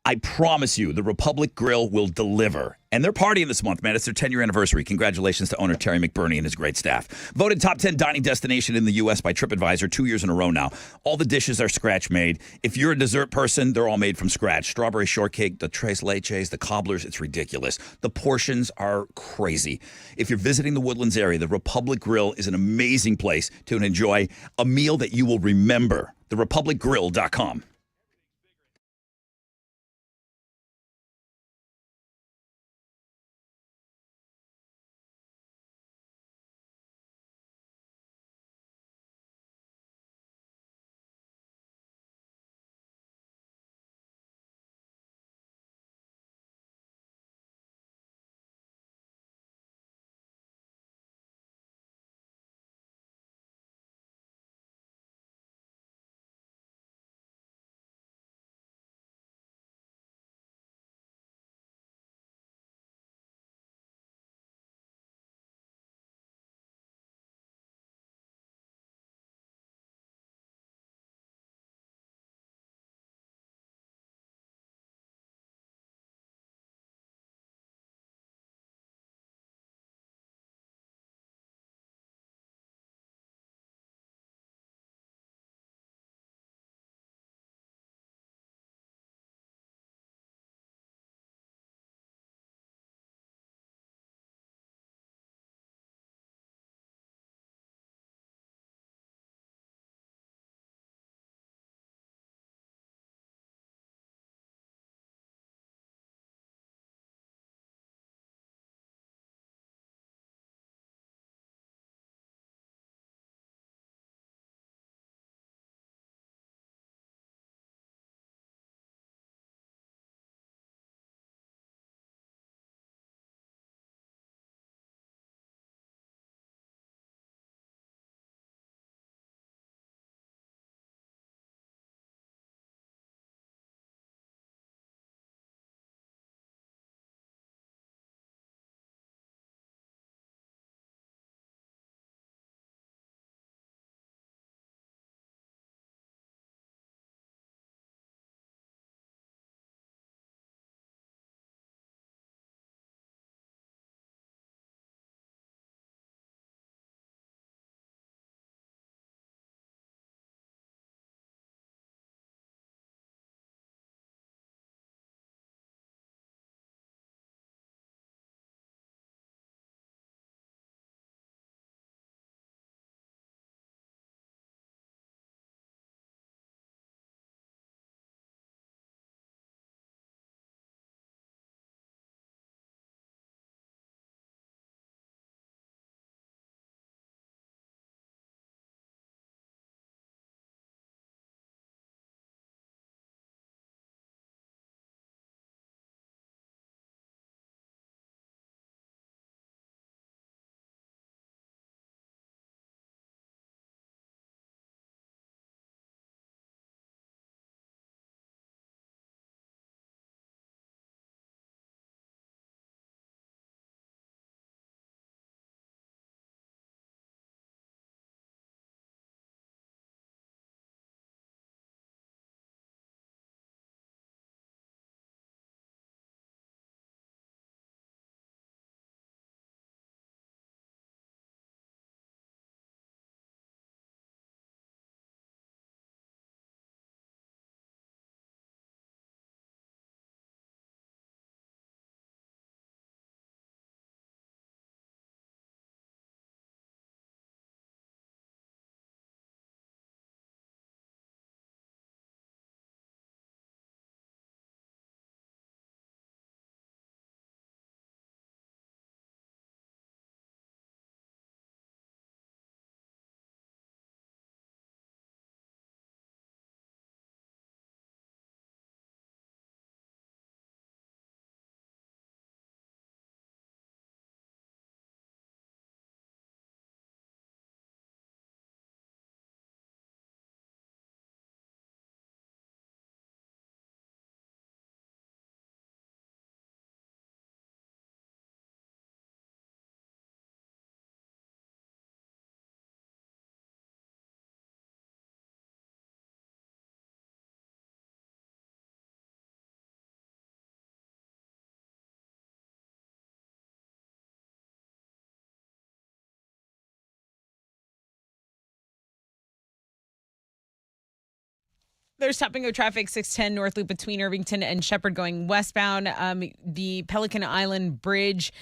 I promise you, the Republic Grill will deliver. And they're partying this month, man. It's their 10-year anniversary. Congratulations to owner Terry McBurney and his great staff. Voted top 10 dining destination in the U.S. by TripAdvisor 2 years in a row now. All the dishes are scratch-made. If you're a dessert person, they're all made from scratch. Strawberry shortcake, the tres leches, the cobblers, it's ridiculous. The portions are crazy. If you're visiting the Woodlands area, the Republic Grill is an amazing place to enjoy a meal that you will remember. TheRepublicGrill.com. There's stopping of traffic 610 North Loop between Irvington and Shepherd going westbound. The Pelican Island Bridge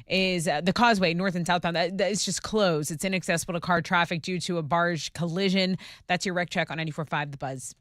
is the causeway north and southbound. That is just closed. It's inaccessible to car traffic due to a barge collision. That's your wreck check on 94.5 The Buzz.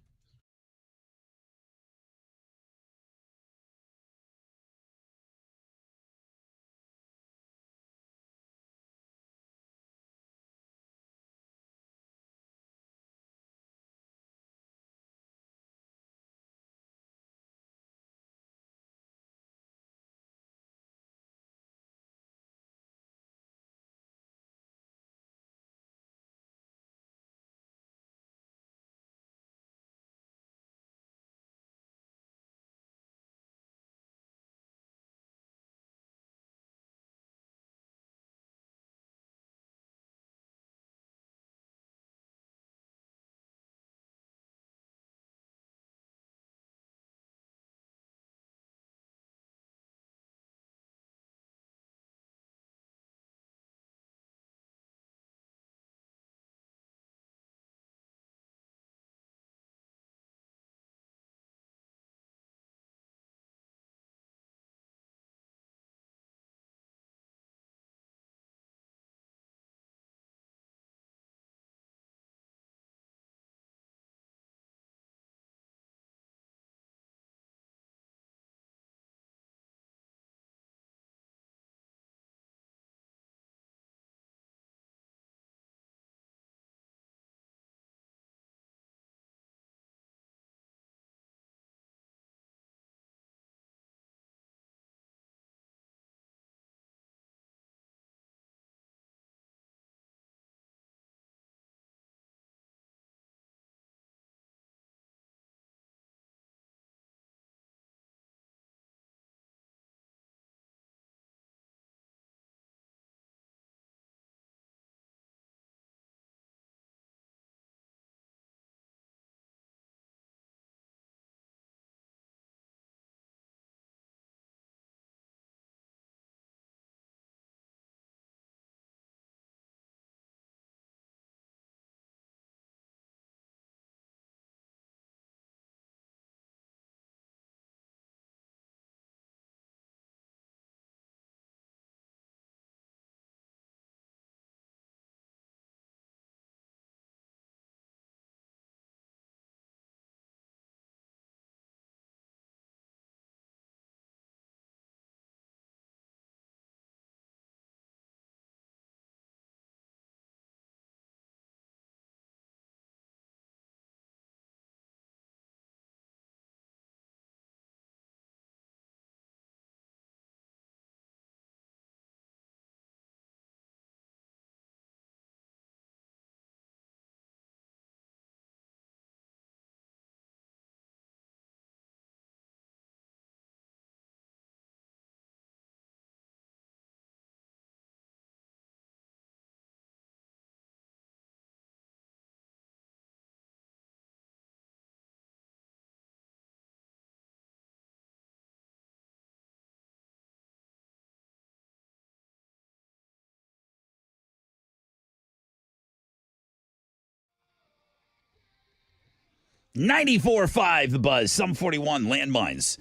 .94.5 The Buzz, Sum 41 Landmines.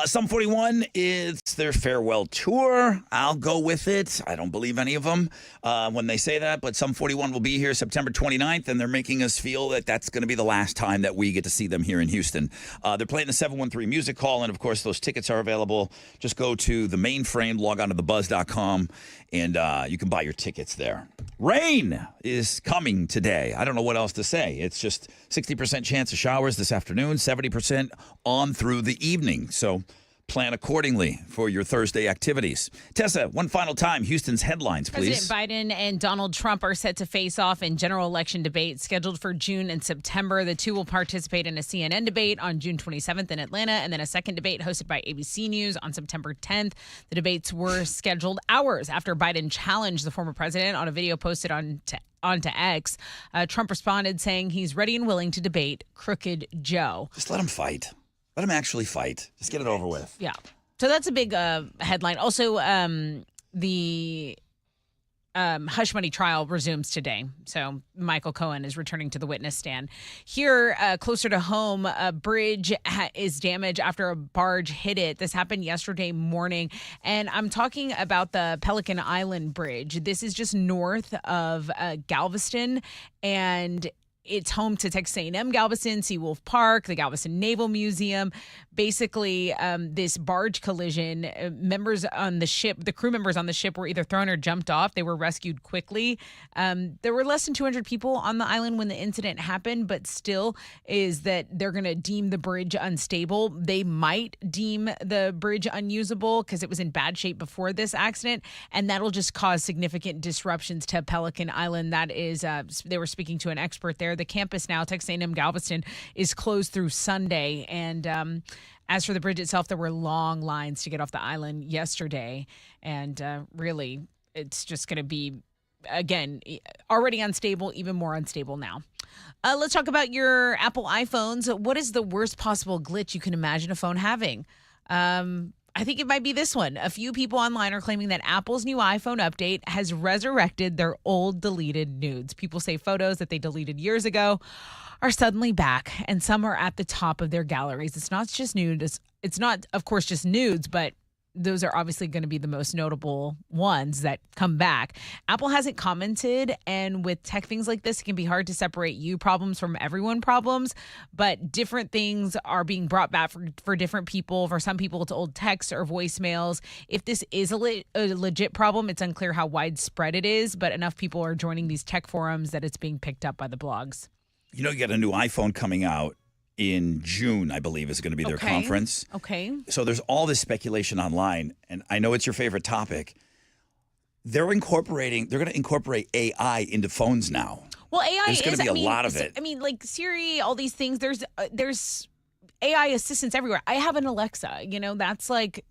Sum 41 is their farewell tour. I'll go with it. I don't believe any of them when they say that, but Sum 41 will be here September 29th, and they're making us feel that that's going to be the last time that we get to see them here in Houston. They're playing the 713 Music Hall, and of course, those tickets are available. Just go to the mainframe, log on to thebuzz.com, and you can buy your tickets there. Rain is coming today. I don't know what else to say. It's just 60% chance of showers this afternoon, 70% on through the evening. So plan accordingly for your Thursday activities. Tessa, one final time, Houston's headlines, please. President Biden and Donald Trump are set to face off in general election debate scheduled for June and September. The two will participate in a CNN debate on June 27th in Atlanta, and then a second debate hosted by ABC News on September 10th. The debates were scheduled hours after Biden challenged the former president on a video posted onto X. Trump responded saying he's ready and willing to debate Crooked Joe. Just let him fight. Let him actually fight. Just get it over with. Yeah. So that's a big headline. Also, the hush money trial resumes today. So Michael Cohen is returning to the witness stand. Here, closer to home, a bridge is damaged after a barge hit it. This happened yesterday morning. And I'm talking about the Pelican Island Bridge. This is just north of Galveston. And it's home to Texas A&M Galveston, Seawolf Park, the Galveston Naval Museum. Basically, this barge collision, members on the ship, the crew members on the ship were either thrown or jumped off. They were rescued quickly. There were less than 200 people on the island when the incident happened, but still is that they're going to deem the bridge unstable. They might deem the bridge unusable because it was in bad shape before this accident, and that'll just cause significant disruptions to Pelican Island. That is, they were speaking to an expert there. The campus now, Texas A&M Galveston, is closed through Sunday. And as for the bridge itself, there were long lines to get off the island yesterday. And really, it's just going to be, again, already unstable, even more unstable now. Let's talk about your Apple iPhones. What is the worst possible glitch you can imagine a phone having? I think it might be this one. A few people online are claiming that Apple's new iPhone update has resurrected their old deleted nudes. People say photos that they deleted years ago are suddenly back, and some are at the top of their galleries. It's not just nudes. It's not, of course, just nudes, but those are obviously going to be the most notable ones that come back. Apple hasn't commented, and with tech things like this, it can be hard to separate you problems from everyone problems, but different things are being brought back for different people. For some people, it's old texts or voicemails. If this is a legit problem, it's unclear how widespread it is, but enough people are joining these tech forums that it's being picked up by the blogs. You know, you got a new iPhone coming out in June, I believe, is going to be their conference. Okay. So there's all this speculation online, and I know it's your favorite topic. They're going to incorporate AI into phones now. Well, AI There's going to be a lot of it. I mean, like Siri, all these things. There's AI assistants everywhere. I have an Alexa. You know, that's Right.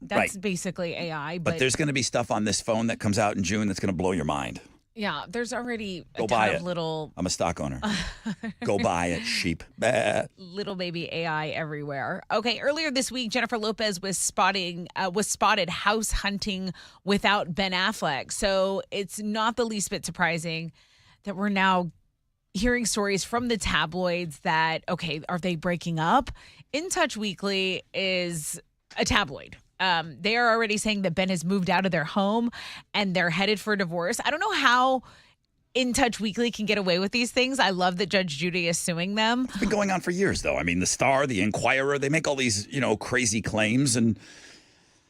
basically AI. But there's going to be stuff on this phone that comes out in June that's going to blow your mind. Yeah, there's already a Go buy ton it. of little I'm a stock owner. Go buy it, sheep. Bah. little baby AI everywhere. Okay, earlier this week, Jennifer Lopez was spotted house hunting without Ben Affleck. So it's not the least bit surprising that we're now hearing stories from the tabloids that, okay, are they breaking up? In Touch Weekly is a tabloid. They are already saying that Ben has moved out of their home and they're headed for divorce. I don't know how In Touch Weekly can get away with these things. I love that Judge Judy is suing them. It's been going on for years, though. I mean, the Star, the Inquirer, they make all these, crazy claims, and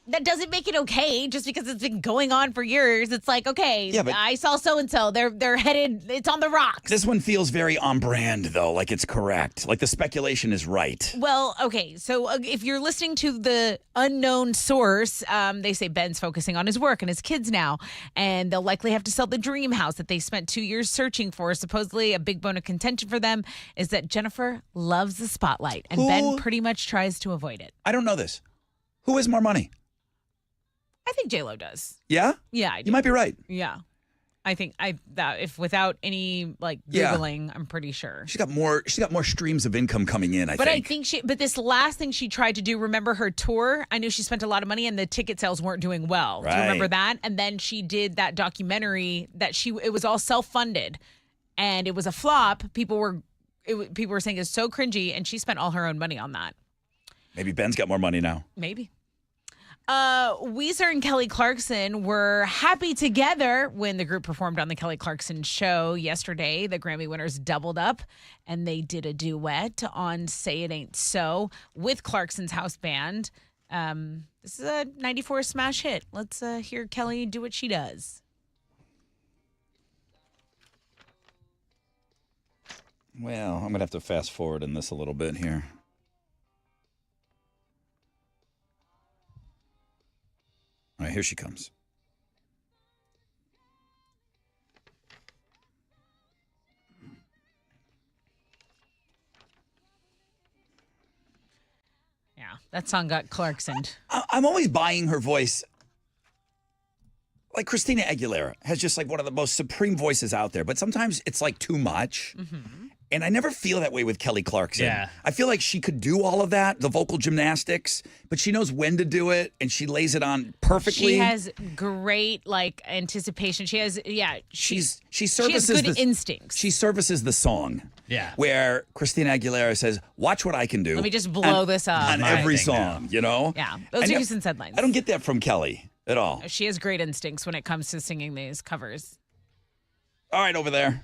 That doesn't make it okay just because it's been going on for years. It's like, okay, Yeah, but- I saw so-and-so. They're headed, it's on the rocks. this one feels very on brand, though, like it's correct. Like the speculation is right. Well, okay, so if you're listening to the unknown source, they say Ben's focusing on his work and his kids now, and they'll likely have to sell the dream house that they spent 2 years searching for. Supposedly, a big bone of contention for them is that Jennifer loves the spotlight, and Ben pretty much tries to avoid it. I don't know this. Who has more money? I think J-Lo does. Yeah? Yeah, I do. You might be right. Yeah. I think that if without any Yeah. Googling, I'm pretty sure. She's got more streams of income coming in, But I think but this last thing she tried to do, remember her tour? I knew she spent a lot of money and the ticket sales weren't doing well. Do you remember Right. that? And then she did that documentary that it was all self-funded and it was a flop. People were saying it's so cringy, and she spent all her own money on that. Maybe Ben's got more money now. Maybe. Weezer and Kelly Clarkson were happy together when the group performed on the Kelly Clarkson Show yesterday. The Grammy winners doubled up and they did a duet on Say It Ain't So with Clarkson's house band. This is a 94 smash hit. Let's hear Kelly do what she does. Well, I'm going to have to fast forward in this a little bit here. All right, here she comes. Yeah, that song got Clarksoned. I'm always buying her voice. Like Christina Aguilera has just like one of the most supreme voices out there, but sometimes it's like too much. And I never feel that way with Kelly Clarkson. Yeah. I feel like she could do all of that, the vocal gymnastics, but she knows when to do it and she lays it on perfectly. She has great anticipation. She has she she services has good the, instincts. She services the song. Yeah. Where Christina Aguilera says, "Watch what I can do." Let me just blow this up. On My every thing song, now. you know? Yeah, those are Houston's headlines. I don't get that from Kelly at all. She has great instincts when it comes to singing these covers. All right, over there.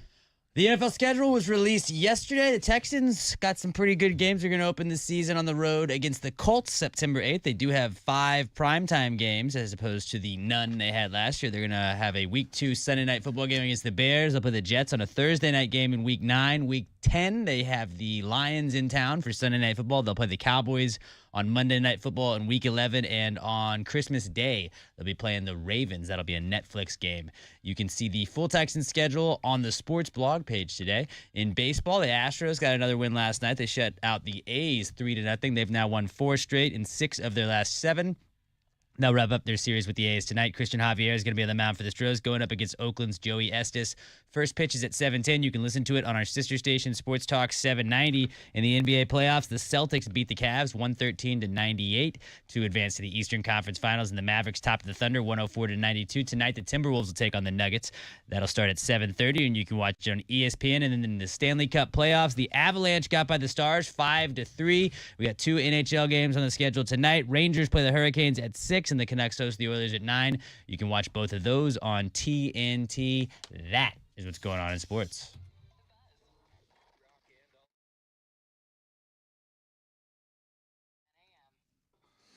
The NFL schedule was released yesterday. The Texans got some pretty good games. They're going to open the season on the road against the Colts September 8th. They do have 5 primetime games as opposed to the none they had last year. They're going to have a Week 2 Sunday night football game against the Bears. They'll play the Jets on a Thursday night game in Week 9. Week 10, they have the Lions in town for Sunday night football. They'll play the Cowboys on Monday Night Football in Week 11, and on Christmas Day, they'll be playing the Ravens. That'll be a Netflix game. You can see the full Texans schedule on the sports blog page today. In baseball, the Astros got another win last night. They shut out the A's 3-0. They've now won 4 straight in 6 of their last 7. They'll wrap up their series with the A's tonight. Christian Javier is going to be on the mound for the Stros, going up against Oakland's Joey Estes. First pitch is at 7:10. You can listen to it on our sister station, Sports Talk 790. In the NBA playoffs, the Celtics beat the Cavs 113-98 to advance to the Eastern Conference Finals, and the Mavericks topped the Thunder 104-92. Tonight, the Timberwolves will take on the Nuggets. That'll start at 7:30, and you can watch it on ESPN. And then in the Stanley Cup playoffs, the Avalanche got by the Stars 5-3. We got 2 NHL games on the schedule tonight. Rangers play the Hurricanes at 6, and the Canucks host the Oilers at 9. You can watch both of those on TNT. That is what's going on in sports.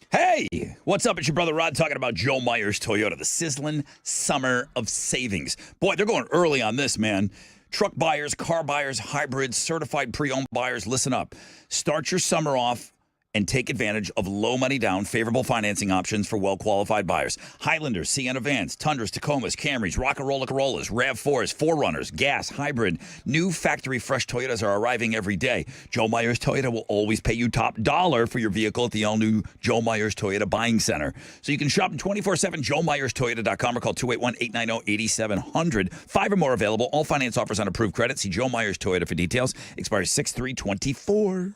Hey, what's up? It's your brother Rod talking about Joe Myers Toyota, the sizzling summer of savings. Boy, they're going early on this, man. Truck buyers, car buyers, hybrids, certified pre-owned buyers, listen up. Start your summer off and take advantage of low money down, favorable financing options for well-qualified buyers. Highlanders, Sienna vans, Tundras, Tacomas, Camrys, Rock-and-Rolla Corollas, RAV4s, 4Runners, gas, hybrid. New factory fresh Toyotas are arriving every day. Joe Myers Toyota will always pay you top dollar for your vehicle at the all-new Joe Myers Toyota Buying Center. So you can shop 24/7, JoeMyersToyota.com, or call 281-890-8700. 5 or more available. All finance offers on approved credit. See Joe Myers Toyota for details. Expires 6/3/24.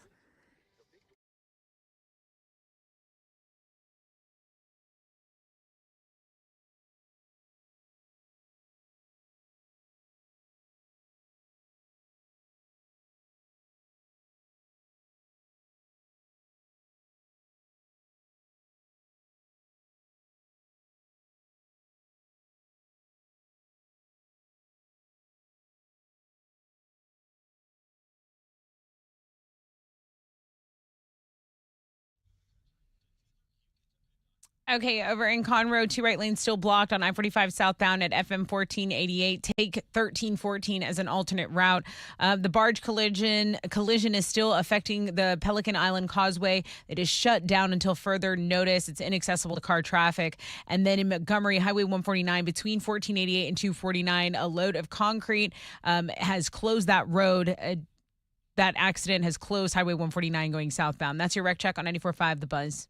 Okay, over in Conroe, 2 right lanes still blocked on I-45 southbound at FM 1488. Take 1314 as an alternate route. The barge collision is still affecting the Pelican Island Causeway. It is shut down until further notice. It's inaccessible to car traffic. And then in Montgomery, Highway 149 between 1488 and 249, a load of concrete has closed that road. That accident has closed Highway 149 going southbound. That's your rec check on 94.5 The Buzz.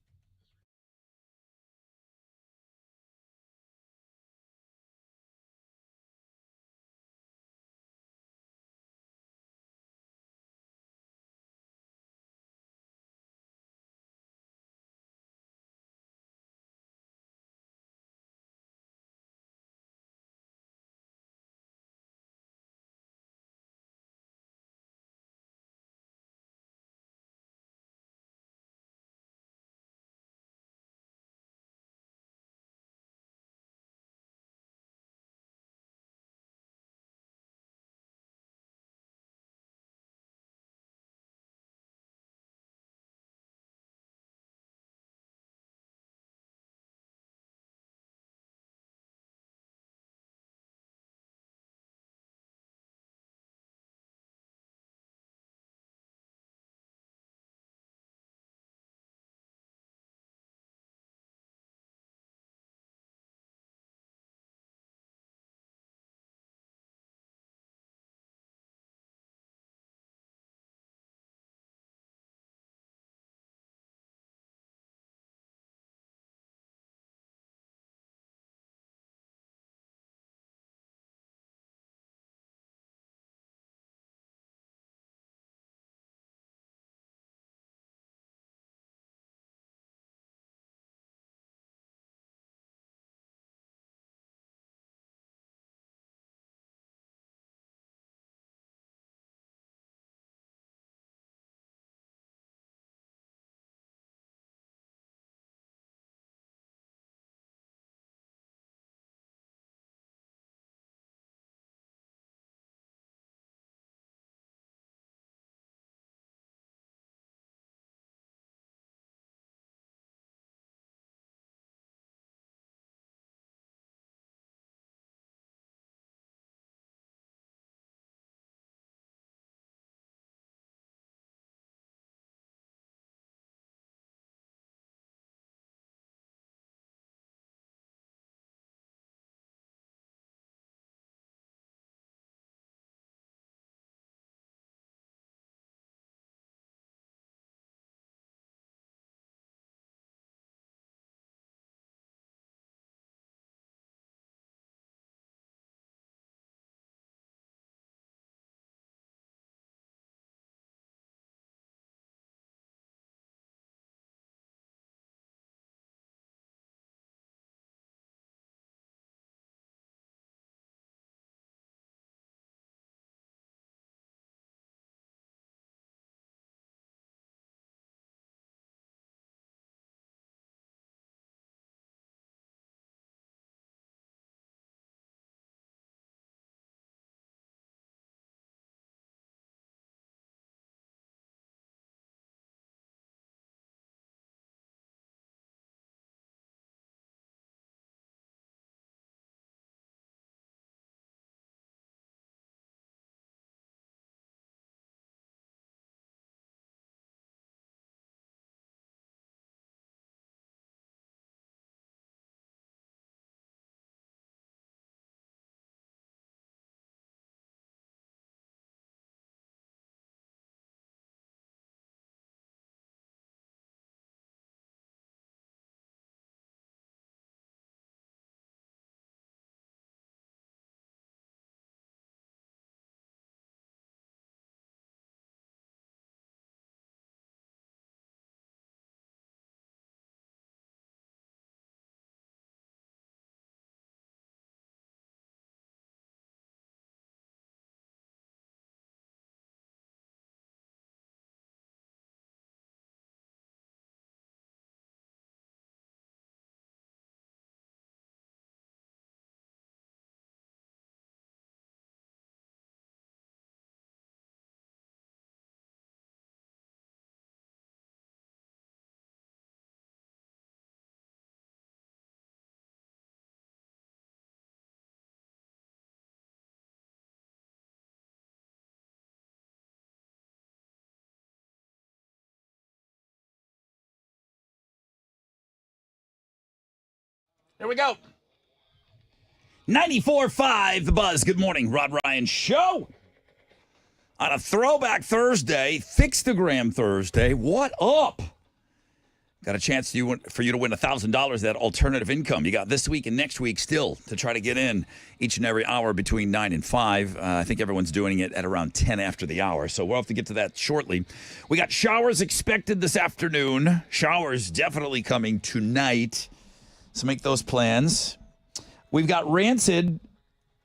Here we go. 94.5 The Buzz. Good morning, Rod Ryan Show. On a Throwback Thursday, Fix-the-Gram Thursday. What up? Got a chance for you to win $1,000 that alternative income. You got this week and next week still to try to get in each and every hour between 9 and 5. I think everyone's doing it at around 10 after the hour, so we'll have to get to that shortly. We got showers expected this afternoon. Showers definitely coming tonight, so make those plans. We've got Rancid,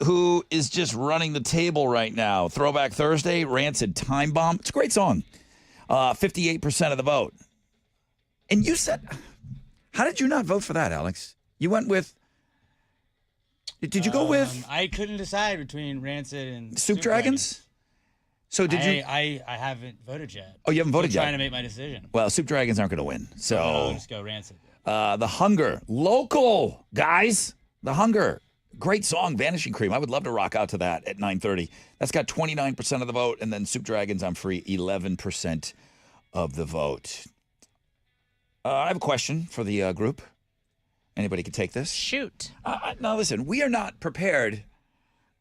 who is just running the table right now. Throwback Thursday, Rancid Time Bomb. It's a great song. 58% of the vote. And you said, how did you not vote for that, Alex? You went with, did you go with? I couldn't decide between Rancid and Soup Dragons? So did you? I haven't voted yet. Oh, you haven't voted I'm yet? trying to make my decision. Well, Soup Dragons aren't going to win. So I'll just go Rancid. The Hunger. Local, guys. The Hunger. Great song, Vanishing Cream. I would love to rock out to that at 9:30. That's got 29% of the vote. And then Soup Dragons, I'm free, 11% of the vote. I have a question for the group. Anybody can take this? Shoot. Now, listen, we are not prepared.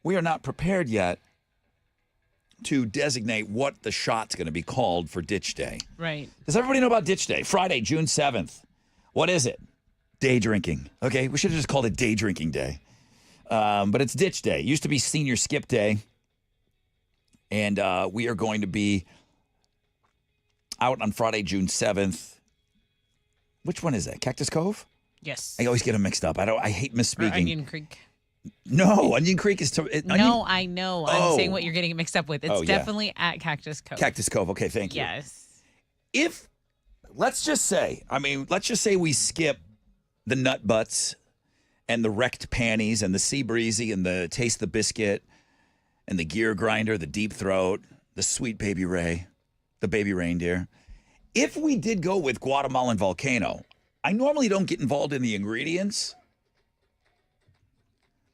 We are not prepared yet to designate what the shot's going to be called for Ditch Day. Right. Does everybody know about Ditch Day? Friday, June 7th. What is it? Day drinking. Okay, we should have just called it Day Drinking Day. But it's Ditch Day. It used to be Senior Skip Day. And we are going to be out on Friday, June 7th. Which one is that? Cactus Cove? Yes. I always get them mixed up. I hate misspeaking. Or Onion Creek. No, Onion Creek is... No, I know. I'm Oh. saying what you're getting mixed up with. It's definitely at Cactus Cove. Cactus Cove. Okay, thank you. Yes. If, let's just say we skip the Nut Butts and the Wrecked Panties and the Sea Breezy and the Taste the Biscuit and the Gear Grinder, the Deep Throat, the Sweet Baby Ray, the Baby Reindeer. If we did go with Guatemalan Volcano, I normally don't get involved in the ingredients,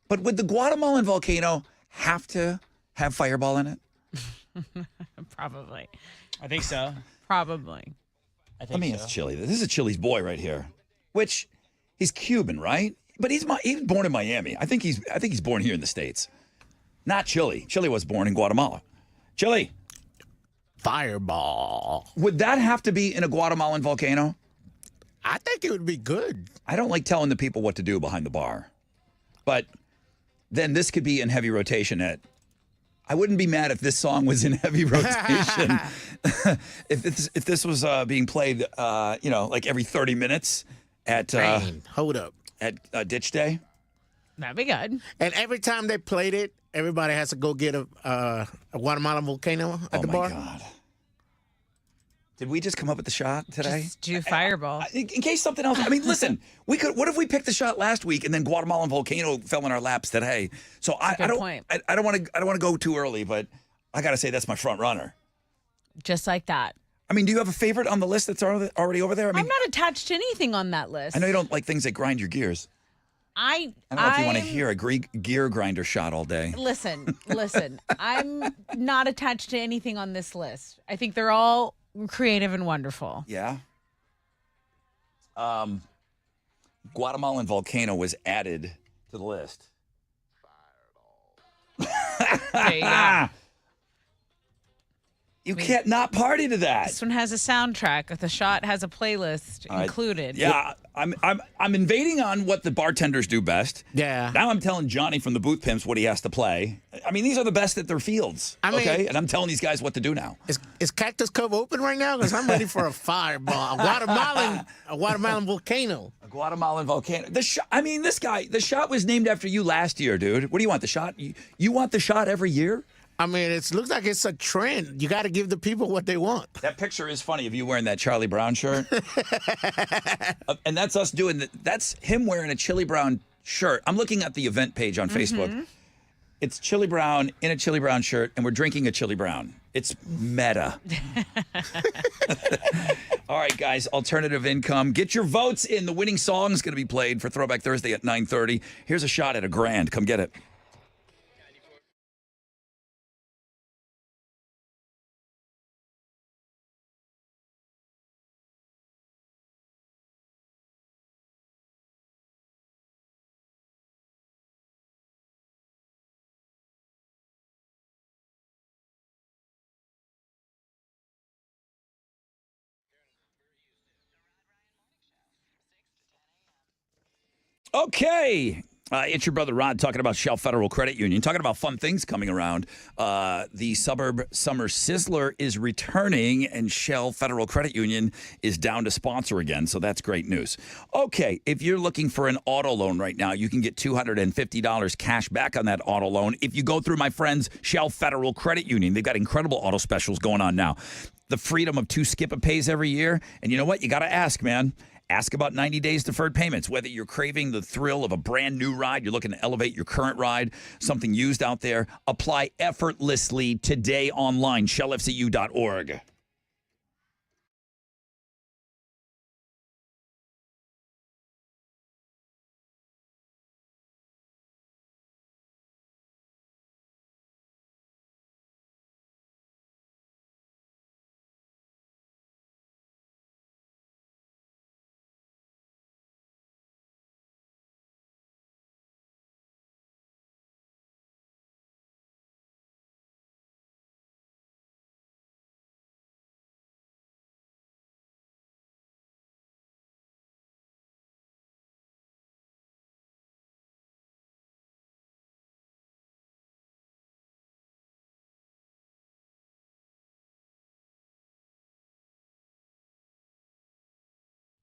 but would the Guatemalan Volcano have to have Fireball in it? Probably. I think so. Probably. I think Let me so. ask Chili. This is Chili's boy right here, which he's Cuban, right? But he's born in Miami. I think he's born here in the States. Not Chili. Chili was born in Guatemala. Chili. Fireball. Would that have to be in a Guatemalan volcano? I think it would be good. I don't like telling the people what to do behind the bar. But then this could be in heavy rotation I wouldn't be mad if this song was in heavy rotation. if this was being played, like every 30 minutes at Man, hold up. at Ditch Day. That'd be good. And every time they played it, everybody has to go get a Guatemalan volcano at the bar. Oh my God. Did we just come up with the shot today? Just do Fireball. In case something else. I mean, listen, we could. What if we picked the shot last week and then Guatemalan volcano fell in our laps today? So I good don't. point. I don't want to go too early, but I got to say that's my front runner. Just like that. I mean, do you have a favorite on the list that's already over there? I mean, I'm not attached to anything on that list. I know you don't like things that grind your gears. I I don't know if you want to hear a gear grinder shot all day. Listen. I'm not attached to anything on this list. I think they're all creative and wonderful. Yeah. Guatemalan volcano was added to the list. There you go. You can't not party to that. This one has a soundtrack. The shot has a playlist included. Yeah, I'm invading on what the bartenders do best. Yeah. Now I'm telling Johnny from the Booth Pimps what he has to play. I mean, these are the best at their fields. Okay, and I'm telling these guys what to do now. Is Cactus Cove open right now? Because I'm ready for a fireball, a Guatemalan volcano. A Guatemalan volcano. The shot was named after you last year, dude. What do you want? The shot? You want the shot every year? I mean, it looks like it's a trend. You got to give the people what they want. That picture is funny of you wearing that Charlie Brown shirt. And that's us doing that. That's him wearing a Chili Brown shirt. I'm looking at the event page on Facebook. It's Chili Brown in a Chili Brown shirt, and we're drinking a Chili Brown. It's meta. All right, guys, alternative income. Get your votes in. The winning song is going to be played for Throwback Thursday at 9:30. Here's a shot at $1,000. Come get it. Okay. It's your brother Rod talking about Shell Federal Credit Union, talking about fun things coming around. The Suburb Summer Sizzler is returning, and Shell Federal Credit Union is down to sponsor again, so that's great news. Okay, if you're looking for an auto loan right now, you can get $250 cash back on that auto loan if you go through my friends Shell Federal Credit Union. They've got incredible auto specials going on now. The freedom of 2 skip-a-pays every year, and you know what? You got to ask, man. Ask about 90 days deferred payments. Whether you're craving the thrill of a brand new ride, you're looking to elevate your current ride, something used out there, apply effortlessly today online, shellfcu.org.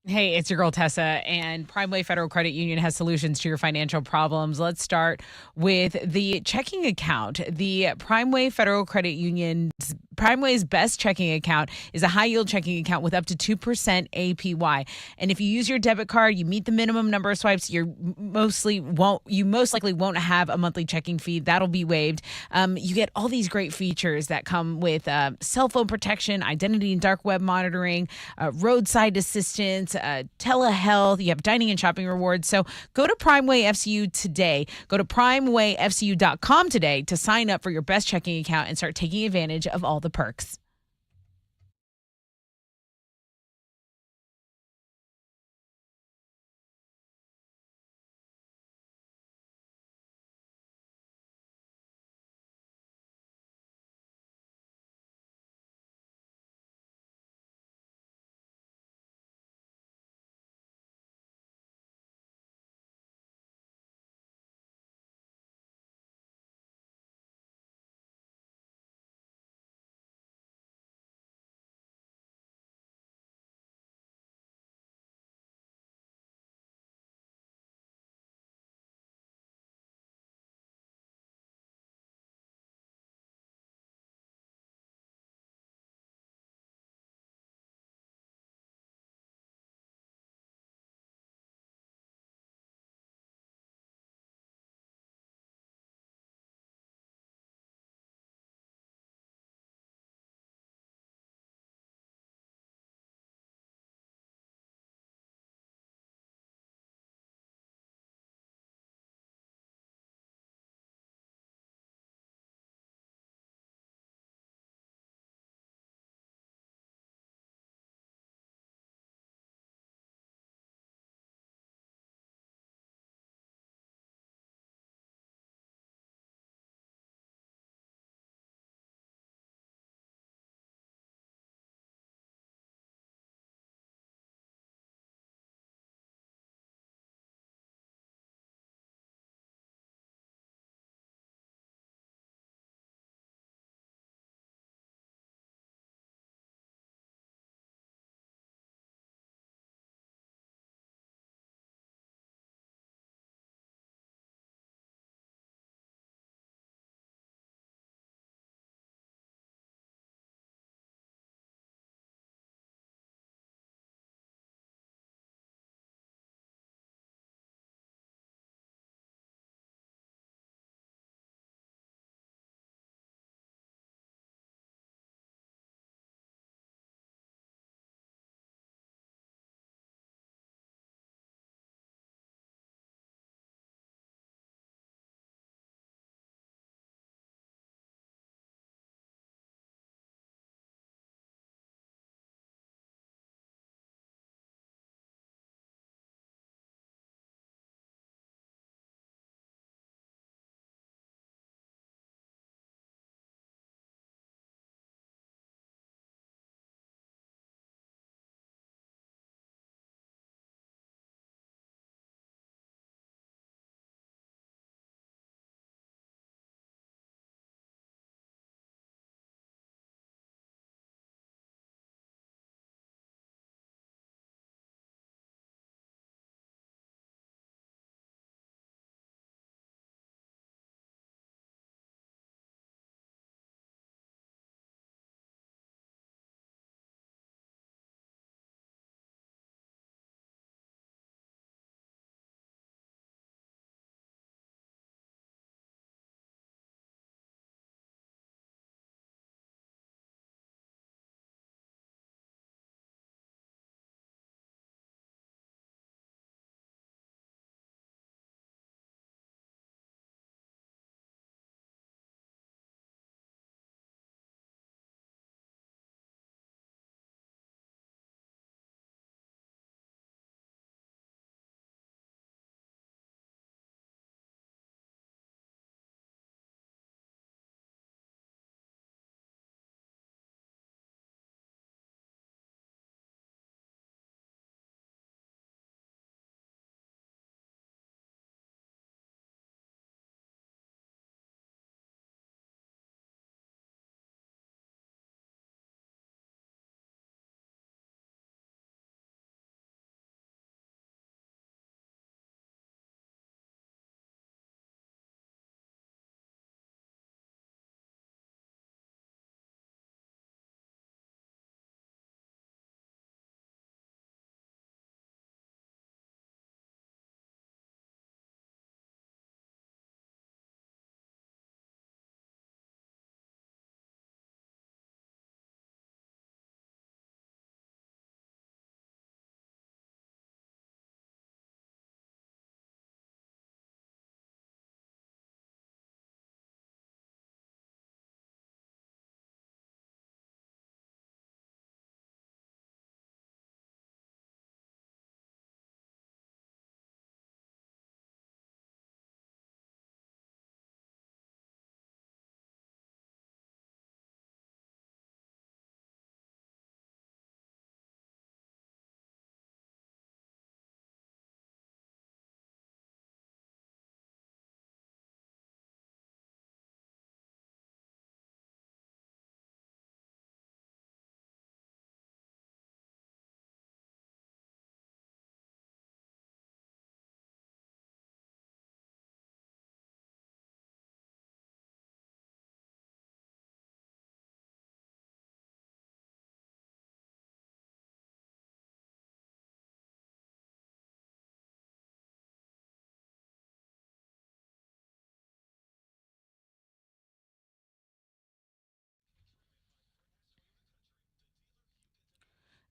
Hey, it's your girl Tessa, and Primeway Federal Credit Union has solutions to your financial problems. Let's start with the checking account. The Primeway Federal Credit Union's Primeway's best checking account is a high yield checking account with up to 2% APY. And if you use your debit card, you meet the minimum number of swipes, you most likely won't have a monthly checking fee. That'll be waived. You get all these great features that come with cell phone protection, identity and dark web monitoring, roadside assistance, telehealth. You have dining and shopping rewards. So go to Primeway FCU today. Go to primewayfcu.com today to sign up for your best checking account and start taking advantage of all the perks.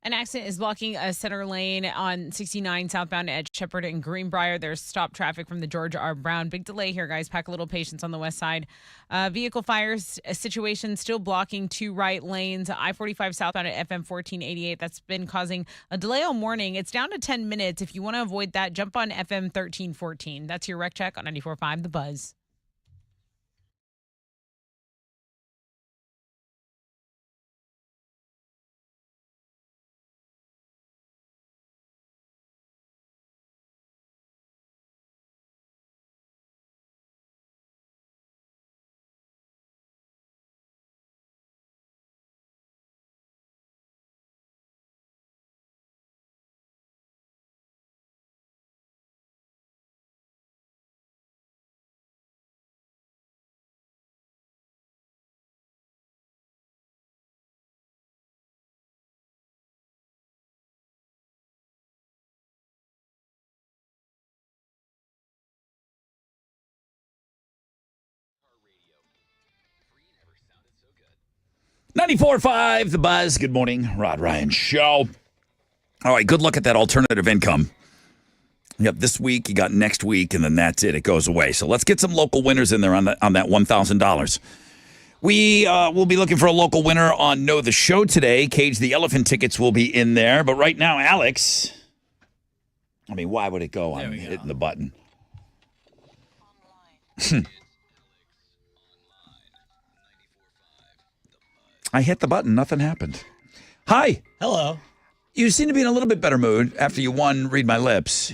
An accident is blocking a center lane on 69 southbound at Shepherd and Greenbrier. There's stop traffic from the George R. Brown. Big delay here, guys. Pack a little patience on the west side. Vehicle fires situation still blocking 2 right lanes. I-45 southbound at FM 1488. That's been causing a delay all morning. It's down to 10 minutes. If you want to avoid that, jump on FM 1314. That's your wreck check on 94.5 The Buzz. .94.5 The Buzz. Good morning, Rod Ryan Show. All right, good look at that alternative income. You got this week, you got next week, and then that's it. It goes away. So let's get some local winners in there on that $1,000. We will be looking for a local winner on Know the Show today. Cage the Elephant tickets will be in there. But right now, Alex, I mean, why would it go on hitting the button? I hit the button. Nothing happened. Hi. Hello. You seem to be in a little bit better mood after you won Read My Lips.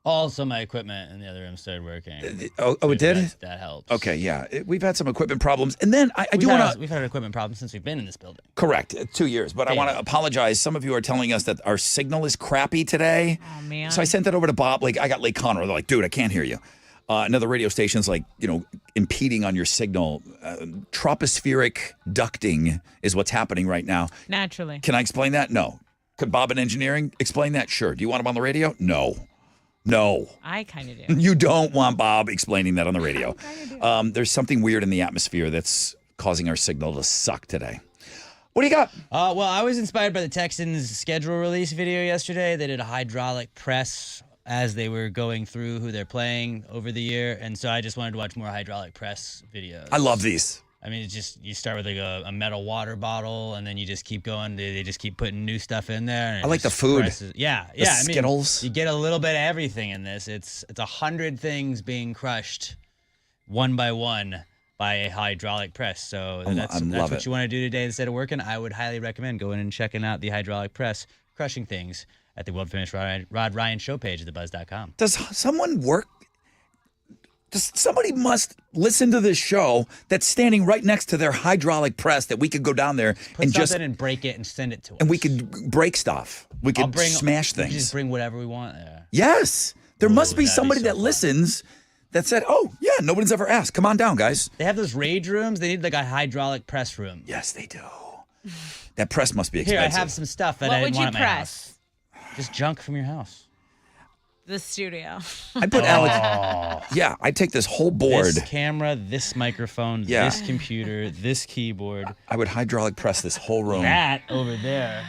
Also, my equipment in the other room started working. Oh, it did? That helps. Okay, yeah. We've had some equipment problems. And then I do want to... We've had an equipment problem since we've been in this building. Correct. 2 years. But I want to apologize. Some of you are telling us that our signal is crappy today. Oh, man. So I sent that over to Bob. Like, I got Lake Conroe. They're like, dude, I can't hear you. Another radio station's like, impeding on your signal. Tropospheric ducting is what's happening right now. Naturally. Can I explain that? No. Could Bob in engineering explain that? Sure. Do you want him on the radio? No. I kind of do. You don't want Bob explaining that on the radio. There's something weird in the atmosphere that's causing our signal to suck today. What do you got? Well, I was inspired by the Texans' schedule release video yesterday. They did a hydraulic press as they were going through who they're playing over the year. And so I just wanted to watch more hydraulic press videos. I love these. I mean, it's just, you start with like a metal water bottle, and then you just keep going. They just keep putting new stuff in there. And I like the food. Yeah. The Skittles. You get a little bit of everything in this. It's 100 things being crushed one by one by a hydraulic press. So that's what you want to do today instead of working. I would highly recommend going and checking out the hydraulic press, crushing things at the world famous Rod Ryan Show page at thebuzz.com. Does someone work? Somebody must listen to this show that's standing right next to their hydraulic press that we could go down there and just break it and send it to us. And we could break stuff. We could smash things. We just bring whatever we want there. Yes. There must be somebody that listens that said, oh, yeah, nobody's ever asked. Come on down, guys. They have those rage rooms. They need like a hydraulic press room. Yes, they do. That press must be expensive. Here, I have some stuff that I didn't want at my house. Just junk from your house. The studio. I put Alex. Yeah, I take this whole board. This camera, this microphone, this computer, this keyboard. I would hydraulic press this whole room. That over there.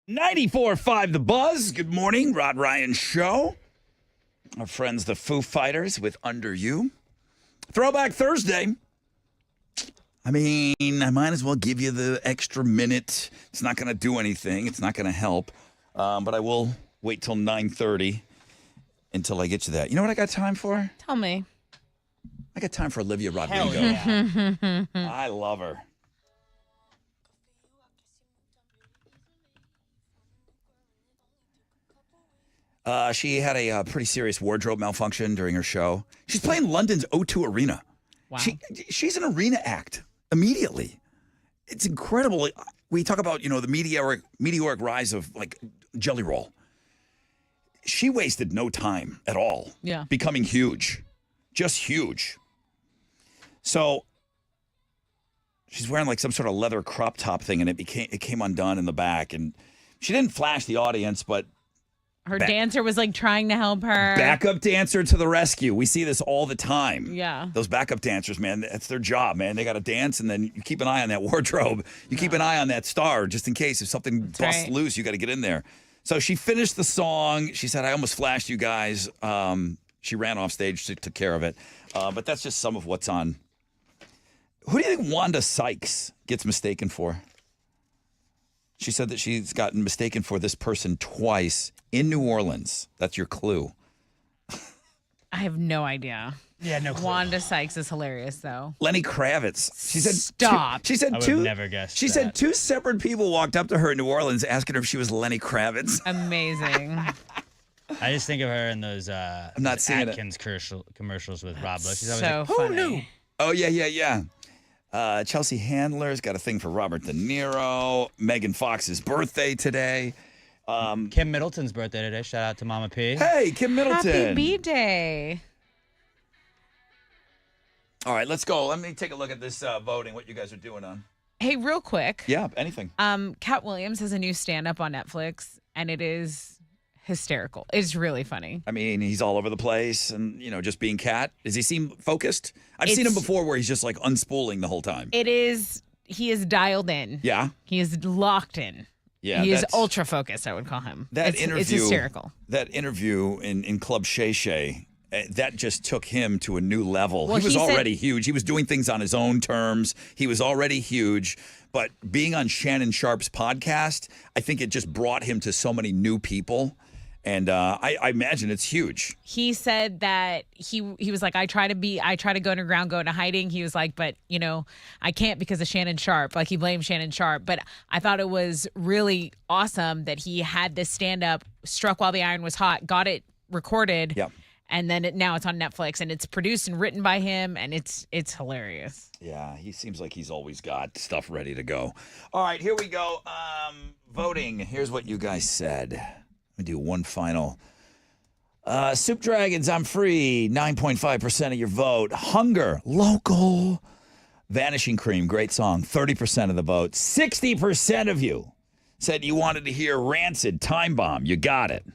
94.5 The Buzz. Good morning, Rod Ryan Show. Our friends, the Foo Fighters, with Under You. Throwback Thursday. I mean, I might as well give you the extra minute. It's not going to do anything. It's not going to help. But I will wait till 9:30 until I get you that. You know what I got time for? Tell me. I got time for Olivia Rodrigo. Yeah. I love her. She had a pretty serious wardrobe malfunction during her show. She's playing London's O2 Arena. Wow. She's an arena act immediately. It's incredible. We talk about, the meteoric rise of like Jelly Roll. She wasted no time at all. Yeah. Becoming huge. Just huge. So she's wearing like some sort of leather crop top thing, and it came undone in the back. And she didn't flash the audience, but Her dancer was like trying to help her. backup dancer to the rescue. We see this all the time. Yeah. Those backup dancers, man, that's their job, man. They got to dance, and then you keep an eye on that wardrobe. You keep an eye on that star just in case if something busts right. loose, you got to get in there. So she finished the song. She said, I almost flashed you guys. She ran off stage, took care of it. But that's just some of what's on. Who do you think Wanda Sykes gets mistaken for? She said that she's gotten mistaken for this person twice in New Orleans. That's your clue. I have no idea. Yeah, no clue. Wanda Sykes is hilarious, though. Lenny Kravitz. She said Stop. She said I would two. have never guessed She said that. two separate people walked up to her in New Orleans asking her if she was Lenny Kravitz. Amazing. I just think of her in those not seeing it. Atkins commercials with Rob Lowe. She's always So like, funny. Oh, yeah. Chelsea Handler's got a thing for Robert De Niro. Megan Fox's birthday today. Kim Middleton's birthday today. Shout out to Mama P. Hey, Kim Middleton. Happy B-Day. All right, let's go. Let me take a look at this voting, what you guys are doing on. Hey, real quick. Yeah, anything. Cat Williams has a new stand-up on Netflix, and it is hysterical. It's really funny. I mean, he's all over the place and, just being Cat. Does he seem focused? I've seen him before where he's just like unspooling the whole time. He is dialed in. Yeah. He is locked in. Yeah. He is ultra focused, I would call him. It's hysterical. That interview in Club Shay Shay, that just took him to a new level. Well, he was he said- already huge. He was doing things on his own terms. He was already huge. But being on Shannon Sharp's podcast, I think it just brought him to so many new people. And I imagine it's huge. He said that he was like, I try to go underground, go into hiding. He was like, but I can't because of Shannon Sharp. Like he blamed Shannon Sharp. But I thought it was really awesome that he had this stand up, struck while the iron was hot, got it recorded. Yeah. And then now it's on Netflix and it's produced and written by him. And it's hilarious. Yeah, he seems like he's always got stuff ready to go. All right, here we go. Voting. Here's what you guys said. Let me do one final. Soup Dragons, I'm free. 9.5% of your vote. Hunger, local. Vanishing Cream, great song. 30% of the vote. 60% of you said you wanted to hear Rancid, Time Bomb. You got it.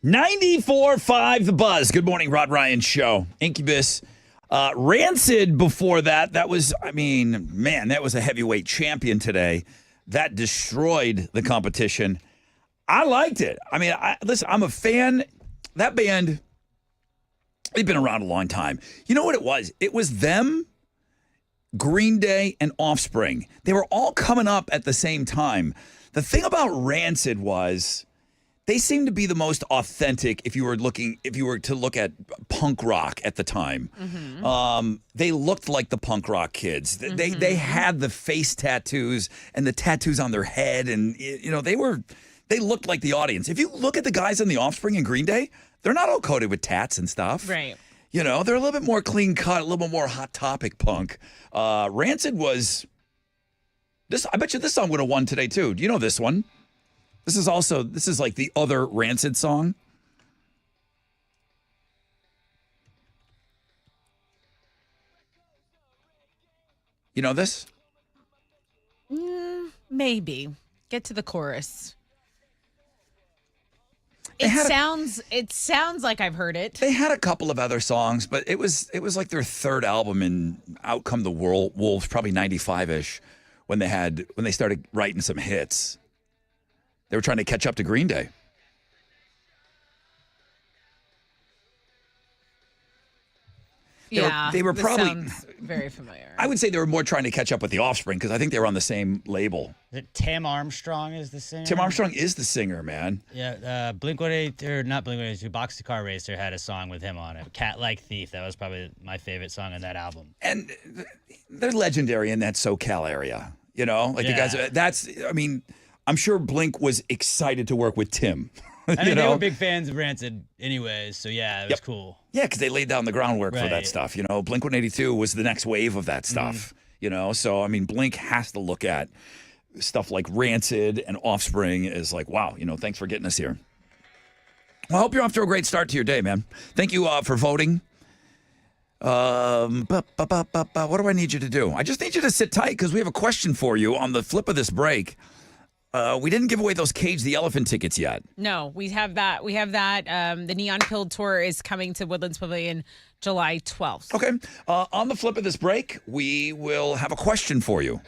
94.5 The Buzz. Good morning, Rod Ryan Show. Incubus. Rancid before that. That was, that was a heavyweight champion today. That destroyed the competition. I liked it. Listen, I'm a fan. That band, they've been around a long time. You know what it was? It was them, Green Day, and Offspring. They were all coming up at the same time. The thing about Rancid was they seemed to be the most authentic if you were to look at punk rock at the time. They looked like the punk rock kids. They had the face tattoos and the tattoos on their head, and they looked like the audience. If you look at the guys in the Offspring and Green Day, they're not all coated with tats and stuff. Right. They're a little bit more clean cut, a little bit more Hot Topic punk. Rancid was this. I bet you this song would have won today too. Do you know this one? This is like the other Rancid song. You know this? Maybe. Get to the chorus. It sounds like I've heard it. They had a couple of other songs, but it was like their third album, and Out Come the Wolves, probably 95-ish, when they started writing some hits. They were trying to catch up to Green Day. They were probably sounds very familiar. I would say they were more trying to catch up with the Offspring because I think they were on the same label. Tim Armstrong is the singer. Tim Armstrong is the singer, man. Yeah, Blink-182, Boxcar Racer had a song with him on it. Cat Like Thief. That was probably my favorite song on that album. And they're legendary in that SoCal area. The guys. I'm sure Blink was excited to work with Tim. They were big fans of Rancid anyways, so yeah, it was cool. Yeah, because they laid down the groundwork for that stuff. Blink-182 was the next wave of that stuff. So Blink has to look at stuff like Rancid and Offspring as like, wow, thanks for getting us here. Well, I hope you're off to a great start to your day, man. Thank you for voting. What do I need you to do? I just need you to sit tight because we have a question for you on the flip of this break. We didn't give away those Cage the Elephant tickets yet. No, we have that. The Neon Pill Tour is coming to Woodlands Pavilion July 12th. Okay. On the flip of this break, we will have a question for you.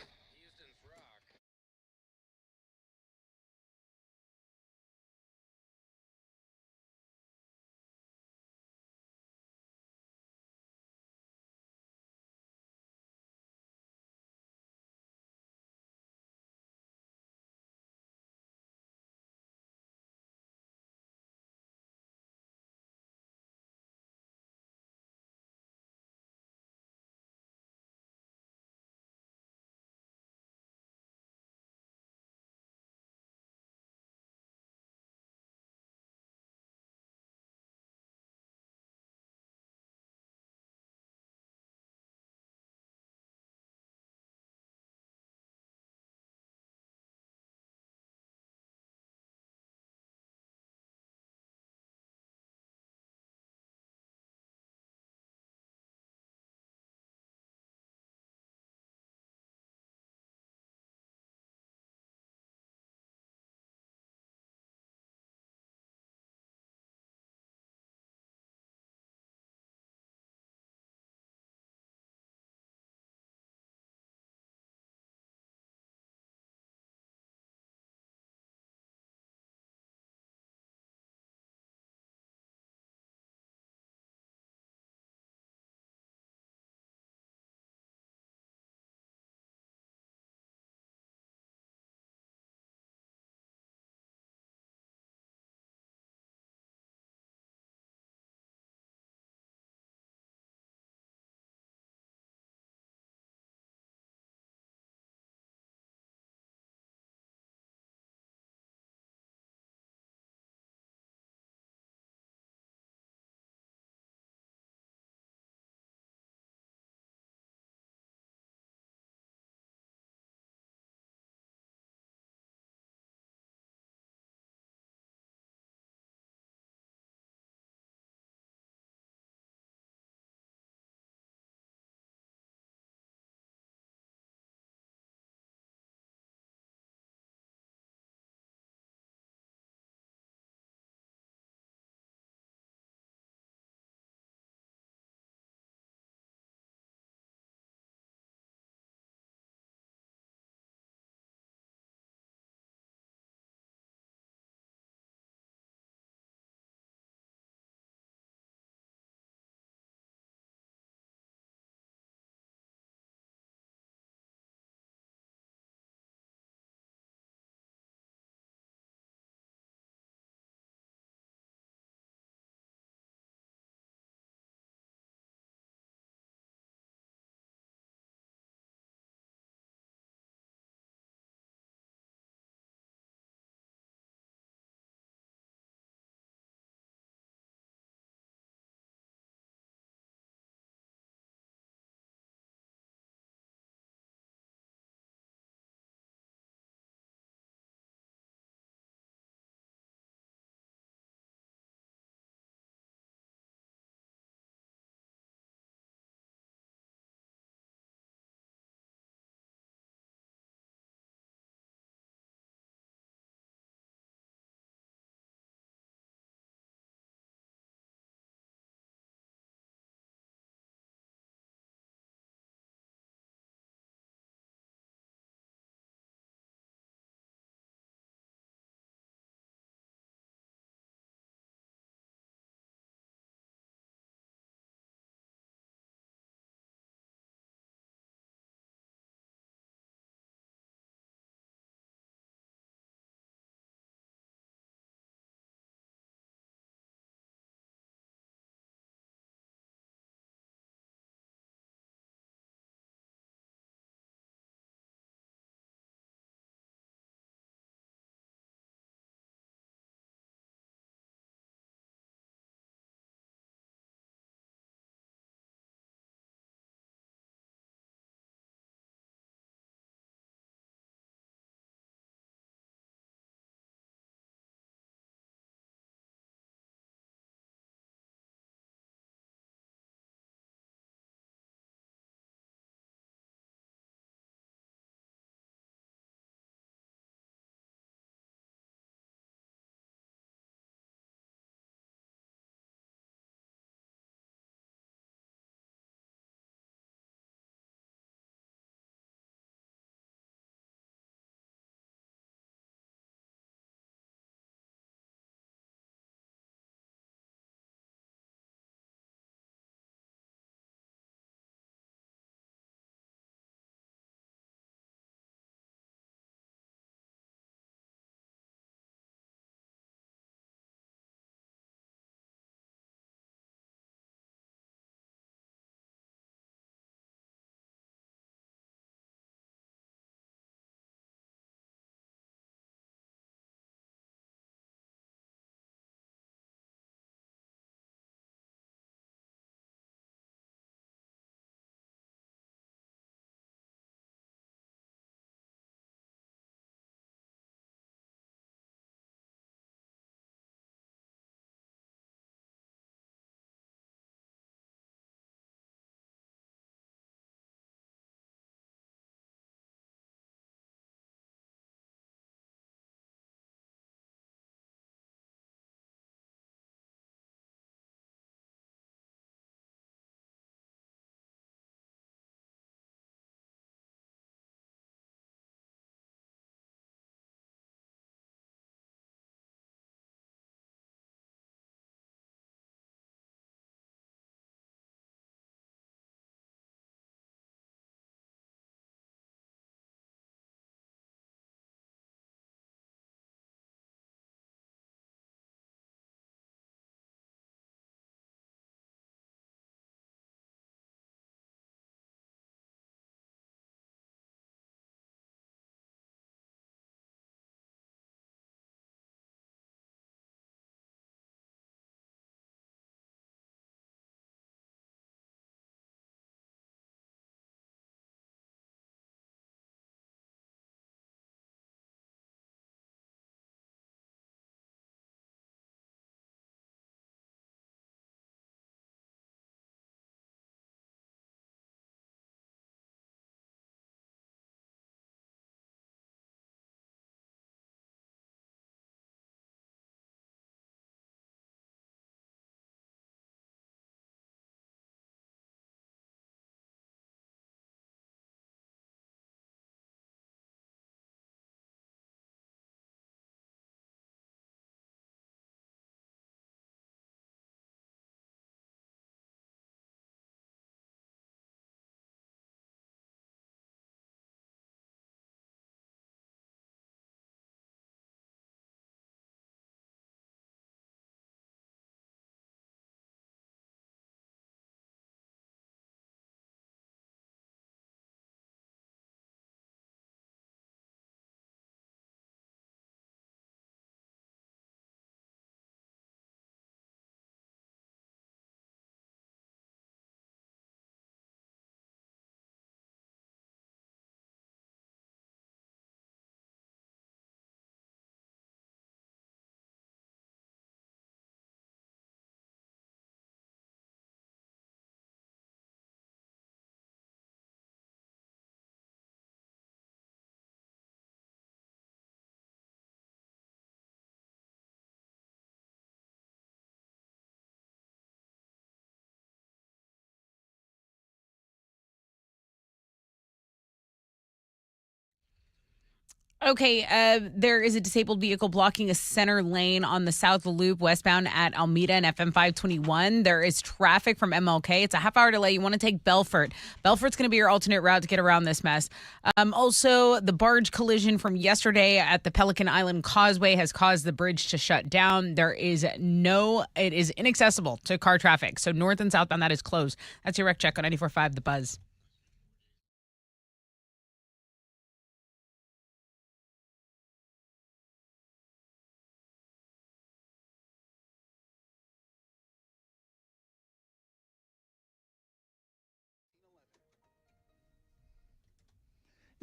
Okay, there is a disabled vehicle blocking a center lane on the South Loop westbound at Almeida and FM 521. There is traffic from MLK. It's a half-hour delay. You want to take Belfort. Belfort's going to be your alternate route to get around this mess. Also, the barge collision from yesterday at the Pelican Island Causeway has caused the bridge to shut down. It is inaccessible to car traffic. So north and southbound, that is closed. That's your wreck check on 94.5 The Buzz.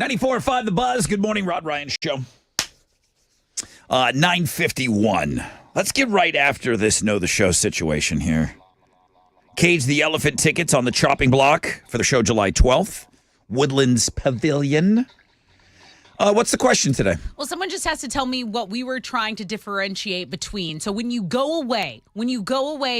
.94.5 The Buzz. Good morning, Rod Ryan Show. 9:51. Let's get right after this Know the Show situation here. Cage the Elephant tickets on the chopping block for the show July 12th. Woodlands Pavilion. What's the question today? Well, someone just has to tell me what we were trying to differentiate between. So when you go away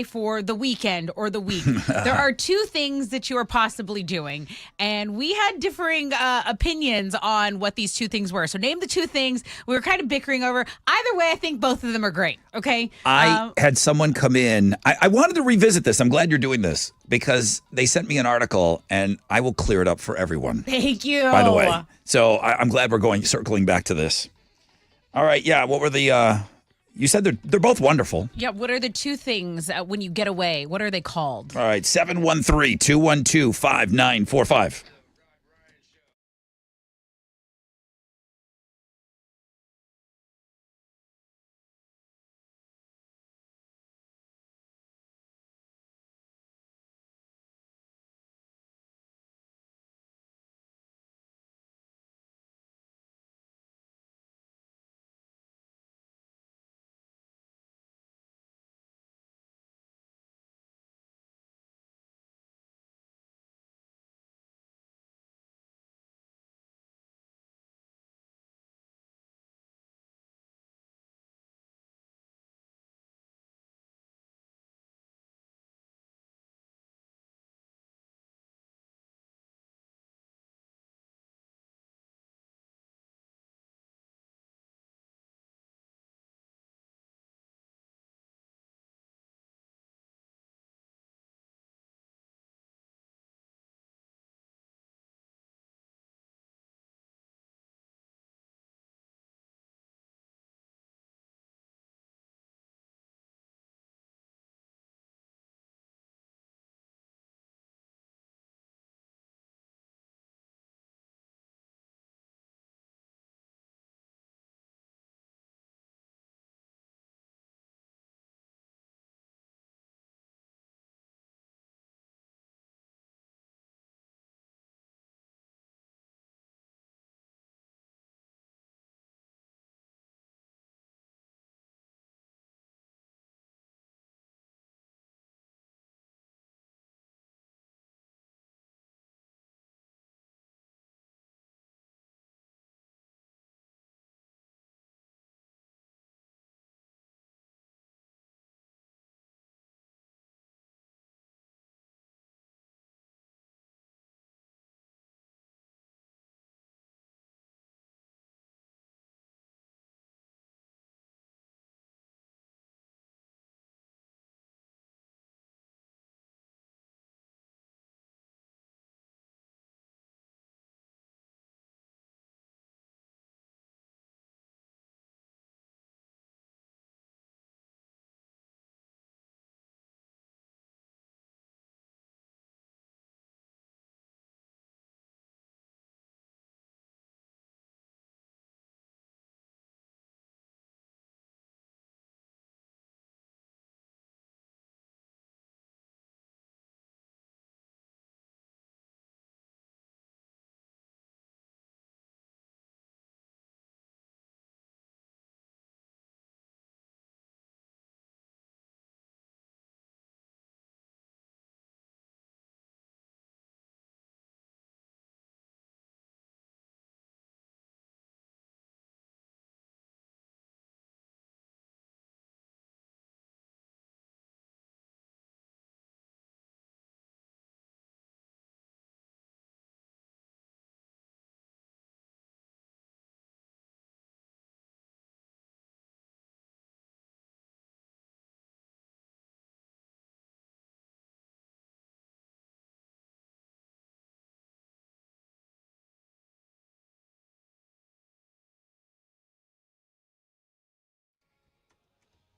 for the weekend or the week, there are two things that you are possibly doing. And we had differing opinions on what these two things were. So name the two things we were kind of bickering over. Either way, I think both of them are great. Okay. I had someone come in. I wanted to revisit this. I'm glad you're doing this because they sent me an article and I will clear it up for everyone. Thank you. By the way. So I'm glad we're circling back to this. All right. Yeah. What were the, you said they're both wonderful. Yeah. What are the two things when you get away? What are they called? All right. 713-212-5945.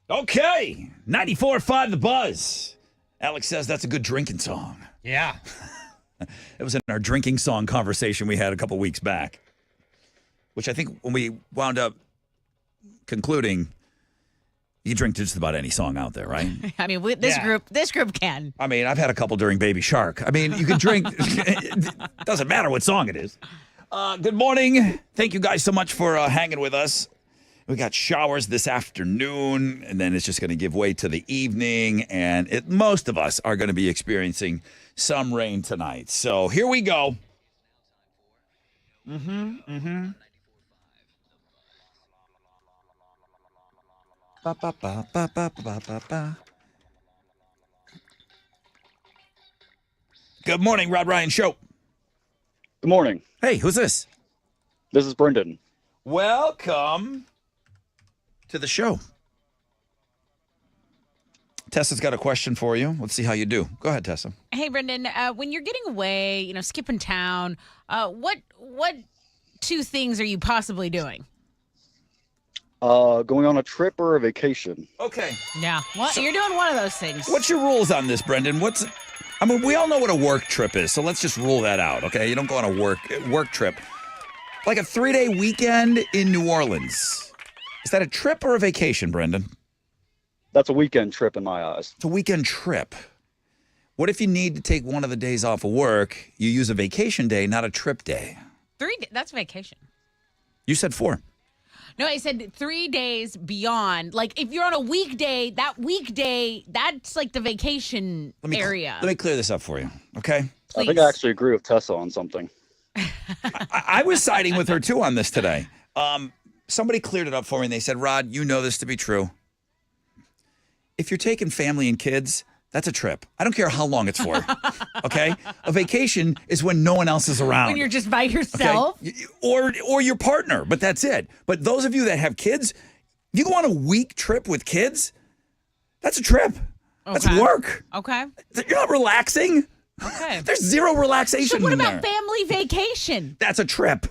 Okay, 94.5 The Buzz. Alex says that's a good drinking song. Yeah. It was in our drinking song conversation we had a couple weeks back, which I think when we wound up concluding, you can drink just about any song out there, right? I mean, this group can. I mean, I've had a couple during Baby Shark. I mean, you can drink. It doesn't matter what song it is. Good morning. Thank you guys so much for hanging with us. We got showers this afternoon, and then it's just going to give way to the evening, and most of us are going to be experiencing some rain tonight. So here we go. Ba, ba, ba, ba, ba, ba, ba, ba. Good morning, Rod Ryan Show. Good morning. Hey, who's this? This is Brendan. Welcome to the show. Tessa's got a question for you. Let's see how you do. Go ahead, Tessa. Hey, Brendan, when you're getting away, skipping town, what two things are you possibly doing? Going on a trip or a vacation. Okay. Yeah. What? You're doing one of those things. What's your rules on this, Brendan? We all know what a work trip is, so let's just rule that out, okay? You don't go on a work trip. Like a 3-day weekend in New Orleans. Is that a trip or a vacation, Brendan? That's a weekend trip in my eyes. It's a weekend trip. What if you need to take one of the days off of work? You use a vacation day, not a trip day. 3 days, that's vacation. You said 4. No, I said 3 days beyond. Like, if you're on a weekday, that's like the vacation area. Let me clear this up for you, okay? Please. I think I actually agree with Tessa on something. I was siding with her, too, on this today. Somebody cleared it up for me, and they said, Rod, you know this to be true. If you're taking family and kids, that's a trip. I don't care how long it's for, okay? A vacation is when no one else is around. When you're just by yourself? Okay? Or your partner, but that's it. But those of you that have kids, if you go on a week trip with kids, that's a trip. That's work. Okay. You're not relaxing. Okay. There's zero relaxation So what in about there. family vacation? That's a trip.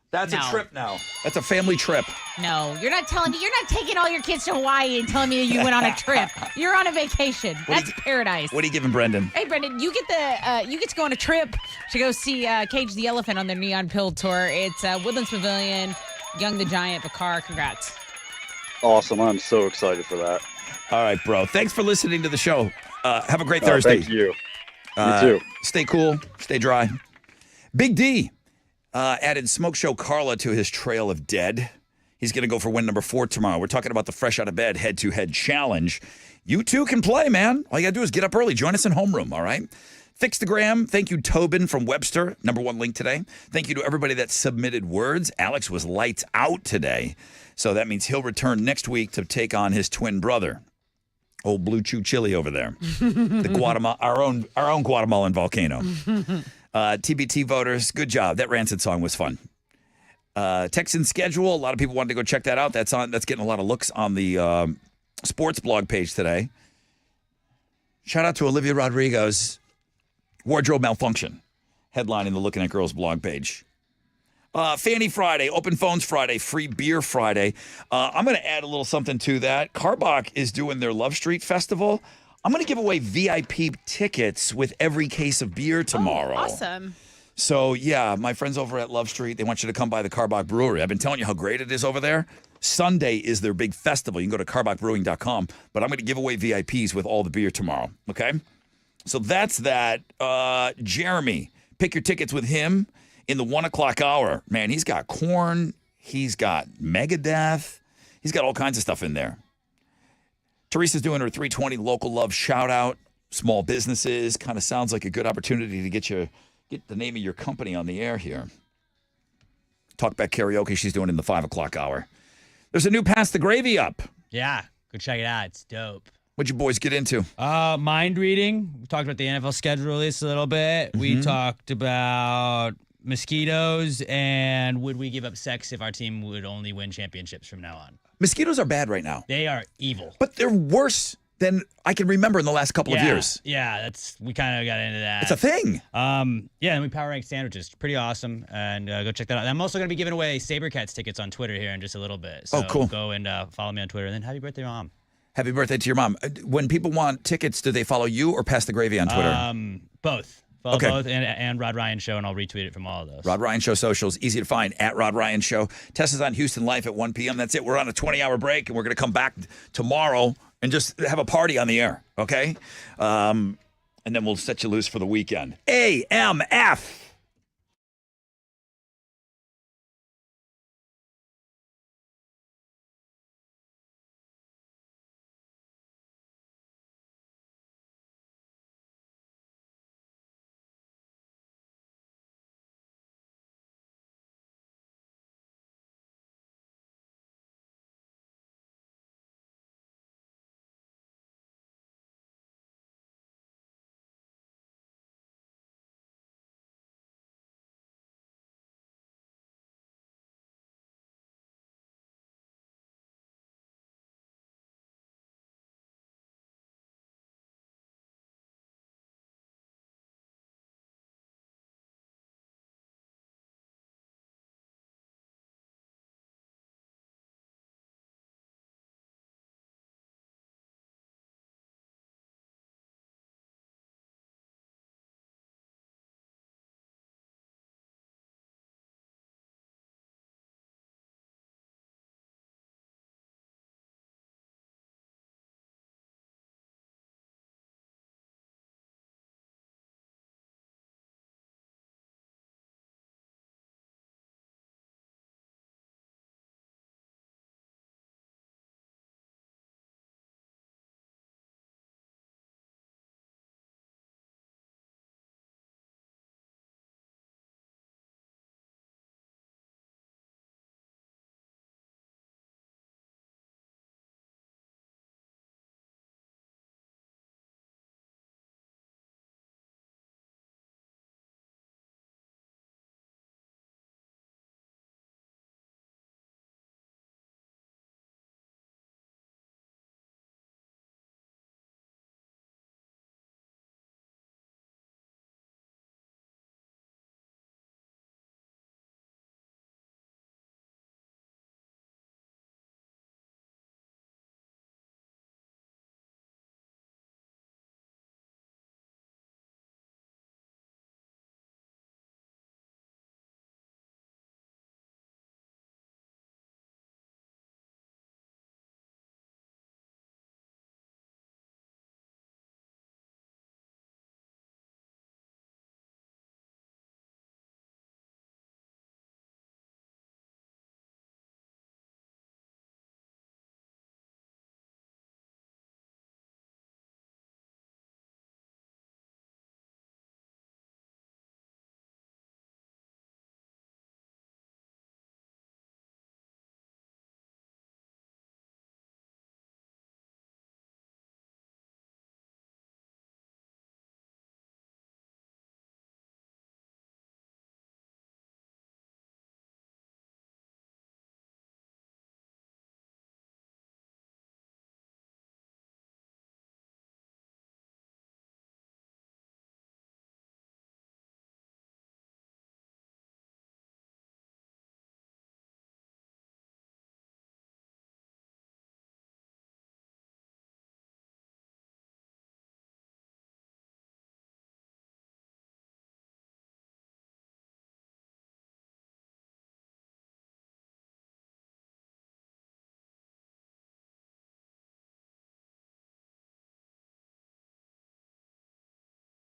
That's No. a trip now. That's a family trip. No, you're not telling me. You're not taking all your kids to Hawaii and telling me that you went on a trip. You're on a vacation. That's paradise. What are you giving Brendan? Hey, Brendan, you get to go on a trip to go see Cage the Elephant on their Neon Pill tour. It's Woodlands Pavilion, Young the Giant, Bakar. Congrats. Awesome. I'm so excited for that. All right, bro. Thanks for listening to the show. Have a great Thursday. Thank you. You too. Stay cool. Stay dry. Big D added Smoke Show Carla to his trail of dead. He's going to go for win number 4 tomorrow. We're talking about the Fresh Out of Bed head-to-head challenge. You too can play, man. All you got to do is get up early. Join us in homeroom, all right? Fix the Gram. Thank you, Tobin from Webster. #1 link today. Thank you to everybody that submitted words. Alex was lights out today. So that means he'll return next week to take on his twin brother. Old Blue Chew Chili over there. Our own Guatemalan volcano. TBT voters, good job. That Rancid song was fun. Texan schedule. A lot of people wanted to go check that out. That's getting a lot of looks on the sports blog page today. Shout out to Olivia Rodrigo's Wardrobe Malfunction, headlining the Looking at Girls blog page. Fanny Friday, Open Phones Friday, Free Beer Friday. I'm going to add a little something to that. Carbach is doing their Love Street Festival. I'm going to give away VIP tickets with every case of beer tomorrow. Oh, awesome. So, yeah, my friends over at Love Street, they want you to come by the Carbach Brewery. I've been telling you how great it is over there. Sunday is their big festival. You can go to carbachbrewing.com, but I'm going to give away VIPs with all the beer tomorrow, okay? So that's that. Jeremy, pick your tickets with him in the 1 o'clock hour. Man, he's got Korn. He's got Megadeth. He's got all kinds of stuff in there. Teresa's doing her 320 local love shout out. Small businesses. Kind of sounds like a good opportunity to get the name of your company on the air here. Talkback karaoke she's doing in the 5 o'clock hour. There's a new Pass the Gravy up. Yeah, go check it out. It's dope. What'd you boys get into? Mind reading. We talked about the NFL schedule release a little bit. We talked about mosquitoes and would we give up sex if our team would only win championships from now on. Mosquitoes are bad right now. They are evil. But they're worse than I can remember in the last couple of years. Yeah, we kind of got into that. It's a thing. Yeah, and we power rank sandwiches. Pretty awesome. And go check that out. I'm also going to be giving away SaberCats tickets on Twitter here in just a little bit. So cool. Go and follow me on Twitter. And then happy birthday, Mom. Happy birthday to your mom. When people want tickets, do they follow you or Pass the Gravy on Twitter? Both. Follow Okay. both and Rod Ryan Show, and I'll retweet it from all of those. Rod Ryan Show socials, easy to find, at Rod Ryan Show. Tessa's on Houston Life at 1 p.m. That's it. We're on a 20-hour break, and we're going to come back tomorrow and just have a party on the air, okay? And then we'll set you loose for the weekend. AMF.